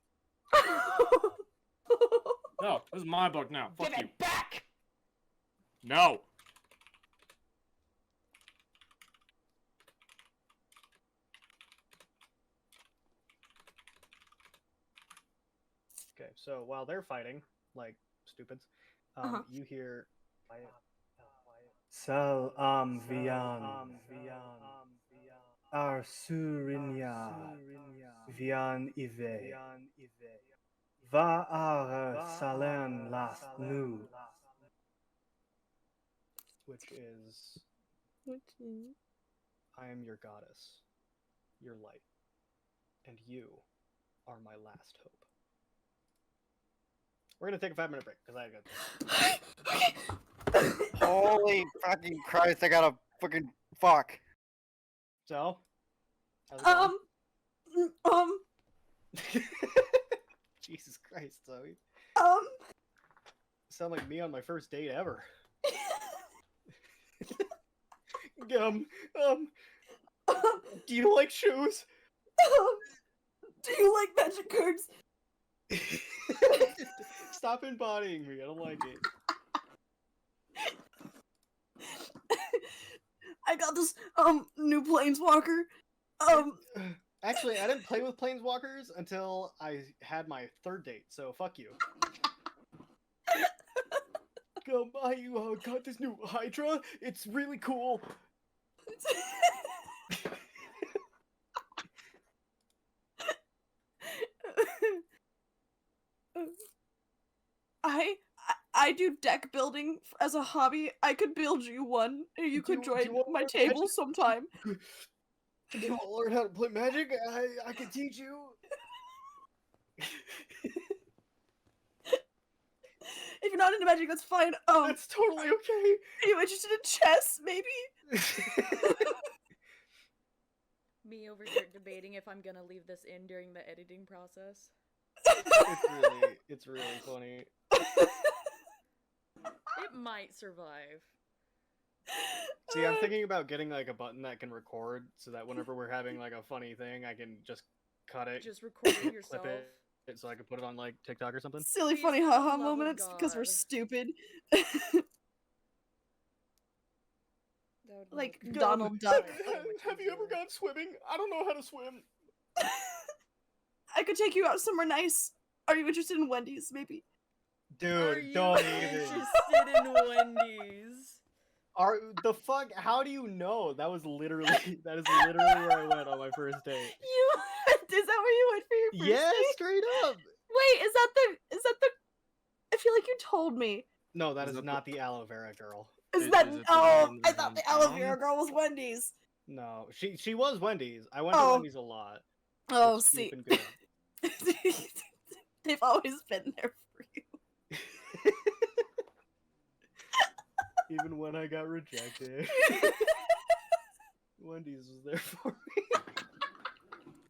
No, this is my book now. Fuck Give you. it back! No. Okay, so while they're fighting, like stupids, you hear Sal Vian, Arsurinya, Vian Ive. Va Ar Salen Last Nu. which is Which is... I am your goddess, your light, and you are my last hope. We're gonna take a 5-minute break because I got. Holy fucking Christ, I gotta fucking fuck. So, how's it going? Jesus Christ, Zoe. Sound like me on my first date ever. Do you like shoes? do you like magic cards? Stop embodying me. I don't like it. I got this new planeswalker. Actually, I didn't play with planeswalkers until I had my third date, so fuck you. I got this new Hydra. It's really cool. I do deck building as a hobby. I could build you one. You could Do you join want my more table magic? sometime. Do you want to learn how to play Magic? I can teach you. If you're not into magic, that's fine. That's totally okay. Are you interested in chess? Maybe. Me over here debating if I'm gonna leave this in during the editing process. It's really funny. It might survive. See, I'm thinking about getting like a button that can record, so that whenever we're having like a funny thing, I can just cut it, Just recording clip yourself. it, so I can put it on like TikTok or something. Silly, Please, funny, for the haha love of moments because we're God. stupid. That would Like make- Donald Duck. Have you ever gone swimming? I don't know how to swim. I could take you out somewhere nice. Are you interested in Wendy's? Maybe. Are Dude, you don't even. interested in Wendy's? Are the fuck? How do you know? That is literally where I went on my first date. You is that where you went for your first Yeah, date? straight up. Wait, is that told me. No, that Is is that not the aloe vera girl. Is Is that? it the Oh, one I with thought the the aloe thong? vera girl was Wendy's. No, she was Wendy's. I went to Oh. Wendy's a lot. Oh, It's see. cheap and good. They've always been there for you. Even when I got rejected, Wendy's was there for me.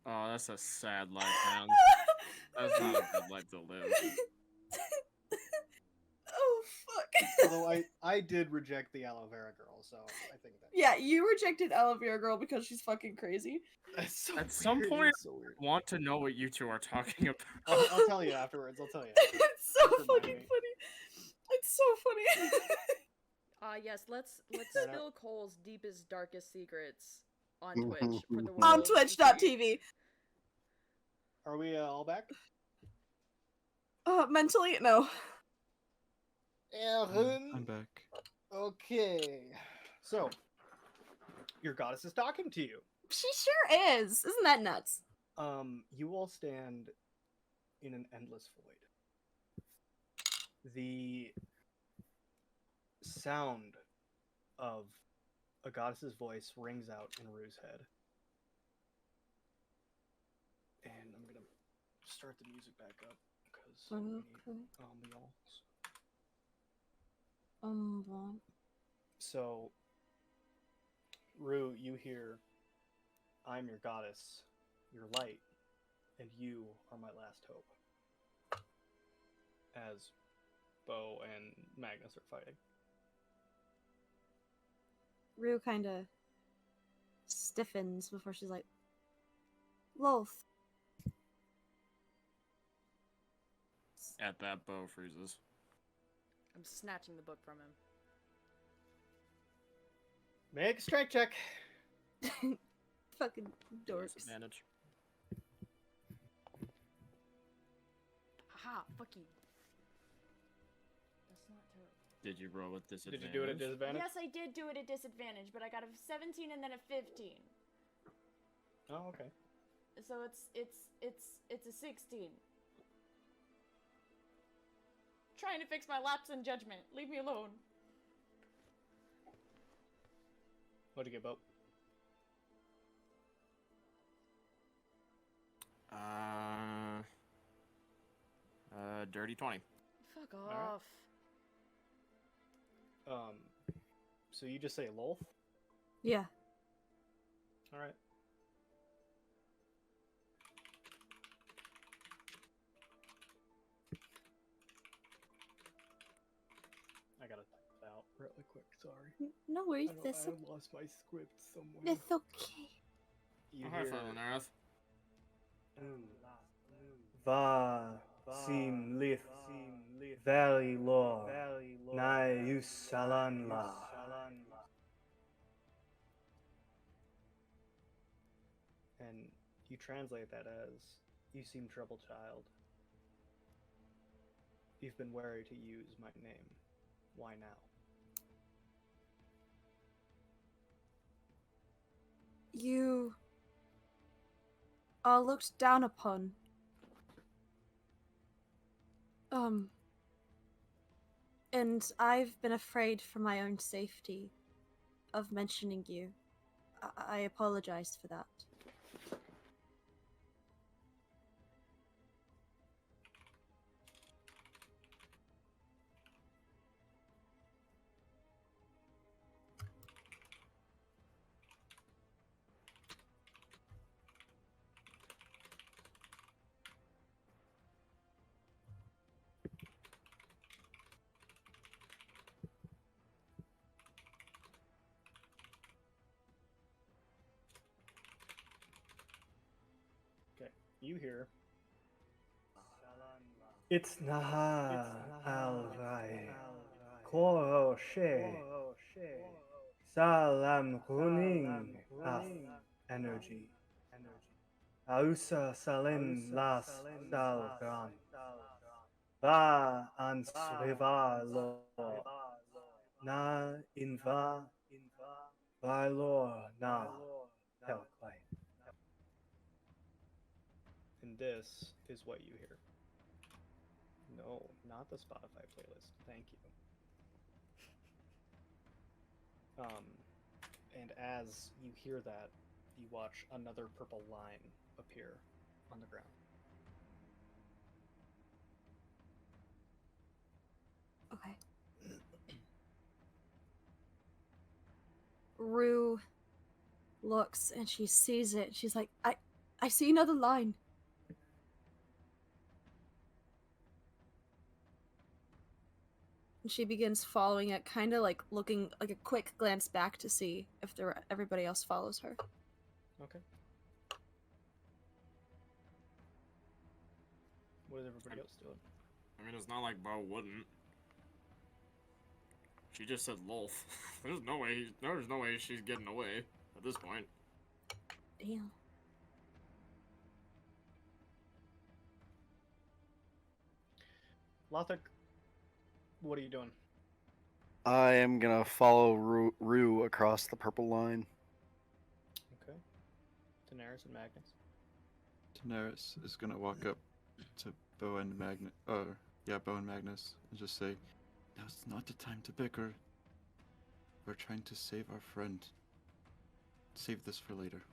Oh, that's a sad life, man. That's not a good life to live. Oh fuck. Although I did reject the aloe vera girl, so I think that. Yeah, you rejected aloe vera girl because she's fucking crazy. That's so At some weird, point, it's so weird. Want to know what you two are talking about? I'll tell you afterwards. I'll tell you. It's Afterwards. so Just remind fucking me. funny. It's so funny. Yes, let's Fair enough. spill Cole's deepest, darkest secrets on Mhm, Twitch for the mhm. world. On to see. twitch.tv. Are we all back? Mentally, no. I'm back. Okay. So, your goddess is talking to you. She sure is. Isn't that nuts? You all stand in an endless void. The sound of a goddess's voice rings out in Rue's head. And I'm gonna start the music back up because we need ambiance. So, Rue, you hear, "I'm your goddess, your light, and you are my last hope." As Bo and Magnus are fighting. Rue kind of stiffens before she's like, Loth. At that, Bo freezes. I'm snatching the book from him. Make a strength check. Fucking dorks. Disadvantage. Haha, fuck you. That's not terrible. Did you roll with Did disadvantage? you do it at disadvantage? Yes, I did do it at disadvantage, but I got a 17 and then a 15. Oh, okay. So it's a 16. Trying to fix my lapse in judgment. Leave me alone. What'd you get, Bo? Dirty 20. Fuck Alright. off. So you just say Lolth? Yeah. Alright. I gotta type it out really quick, sorry. No worries. I That's, lost my script somewhere. that's okay. You High hear, five on Earth. Va sim lith valley law nai usalan la. and you translate that as, "You seem troubled, child. You've been wary to use my name. Why now?" You are looked down upon. And I've been afraid for my own safety of mentioning you. I apologize for that. Okay, you hear, It's Naha al Rai. Koro She. Salam Runing Af Energy. Ausa Salim Las Salgan. Va Ansriva Lo. Na Inva. Bailor Na. Helklai. and this is what you hear. No, not the Spotify playlist. Thank you. And as you hear that, you watch another purple line appear on the ground. Okay. Rue looks and she sees it. She's like, I see another line. And she begins following it, kind of like looking like a quick glance back to see if everybody else follows her. Okay. What is everybody else doing? I mean, it's not like Bo wouldn't. She just said Lolf. There's no way she's getting away at this point. Damn. Lothric, what are you doing? I am gonna follow Rue across the purple line. Okay. Daenerys and Magnus. Daenerys is gonna walk up to Bo and Magnus, Bo and Magnus, and just say, "Now's not the time to bicker. We're trying to save our friend. Save this for later."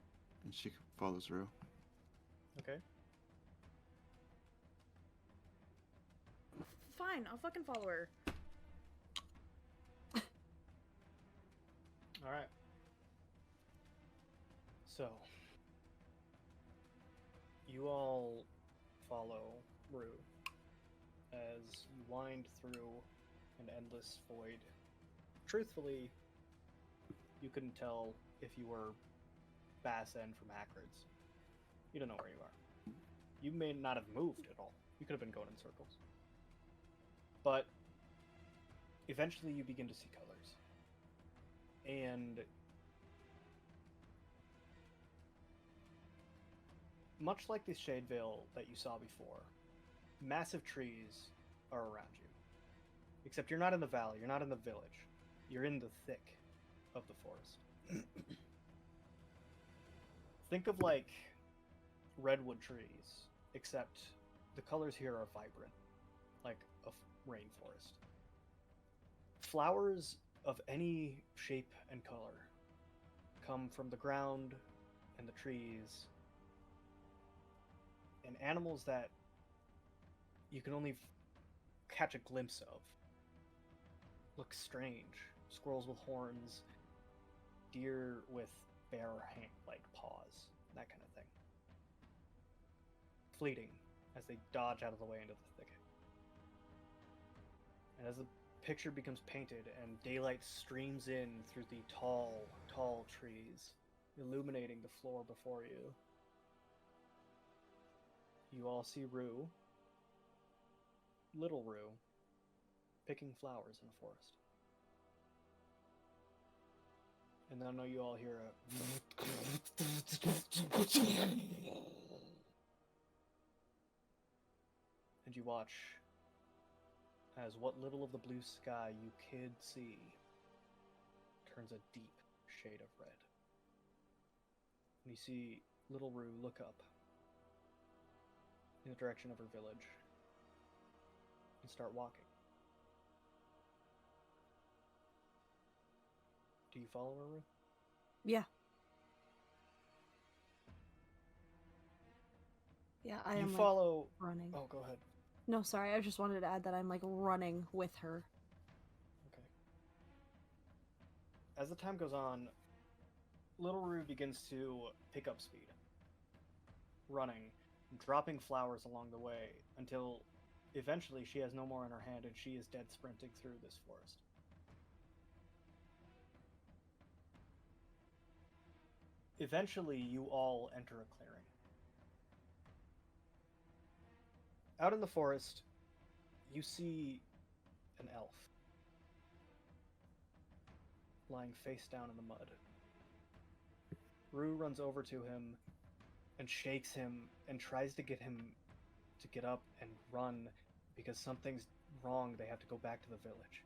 And she follows Rue. Okay. Fine, I'll fucking follow her. All right. So, you all follow Rue as you wind through an endless void. Truthfully, you couldn't tell if you were Bass End from Hackard's. You don't know where you are. You may not have moved at all. You could have been going in circles. But eventually you begin to see colors. And much like the Shadevale that you saw before, massive trees are around you. Except you're not in the valley, you're not in the village. You're in the thick of the forest. Think of like redwood trees, except the colors here are vibrant, like a rainforest. Flowers of any shape and color come from the ground and the trees, and animals that you can only catch a glimpse of look strange. Squirrels with horns, deer with bare like paws, that kind of thing. Fleeting as they dodge out of the way into the thicket. And as the picture becomes painted and daylight streams in through the tall, tall trees, illuminating the floor before you, you all see Rue, little Rue, picking flowers in a forest. And then you all hear a and you watch as what little of the blue sky you could see turns a deep shade of red. And you see little Rue look up in the direction of her village and start walking. Do you follow her, Rue? Yeah. Yeah, I You am follow. like running. Oh, go ahead. No, sorry, I just wanted to add that I'm like running with her. Okay. As the time goes on, little Rue begins to pick up speed, running, dropping flowers along the way until eventually she has no more in her hand and she is dead sprinting through this forest. Eventually, you all enter a clearing. Out in the forest, you see an elf lying face down in the mud. Rue runs over to him and shakes him and tries to get him to get up and run because something's wrong. They have to go back to the village.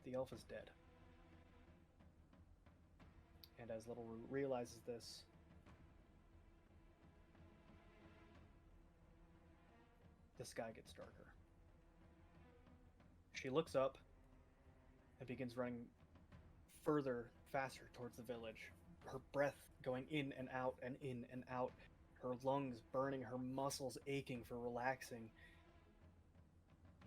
The elf is dead. And as little Rue realizes this, the sky gets darker. She looks up and begins running further, faster towards the village, her breath going in and out and in and out, her lungs burning, her muscles aching for relaxing.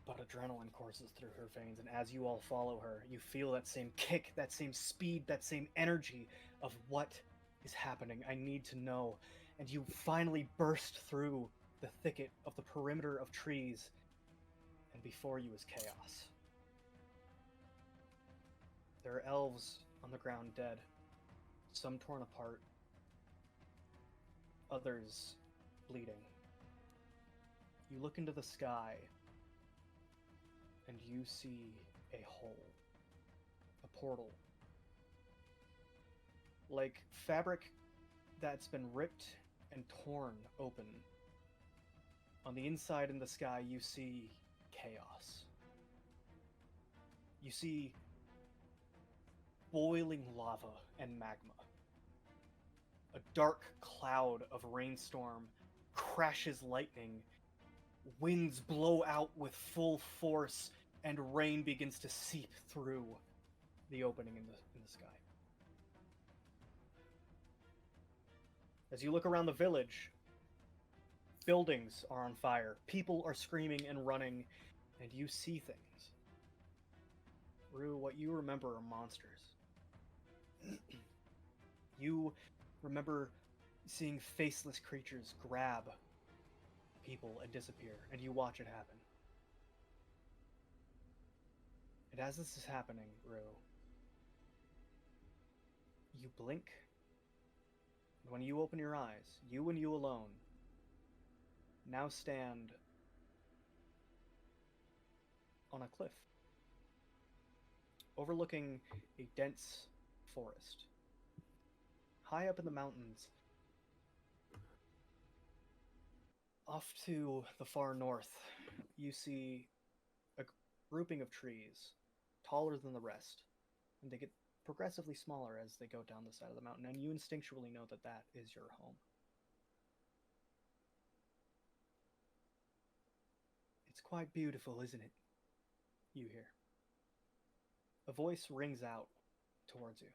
But adrenaline courses through her veins, and as you all follow her, you feel that same kick, that same speed, that same energy of what is happening. I need to know. And you finally burst through the thicket of the perimeter of trees, and before you is chaos. There are elves on the ground dead, some torn apart, others bleeding. You look into the sky, and you see a hole, a portal, like fabric that's been ripped and torn open. On the inside in the sky, you see chaos. You see boiling lava and magma. A dark cloud of rainstorm crashes lightning. Winds blow out with full force, and rain begins to seep through the opening in the sky. As you look around the village, buildings are on fire, people are screaming and running, and you see things. Rue, what you remember are monsters. You remember seeing faceless creatures grab people and disappear, and you watch it happen. And as this is happening, Rue, you blink, and when you open your eyes, you and you alone now stand on a cliff, overlooking a dense forest. High up in the mountains, off to the far north, you see a grouping of trees, taller than the rest, and they get progressively smaller as they go down the side of the mountain, and you instinctually know that that is your home. It's quite beautiful, isn't it? You hear. A voice rings out towards you,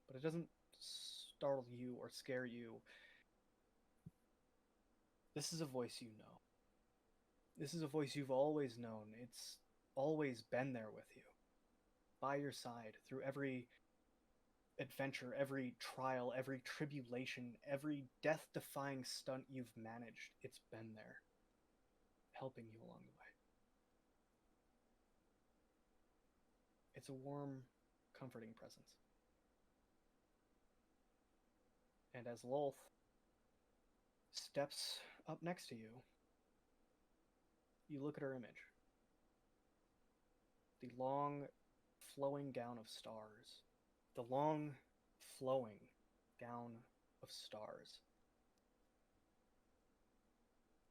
but it doesn't startle you or scare you. This is a voice you know. This is a voice you've always known. It's always been there with you, by your side, through every adventure, every trial, every tribulation, every death-defying stunt you've managed. It's been there, helping you along the way. It's a warm, comforting presence. And as Lolth steps up next to you, you look at her image. The long, flowing gown of stars. The long, flowing gown of stars.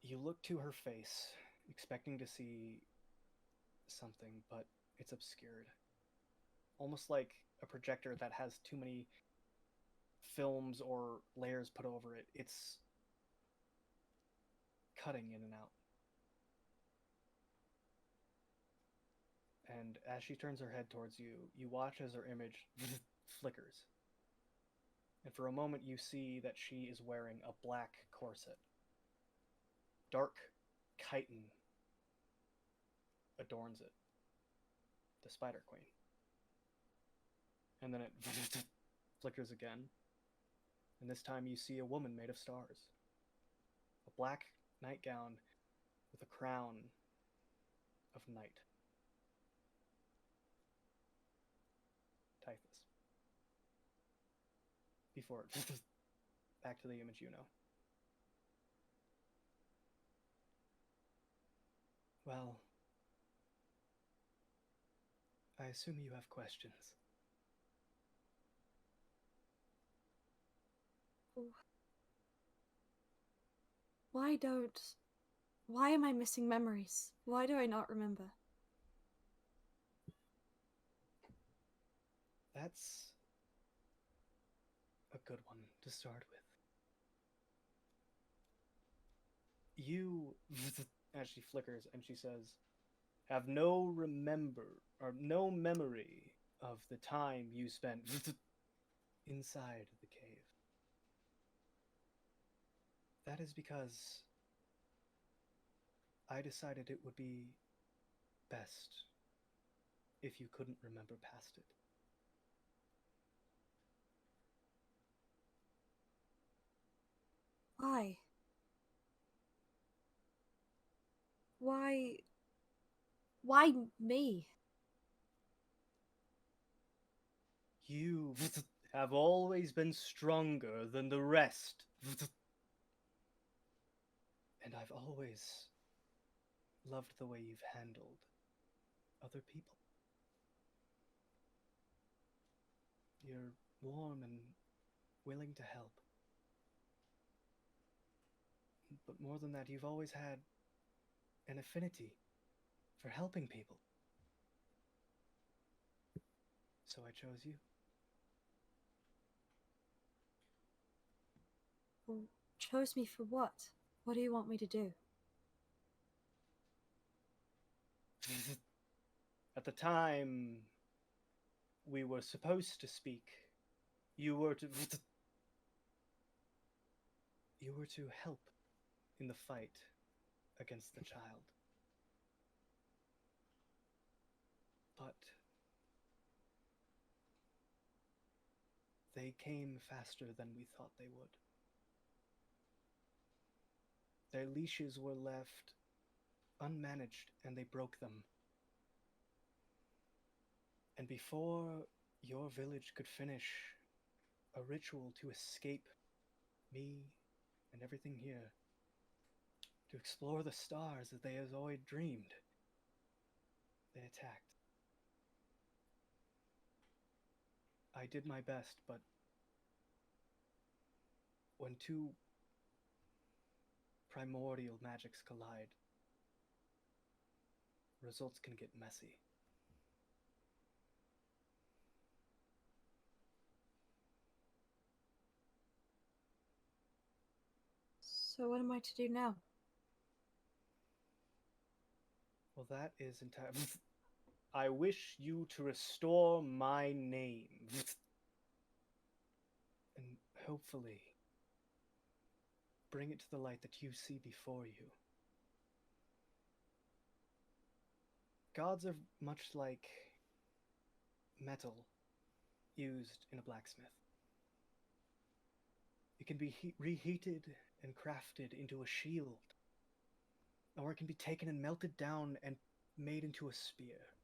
You look to her face, expecting to see something, but it's obscured. Almost like a projector that has too many films or layers put over it. It's cutting in and out. And as she turns her head towards you, you watch as her image flickers. And for a moment you see that she is wearing a black corset. Dark chitin adorns it. The Spider Queen. And then it flickers again. And this time you see a woman made of stars. A black nightgown with a crown of night. Typhus. Before back to the image you know. Well, I assume you have questions. Why am I missing memories? Why do I not remember? That's a good one to start with. You, as she flickers, and she says, "Have no no memory of the time you spent inside the cave. That is because I decided it would be best if you couldn't remember past it." Why? Why? Why me? You have always been stronger than the rest. And I've always loved the way you've handled other people. You're warm and willing to help. But more than that, you've always had an affinity for helping people. So I chose you. Well, chose me for what? What do you want me to do? At the time we were supposed to speak, you were to help in the fight against the child. But they came faster than we thought they would. Their leashes were left unmanaged, and they broke them. And before your village could finish a ritual to escape me and everything here, to explore the stars as they had always dreamed, they attacked. I did my best, but when two primordial magics collide, results can get messy. So what am I to do now? Well, that is entirely... I wish you to restore my name. And hopefully bring it to the light that you see before you. Gods are much like metal used in a blacksmith. It can be reheated and crafted into a shield, or it can be taken and melted down and made into a spear.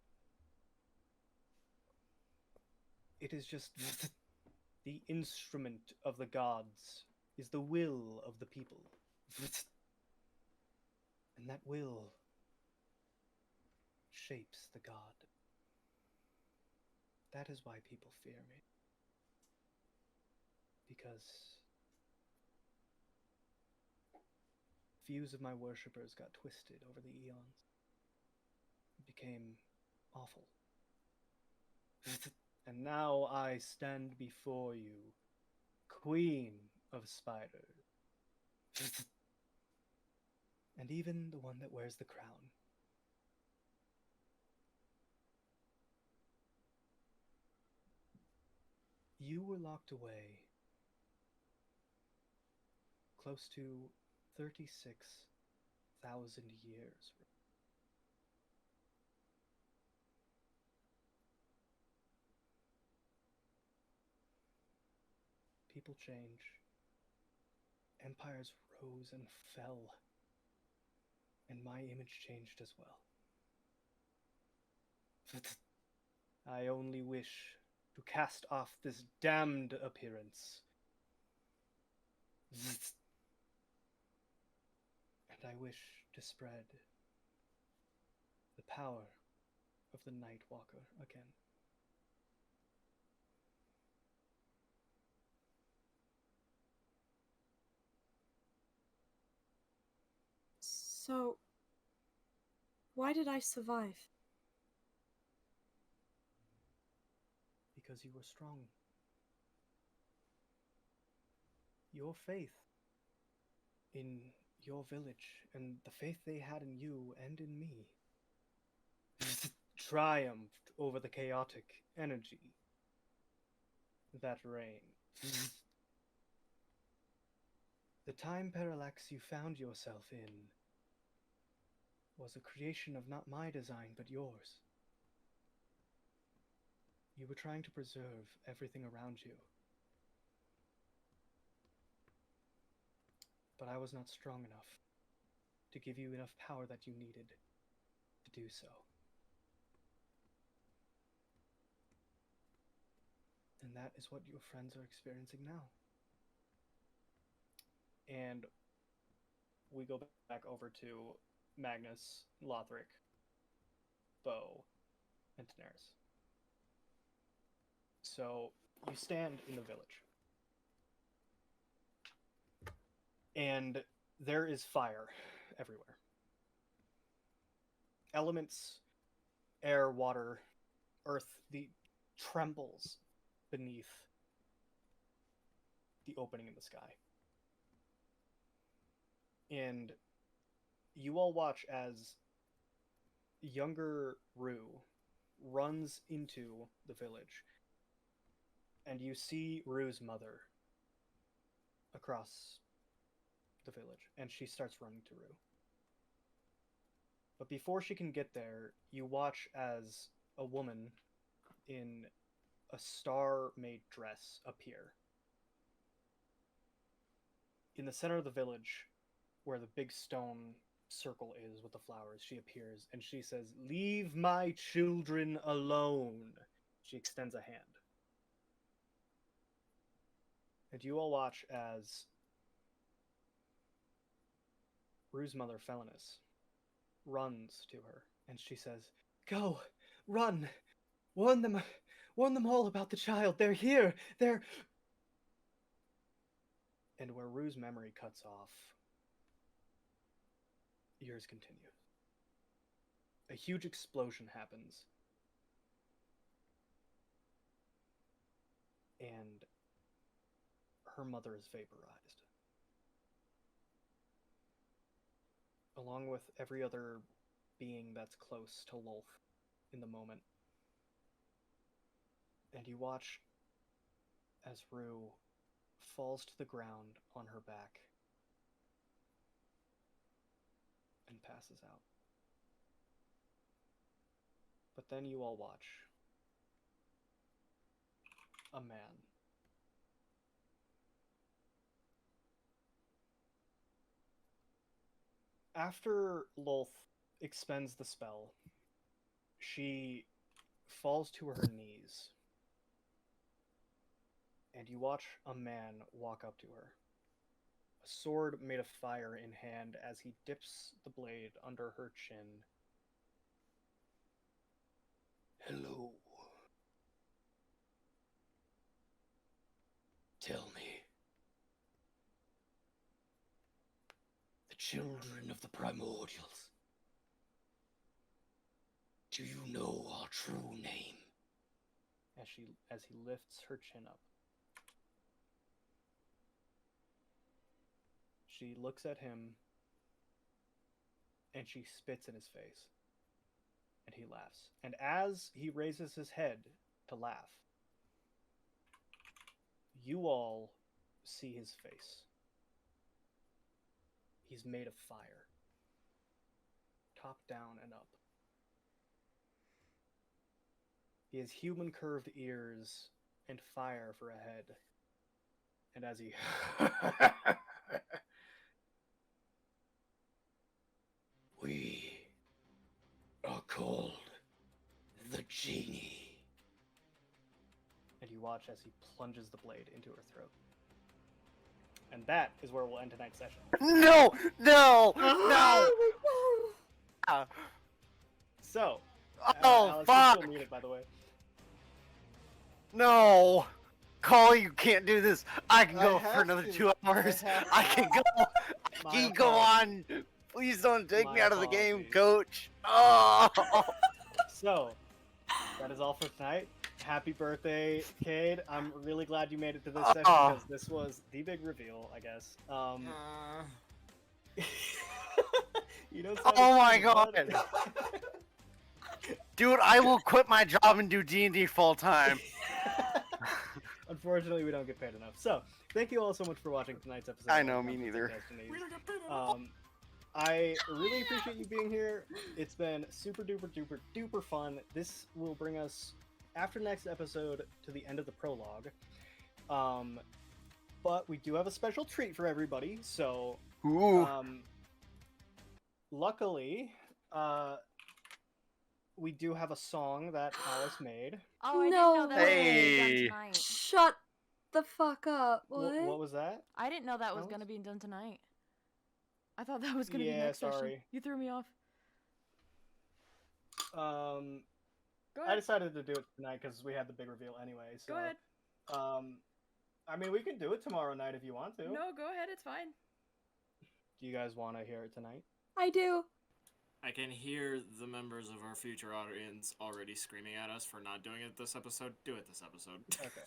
It is just the instrument of the gods, is the will of the people. And that will shapes the god. That is why people fear me. Because views of my worshippers got twisted over the eons. It became awful. And now I stand before you, Queen of Spiders. And even the one that wears the crown. You were locked away close to 36,000 years. People change. Empires rose and fell. And my image changed as well. I only wish to cast off this damned appearance. And I wish to spread the power of the Night Walker again. So, why did I survive? Because you were strong. Your faith in your village and the faith they had in you and in me triumphed over the chaotic energy that reigned. The time parallax you found yourself in was a creation of not my design, but yours. You were trying to preserve everything around you. But I was not strong enough to give you enough power that you needed to do so. And that is what your friends are experiencing now. And we go back over to Magnus, Lothric, Bo, and Daenerys. So you stand in the village. And there is fire everywhere. Elements, air, water, earth, the trembles beneath the opening in the sky. And you all watch as younger Rue runs into the village, and you see Rue's mother across the village, and she starts running to Rue. But before she can get there, you watch as a woman in a star-made dress appear. In the center of the village, where the big stone circle is with the flowers, she appears and she says, "Leave my children alone." She extends a hand. And you all watch as Rue's mother, Felenis, runs to her and she says, "Go! Run! Warn them all about the child! They're here! They're..." And where Rue's memory cuts off, yours continue. A huge explosion happens. And her mother is vaporized. Along with every other being that's close to Lolth in the moment. And you watch as Rue falls to the ground on her back and passes out. But then you all watch a man after Lolth expends the spell, she falls to her knees, and you watch a man walk up to her, a sword made of fire in hand, as he dips the blade under her chin. "Hello. Tell me. The children of the primordials. Do you know our true name?" As he lifts her chin up. She looks at him, and she spits in his face. And he laughs. And as he raises his head to laugh, you all see his face. He's made of fire. Top down and up. He has human curved ears and fire for a head. And as he... "We are called the Genie." And you watch as he plunges the blade into her throat. And that is where we'll end tonight's session. No! No! No! So, Oh, Alex, fuck! you're still muted, by the way. No! Call, you can't do this. I can I go have for another to. 2 hours. I have I to. can go. I My can go apologies. on. Please don't take My me out of the game, apologies. coach. Oh! So, that is all for tonight. Happy birthday, Cade. I'm really glad you made it to this session, because this was the big reveal, I guess. You don't sound Oh my excited, God. bud. Dude, I will quit my job and do D&D full time. Unfortunately, we don't get paid enough. So, thank you all so much for watching tonight's episode. I of know, me Dungeons and neither. Destinies. I really appreciate you being here. It's been super duper duper duper fun. This will bring us, after next episode, to the end of the prologue. But we do have a special treat for everybody. So, Ooh. luckily, we do have a song that Alice made. Oh, I didn't No know that was gonna be done Hey. tonight. Shut the fuck up. What? What was that? I didn't know that was Alice? gonna be done tonight. I thought that was gonna be Yeah, next session. sorry. You threw me off. Go I ahead. decided to do it tonight because we had the big reveal anyway. So, Go ahead. I mean, we can do it tomorrow night if you want to. No, go ahead. It's fine. Do you guys want to hear it tonight? I do. I can hear the members of our future audience already screaming at us for not doing it this episode. Do it this episode. Okay.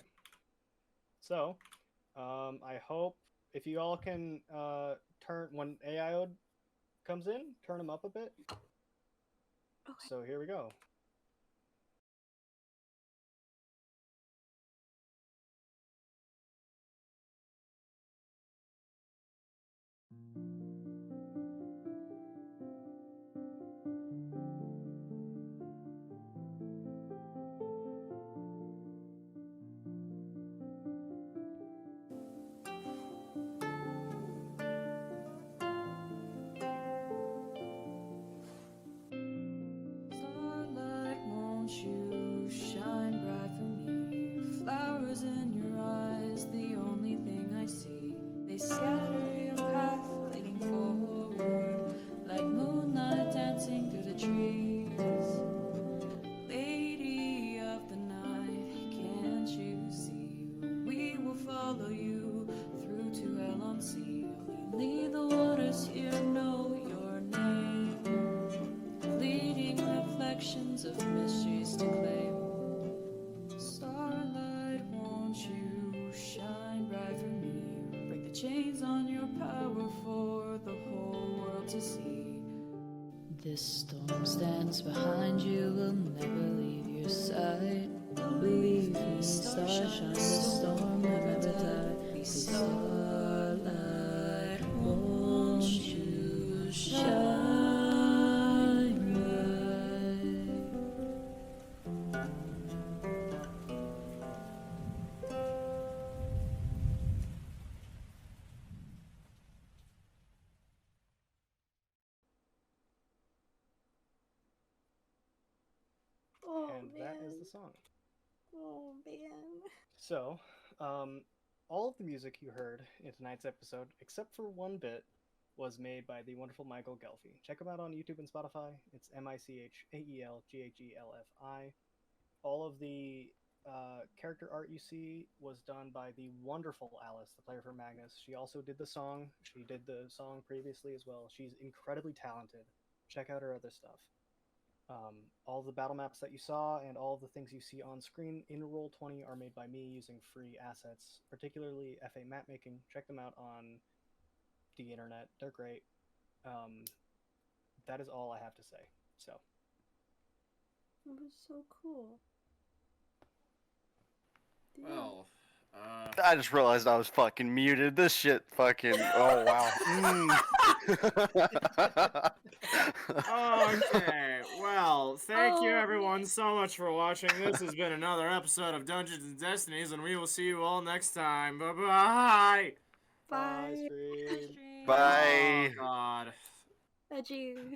So, I hope if you all can turn when AIO comes in, turn them up a bit. Okay. So here we go. Starlight, won't you shine bright for me? Flowers in your eyes, the only thing I see. They scatter your path, leading forward, like moonlight dancing through the trees. Lady of the night, can't you see? We will follow you through to hell unseen. Only the waters here know your name, leading reflections of mysteries to claim. Starlight, won't you shine bright for me? Break the chains on your power for the whole world to see. This storm stands behind you, will never leave your side. Believe me, star shine, the storm never die. Starlight, won't you shine bright? Oh And man. that is the song. Oh man. So, all of the music you heard in tonight's episode, except for one bit, was made by the wonderful Michael Gelfi. Check him out on YouTube and Spotify. It's MichaelGhelGfi. All of the character art you see was done by the wonderful Alice, the player for Magnus. She also did the song. She did the song previously as well. She's incredibly talented. Check out her other stuff. All the battle maps that you saw and all the things you see on screen in Roll20 are made by me using free assets, particularly FA mapmaking. Check them out on the internet. They're great. That is all I have to say. So, That was so cool. Yeah. Well, I just realized I was fucking muted. This shit fucking. Oh, wow. okay. Well, thank you Oh, everyone so much for watching. This has been another episode of Dungeons and Destinies, and we will see you all next time. Bye-bye. Bye. stream. Stream. Bye. Oh, God. Adieu.